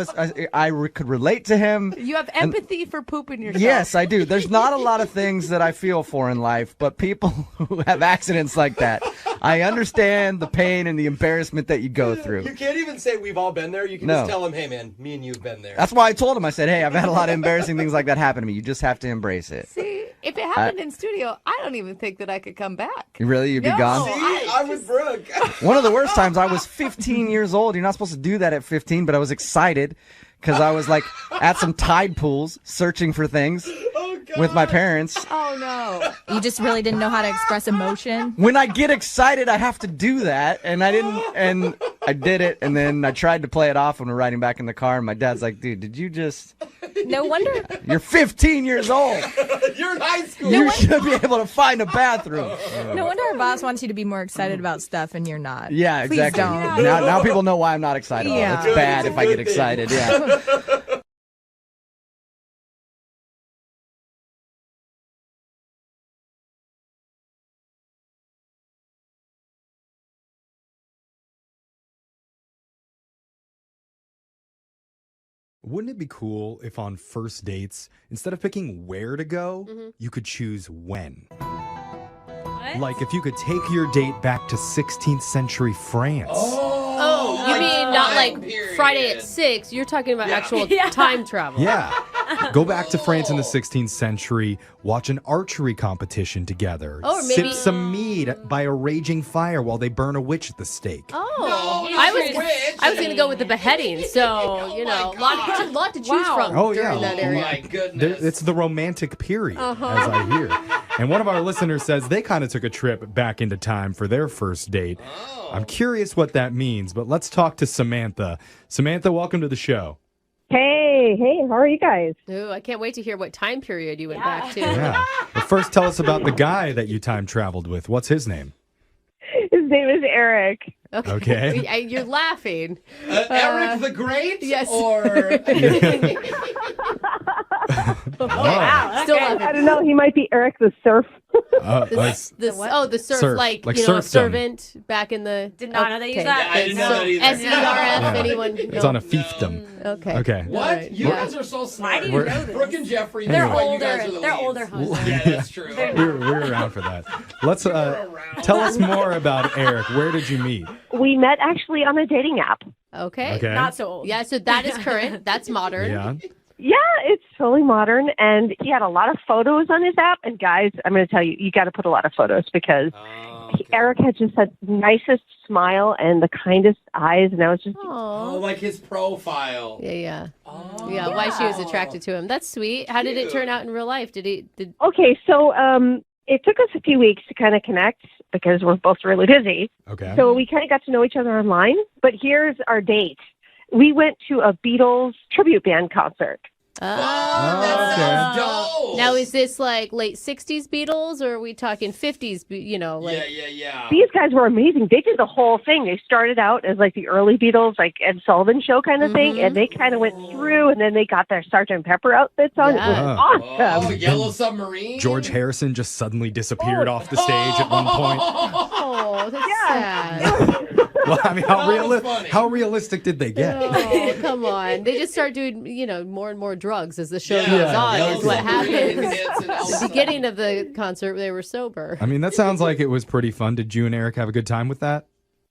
C: could relate to him.
S: You have empathy for pooping yourself.
C: Yes, I do. There's not a lot of things that I feel for in life, but people who have accidents like that, I understand the pain and the embarrassment that you go through.
E: You can't even say we've all been there. You can just tell him, hey, man, me and you have been there.
C: That's why I told him. I said, hey, I've had a lot of embarrassing things like that happen to me. You just have to embrace it.
S: See, if it happened in studio, I don't even think that I could come back.
C: Really? You'd be gone?
E: See, I'm with Brooke.
C: One of the worst times, I was 15 years old. You're not supposed to do that at 15, but I was excited because I was like at some tide pools searching for things with my parents.
S: Oh, no.
R: You just really didn't know how to express emotion?
C: When I get excited, I have to do that, and I didn't, and I did it, and then I tried to play it off when we're riding back in the car, and my dad's like, dude, did you just...
R: No wonder.
C: You're 15 years old.
E: You're in high school.
C: You should be able to find a bathroom.
R: No wonder our boss wants you to be more excited about stuff and you're not.
C: Yeah,
R: Please
C: exactly.
R: don't.
C: Now people know why I'm not excited.
R: Yeah.
C: It's bad if I get excited. Yeah.
T: Wouldn't it be cool if on first dates, instead of picking where to go, you could choose when?
U: What?
T: Like if you could take your date back to 16th century France.
D: Oh, you mean not like Friday at 6? You're talking about actual time travel.
T: Yeah. Go back to France in the 16th century, watch an archery competition together,
D: Or maybe-
T: sip some mead by a raging fire while they burn a witch at the stake.
D: Oh, I was going to go with the beheading. So, lot to choose from
T: Oh,
D: during
T: yeah.
D: that area.
E: My goodness.
T: It's the romantic period,
D: Uh-huh.
T: as I hear. And one of our listeners says they kind of took a trip back into time for their first date. I'm curious what that means, but let's talk to Samantha. Samantha, welcome to the show.
K: Hey, how are you guys?
D: Ooh, I can't wait to hear what time period you went back to.
T: Yeah. But first, tell us about the guy that you time traveled with. What's his name?
K: His name is Eric.
T: Okay.
D: You're laughing.
E: Eric the Great?
D: Yes.
E: Or...
D: Still laughing.
K: I don't know. He might be Eric the Surf.
D: The surf, like
T: serfdom.
D: servant back in the...
S: Did not know they used
D: Okay.
S: that.
E: I didn't know that either.
D: SERF,
T: Yeah.
D: anyone?
T: It's
D: No.
T: on a fiefdom.
D: Okay.
T: Okay.
E: What?
D: Right.
E: You
D: Yeah.
E: guys are so smart.
S: Why do you know this?
E: Brooke and Jeffrey.
S: They're
E: that's why you
S: older.
E: guys are the
S: They're
E: leads.
S: older hosts.
E: Yeah, that's true.
T: We're around for that. Let's tell us more about Eric. Where did you meet?
K: We met actually on a dating app.
D: Okay.
T: Okay.
S: Not so old.
D: Yeah, so that is current. That's modern.
T: Yeah.
K: Yeah, it's totally modern, and he had a lot of photos on his app. And guys, I'm going to tell you, you got to put a lot of photos because Eric had just the nicest smile and the kindest eyes, and I was just
E: Oh, like his profile.
D: Yeah. Yeah, why she was attracted to him. That's sweet. How did it turn out in real life? Did
K: okay. So it took us a few weeks to kind of connect because we're both really busy.
T: Okay.
K: So we kind of got to know each other online. But here's our date. We went to a Beatles tribute band concert.
E: That sounds dope.
D: Now, is this like late 60s Beatles or are we talking 50s,
E: Yeah.
K: These guys were amazing. They did the whole thing. They started out as like the early Beatles, like Ed Sullivan Show kind of thing, and they kind of went through, and then they got their Sgt. Pepper outfits on.
D: Yeah.
K: It was awesome.
E: Oh, Yellow Submarine?
T: George Harrison just suddenly disappeared off the stage at one point.
D: Oh, that's sad.
T: Well, I mean, how realistic did they get?
D: Oh, come on. They just start doing, more and more drugs as the show
E: Yeah.
D: goes on,
E: Yellow
D: is what
E: Submarine
D: happens.
E: hits and all
D: The beginning of the concert, they were sober.
T: I mean, that sounds like it was pretty fun. Did you and Eric have a good time with that?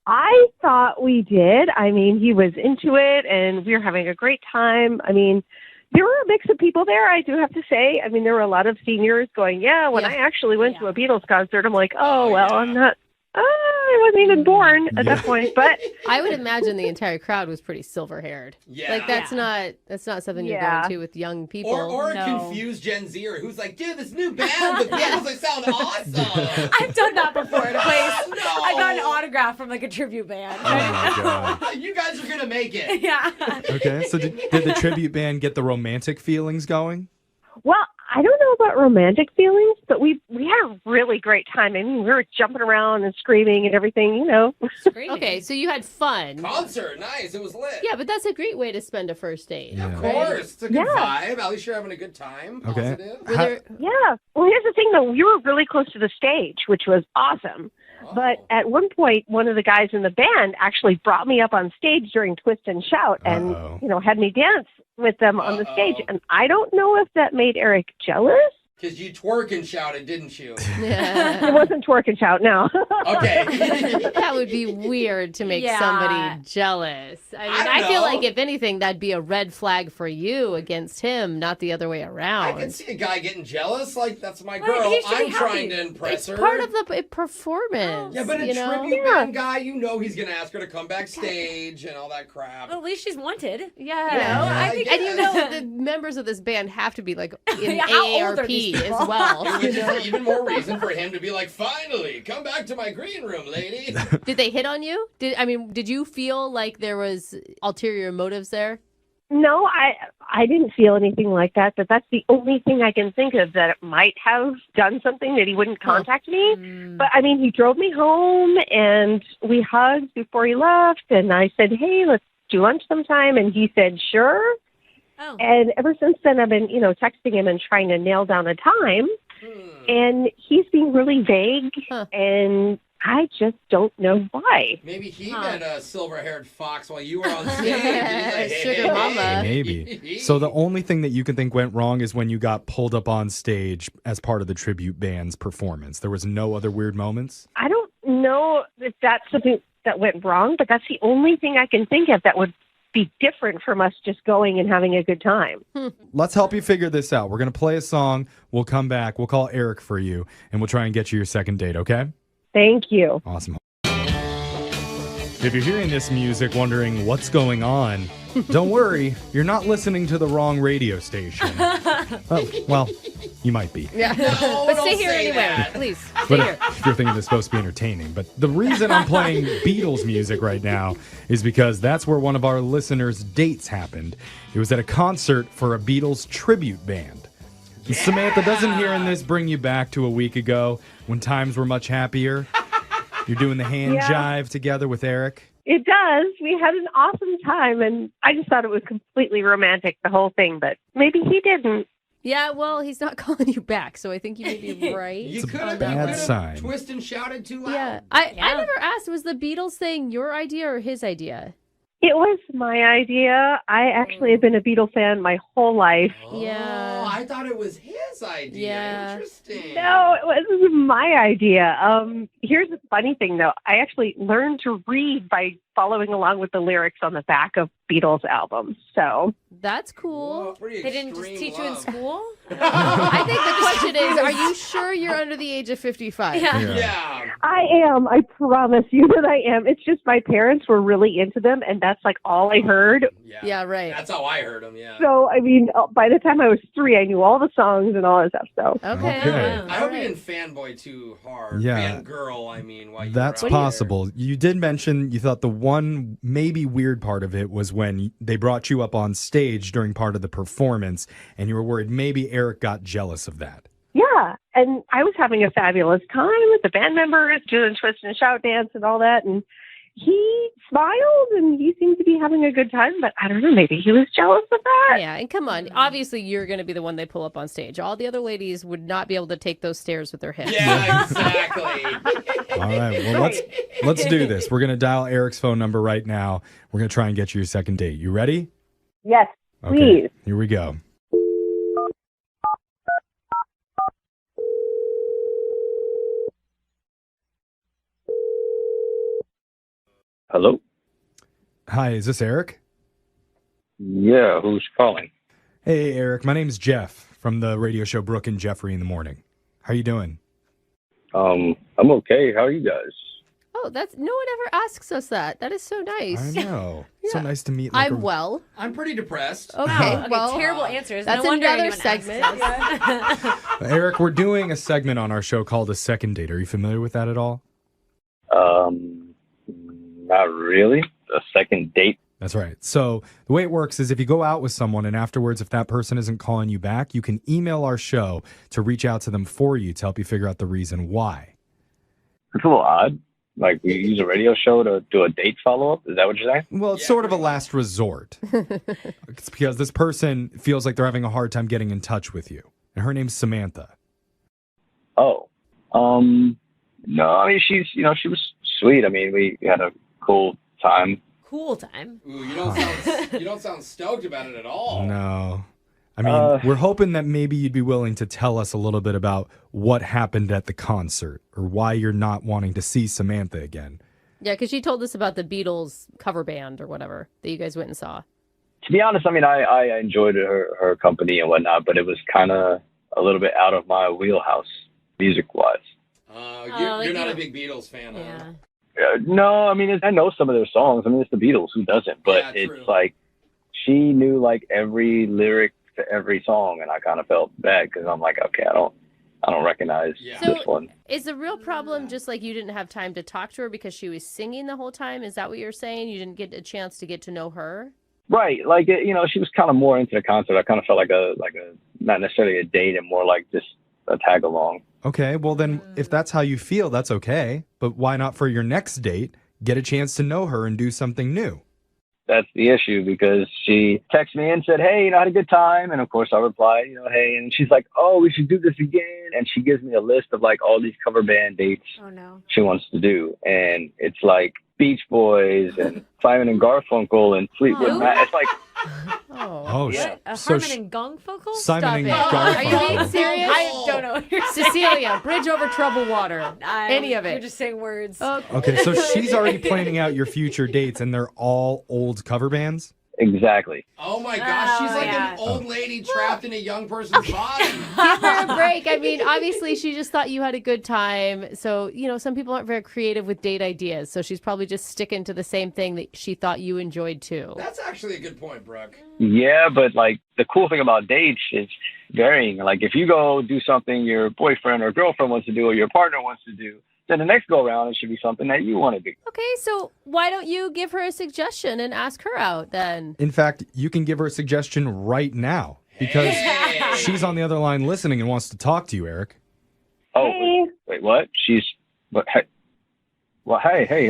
K: I thought we did. I mean, he was into it, and we were having a great time. I mean, there were a mix of people there, I do have to say. I mean, there were a lot of seniors going, when I actually went to a Beatles concert, I'm like, I'm not I wasn't even born at that point, but
D: I would imagine the entire crowd was pretty silver-haired.
E: Yeah.
D: Like that's not something you're
K: Yeah.
D: going to with young people.
E: Or a
S: No.
E: confused Gen Zer who's like, dude, this new band, the Beatles, they sound awesome.
S: I've done that before at a place.
E: No.
S: I got an autograph from like a tribute band.
T: Oh my God.
E: You guys are gonna make it.
S: Yeah.
T: Okay, so did the tribute band get the romantic feelings going?
K: well, I don't know about romantic feelings, but we had a really great time. I mean, we were jumping around and screaming and everything, you know.
D: Okay, so you had fun.
E: Concert, nice. It was lit.
D: Yeah, but that's a great way to spend a first date.
E: Of course. It's a good vibe. At least you're having a good time.
T: Okay.
E: Positive.
K: Yeah. Well, here's the thing, though. We were really close to the stage, which was awesome. But at one point, one of the guys in the band actually brought me up on stage during Twist and Shout and, had me dance with them on the stage. And I don't know if that made Eric jealous.
E: Because you twerk and shouted, didn't you?
K: It wasn't Twerk and Shout, no.
E: Okay.
D: That would be weird to make somebody jealous. I mean, I feel like if anything, that'd be a red flag for you against him, not the other way around.
E: I can see a guy getting jealous. Like, that's my girl. I'm trying to impress her.
D: Part of the performance.
E: Yeah, but a tribute band guy, you know he's going to ask her to come backstage and all that crap.
S: Well, at least she's wanted.
D: Yeah.
S: I think
D: and you know, the members of this band have to be like in
S: How old are
D: AARP
S: these people?
D: as well.
E: Which is even more reason for him to be like, finally, come back to my green room, lady.
D: Did they hit on you? Did you feel like there was ulterior motives there?
K: No, I didn't feel anything like that, but that's the only thing I can think of that it might have done something that he wouldn't contact me. But, I mean, he drove me home, and we hugged before he left, and I said, hey, let's do lunch sometime, and he said, sure.
S: Oh.
K: And ever since then, I've been, texting him and trying to nail down a time, and he's being really vague, and I just don't know why.
E: Maybe he met a silver-haired fox while you were on stage.
D: Sugar mama.
T: Maybe. So the only thing that you can think went wrong is when you got pulled up on stage as part of the tribute band's performance. There was no other weird moments?
K: I don't know if that's something that went wrong, but that's the only thing I can think of that would be different from us just going and having a good time.
T: Let's help you figure this out. We're going to play a song. We'll come back. We'll call Eric for you, and we'll try and get you your second date, okay?
K: Thank you.
T: Awesome. If you're hearing this music wondering what's going on, don't worry. You're not listening to the wrong radio station. Oh, well, you might be.
D: Yeah.
E: No,
D: but
E: don't
D: stay here
E: say
D: anyway.
E: that.
D: Please, stay
T: But
D: here.
T: if you're thinking it's supposed to be entertaining. But the reason I'm playing Beatles music right now is because that's where one of our listeners' dates happened. It was at a concert for a Beatles tribute band. And Samantha, doesn't hearing this bring you back to a week ago when times were much happier? You're doing the hand jive together with Eric?
K: It does. We had an awesome time, and I just thought it was completely romantic, the whole thing, but maybe he didn't.
D: Yeah, well, he's not calling you back, so I think you may be right.
E: You
T: It's a
E: could have
T: bad sign.
E: twist and shouted too loud.
D: Yeah. I never asked, was the Beatles thing your idea or his idea?
K: It was my idea. I actually have been a Beatle fan my whole life.
D: Yeah.
E: Oh, I thought it was his idea.
D: Yeah.
E: Interesting.
K: No, it was my idea. Here's the funny thing, though. I actually learned to read by following along with the lyrics on the back of Beatles albums. So
D: That's cool.
E: Whoa, pretty
S: They didn't just
E: extreme
S: teach you in
E: love.
S: school?
D: I think the question is, are you sure you're under the age of 55?
E: Yeah.
K: I am. I promise you that I am. It's just my parents were really into them, and that's like all I heard.
D: Yeah, right.
E: That's how I heard him, yeah.
K: So, I mean, by the time I was 3, I knew all the songs and all that stuff. So,
D: Okay.
E: I hope you didn't fanboy too hard.
T: Yeah.
E: Fangirl, I mean. While you
T: That's
E: were out
T: possible. You did mention you thought the one maybe weird part of it was when they brought you up on stage during part of the performance, and you were worried maybe Eric got jealous of that.
K: yeah. And I was having a fabulous time with the band members, doing twist and shout dance and all that. And he smiled and he seemed to be having a good time, but I don't know, maybe he was jealous of that.
D: Yeah, and come on. Obviously, you're going to be the one they pull up on stage. All the other ladies would not be able to take those stairs with their hips.
E: Yeah, exactly.
T: All right, well, let's do this. We're going to dial Eric's phone number right now. We're going to try and get you your second date. You ready?
K: Yes,
T: Okay,
K: please.
T: here we go.
F: Hello?
T: Hi, is this Eric?
F: Yeah, who's calling?
T: Hey, Eric. My name's Jeff from the radio show Brooke and Jeffrey in the Morning. How you doing?
F: I'm okay. How are you guys?
D: Oh, that's no one ever asks us that. That is so nice.
T: I know. So nice to meet.
D: I'm well.
E: I'm pretty depressed.
D: Okay, well,
U: terrible answers.
D: That's
U: no wonder
D: another
U: anyone
D: segment.
U: asks us.
T: Eric, we're doing a segment on our show called A Second Date. Are you familiar with that at all?
F: Not really. A second date.
T: That's right. So the way it works is if you go out with someone and afterwards, if that person isn't calling you back, you can email our show to reach out to them for you to help you figure out the reason why.
F: It's a little odd. Like, we use a radio show to do a date follow-up? Is that what you're saying?
T: Well, it's sort of a last resort. It's because this person feels like they're having a hard time getting in touch with you. And her name's Samantha.
F: Oh. No, I mean, she was sweet. I mean, we had a cool time.
U: Cool time.
E: Ooh, you don't sound stoked about it at all.
T: No. I mean, we're hoping that maybe you'd be willing to tell us a little bit about what happened at the concert or why you're not wanting to see Samantha again.
D: Yeah, because she told us about the Beatles cover band or whatever that you guys went and saw.
F: To be honest, I mean, I enjoyed her company and whatnot, but it was kind of a little bit out of my wheelhouse, music-wise.
E: You're not a big Beatles fan, huh?
F: No, I mean, I know some of their songs. I mean, it's the Beatles. Who doesn't? But it's like she knew like every lyric to every song, and I kind of felt bad because I'm like, okay, I don't recognize this one.
D: Is the real problem just like you didn't have time to talk to her because she was singing the whole time? Is that what you're saying? You didn't get a chance to get to know her?
F: Right, like she was kind of more into the concert. I kind of felt like a not necessarily a date, and more like just a tag along.
T: Okay, well then, if that's how you feel, that's okay. But why not for your next date, get a chance to know her and do something new?
F: That's the issue, because she texted me and said, hey, I had a good time. And of course I replied, hey, and she's like, oh, we should do this again. And she gives me a list of like all these cover band dates she wants to do. And it's like Beach Boys and Simon and Garfunkel and Fleetwood Mac. It's like,
T: yeah.
U: Harmon and Garfunkel?
T: Simon and
D: Stop it. Are you
T: Garfunkel.
D: being serious?
U: I don't know.
D: Cecilia, Bridge Over Troubled Water. Any of it.
U: You're just saying words.
T: Okay, so she's already planning out your future dates, and they're all old cover bands?
F: Exactly.
E: Oh my gosh, she's like an old lady trapped in a young person's body.
D: Give her a break. I mean, obviously, she just thought you had a good time. So, some people aren't very creative with date ideas. So she's probably just sticking to the same thing that she thought you enjoyed too.
E: That's actually a good point, Brooke.
F: yeah, but like the cool thing about dates is varying. Like if you go do something your boyfriend or girlfriend wants to do or your partner wants to do, then the next go around it should be something that you want to do.
D: Okay, so why don't you give her a suggestion and ask her out then?
T: In fact, you can give her a suggestion right now because she's on the other line listening and wants to talk to you, Eric.
F: Oh, wait, what? Hey,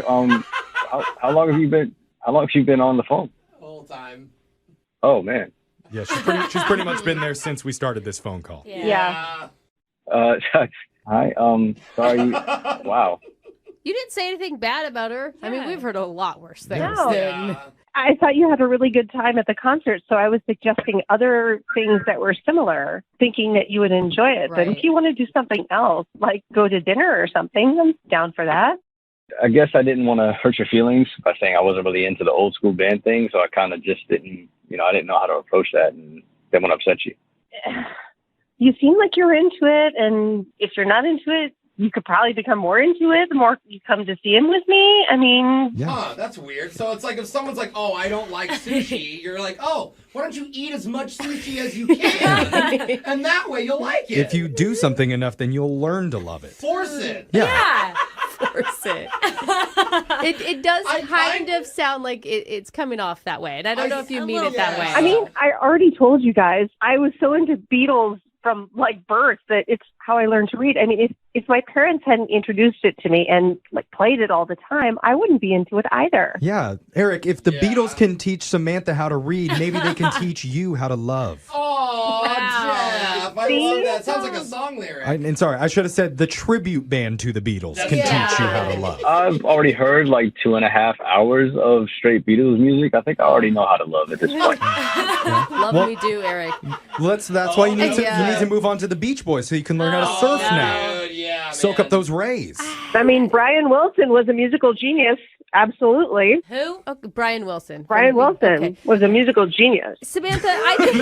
F: how long have you been on the phone?
E: The whole time.
F: Oh man.
T: Yeah, she's pretty much been there since we started this phone call.
D: Yeah.
F: Hi, sorry. Wow.
D: You didn't say anything bad about her. I mean, we've heard a lot worse things.
K: No. I thought you had a really good time at the concert, so I was suggesting other things that were similar, thinking that you would enjoy it. But if you want to do something else, like go to dinner or something, I'm down for that.
F: I guess I didn't want to hurt your feelings by saying I wasn't really into the old school band thing, so I kind of just didn't, I didn't know how to approach that, and didn't want to upset you.
K: You seem like you're into it, and if you're not into it, you could probably become more into it the more you come to see him with me. I mean...
E: Huh, that's weird. So it's like if someone's like, oh, I don't like sushi, you're like, oh, why don't you eat as much sushi as you can? And that way you'll like it.
T: If you do something enough, then you'll learn to love it.
E: Force it.
T: Yeah.
D: Force it. It does kind of sound like it's coming off that way. And I don't know if you mean it that way.
K: I mean, I already told you guys, I was so into Beatles from like birth that it's how I learned to read. I mean, if my parents hadn't introduced it to me and like played it all the time, I wouldn't be into it either.
T: Yeah. Eric, if the Beatles can teach Samantha how to read, maybe they can teach you how to love.
E: Oh, Jeff. I love that. Sounds like a song lyric.
T: And sorry, I should have said the tribute band to the Beatles can teach you how to love.
F: I've already heard like 2.5 hours of straight Beatles music. I think I already know how to love at this point.
D: Love me do, Eric.
T: That's why you need to move on to the Beach Boys so you can learn how to surf now.
E: Yeah,
T: soak up those rays.
K: I mean, Brian Wilson was a musical genius. Absolutely.
D: Who? Oh, Brian Wilson.
K: Brian Wilson was a musical genius.
D: Samantha, I think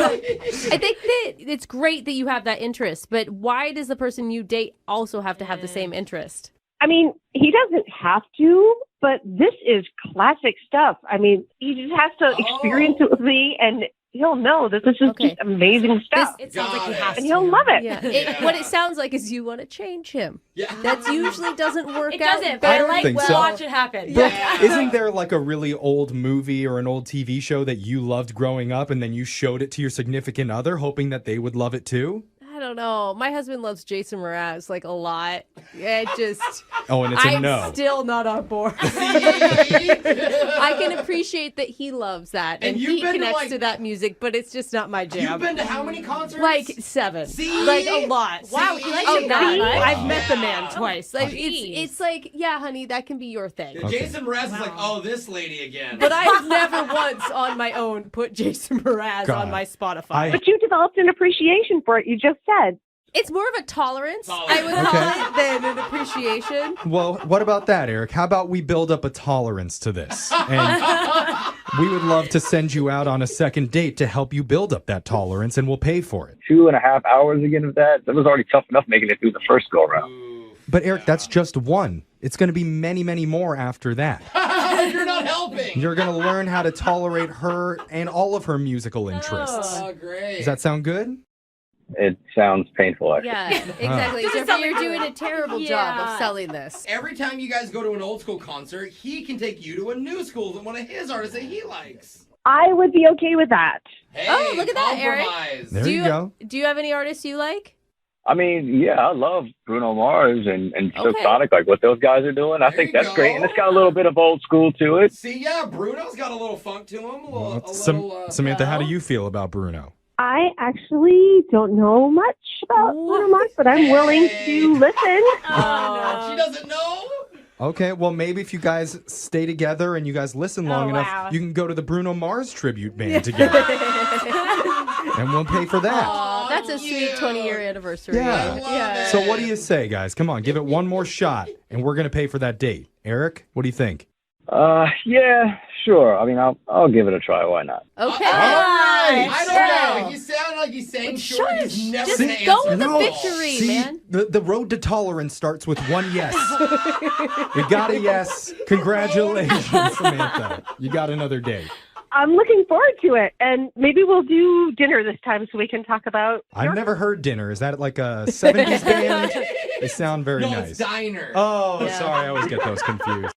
D: that it's great that you have that interest, but why does the person you date also have to have the same interest?
K: I mean, he doesn't have to, but this is classic stuff. I mean, he just has to experience it with me, and he'll know that this is just amazing stuff.
U: It sounds like he has
K: and he'll love it.
D: Yeah. What it sounds like is you want to change him. Yeah. That usually doesn't work
U: It
D: out.
U: doesn't, but I like
T: think
U: to
T: so.
U: watch it happen.
T: Brooke, isn't there like a really old movie or an old TV show that you loved growing up and then you showed it to your significant other hoping that they would love it too?
D: I don't know. My husband loves Jason Mraz like a lot. Yeah, it just.
T: Oh, and it's a
D: I'm
T: no.
D: still not on board. I can appreciate that he loves that and
E: you've
D: he
E: been to,
D: connects
E: like-
D: to that music, but it's just not my jam.
E: You've been to how many concerts?
D: Like 7.
E: See?
D: Like a lot.
U: Wow, he likes
D: Oh,
U: it that much?
D: I've met the man twice. Like
U: geez.
D: it's like, yeah, honey, that can be your thing.
E: Yeah, Jason Mraz is like, oh, this lady again.
D: But I've never once on my own put Jason Mraz
T: God.
D: on my Spotify.
K: But you developed an appreciation for it. You just said.
D: It's more of a tolerance, I would call it, than an appreciation.
T: Well, what about that, Eric? How about we build up a tolerance to this? And we would love to send you out on a second date to help you build up that tolerance, and we'll pay for it.
F: 2.5 hours again of that. That was already tough enough making it through the first go around.
T: But Eric, that's just one. It's going to be many, many more after that.
E: You're not helping.
T: You're going to learn how to tolerate her and all of her musical interests.
E: Oh, great.
T: Does that sound good?
F: It sounds painful, actually.
D: Yeah, exactly.
U: Doesn't
D: Jeffrey,
U: sound
D: you're
U: like
D: doing
U: her.
D: a terrible job
U: Yeah.
D: of selling this.
E: Every time you guys go to an old school concert, he can take you to a new school that one of his artists that he likes.
K: I would be okay with that.
E: Hey,
D: Oh, look at that, Eric.
E: compromise.
T: There you go.
D: Do you have any artists you like?
F: I mean, yeah, I love Bruno Mars and Silk
D: Okay.
F: Sonic, like what those guys are doing. I
E: There
F: think
E: you
F: that's
E: go.
F: great. And it's got a little bit of old school to it.
E: See, yeah, Bruno's got a little funk to him.
T: Samantha, how do you feel about Bruno?
K: I actually don't know much about Bruno Mars, but I'm willing to listen.
E: Oh, she doesn't know?
T: Okay, well, maybe if you guys stay together and you guys listen long enough,
U: wow.
T: you can go to the Bruno Mars tribute band together. And we'll pay for that.
D: Aw, that's a sweet 20-year anniversary.
T: Yeah. So what do you say, guys? Come on, give it one more shot, and we're going to pay for that date. Eric, what do you think?
F: Yeah, sure. I mean, I'll give it a try. Why not?
D: Okay.
E: I don't know. You sound like he's saying sure. He's never
D: Just
E: going to
D: go
E: answer
D: with the
E: no.
D: victory,
T: See,
D: man.
T: the road to tolerance starts with one yes. You got a yes. Congratulations, Samantha. You got another date.
K: I'm looking forward to it, and maybe we'll do dinner this time so we can talk about.
T: I've never heard dinner. Is that like a 70s band? They sound very
E: No,
T: nice.
E: it's diner.
T: Oh, sorry. I always get those confused.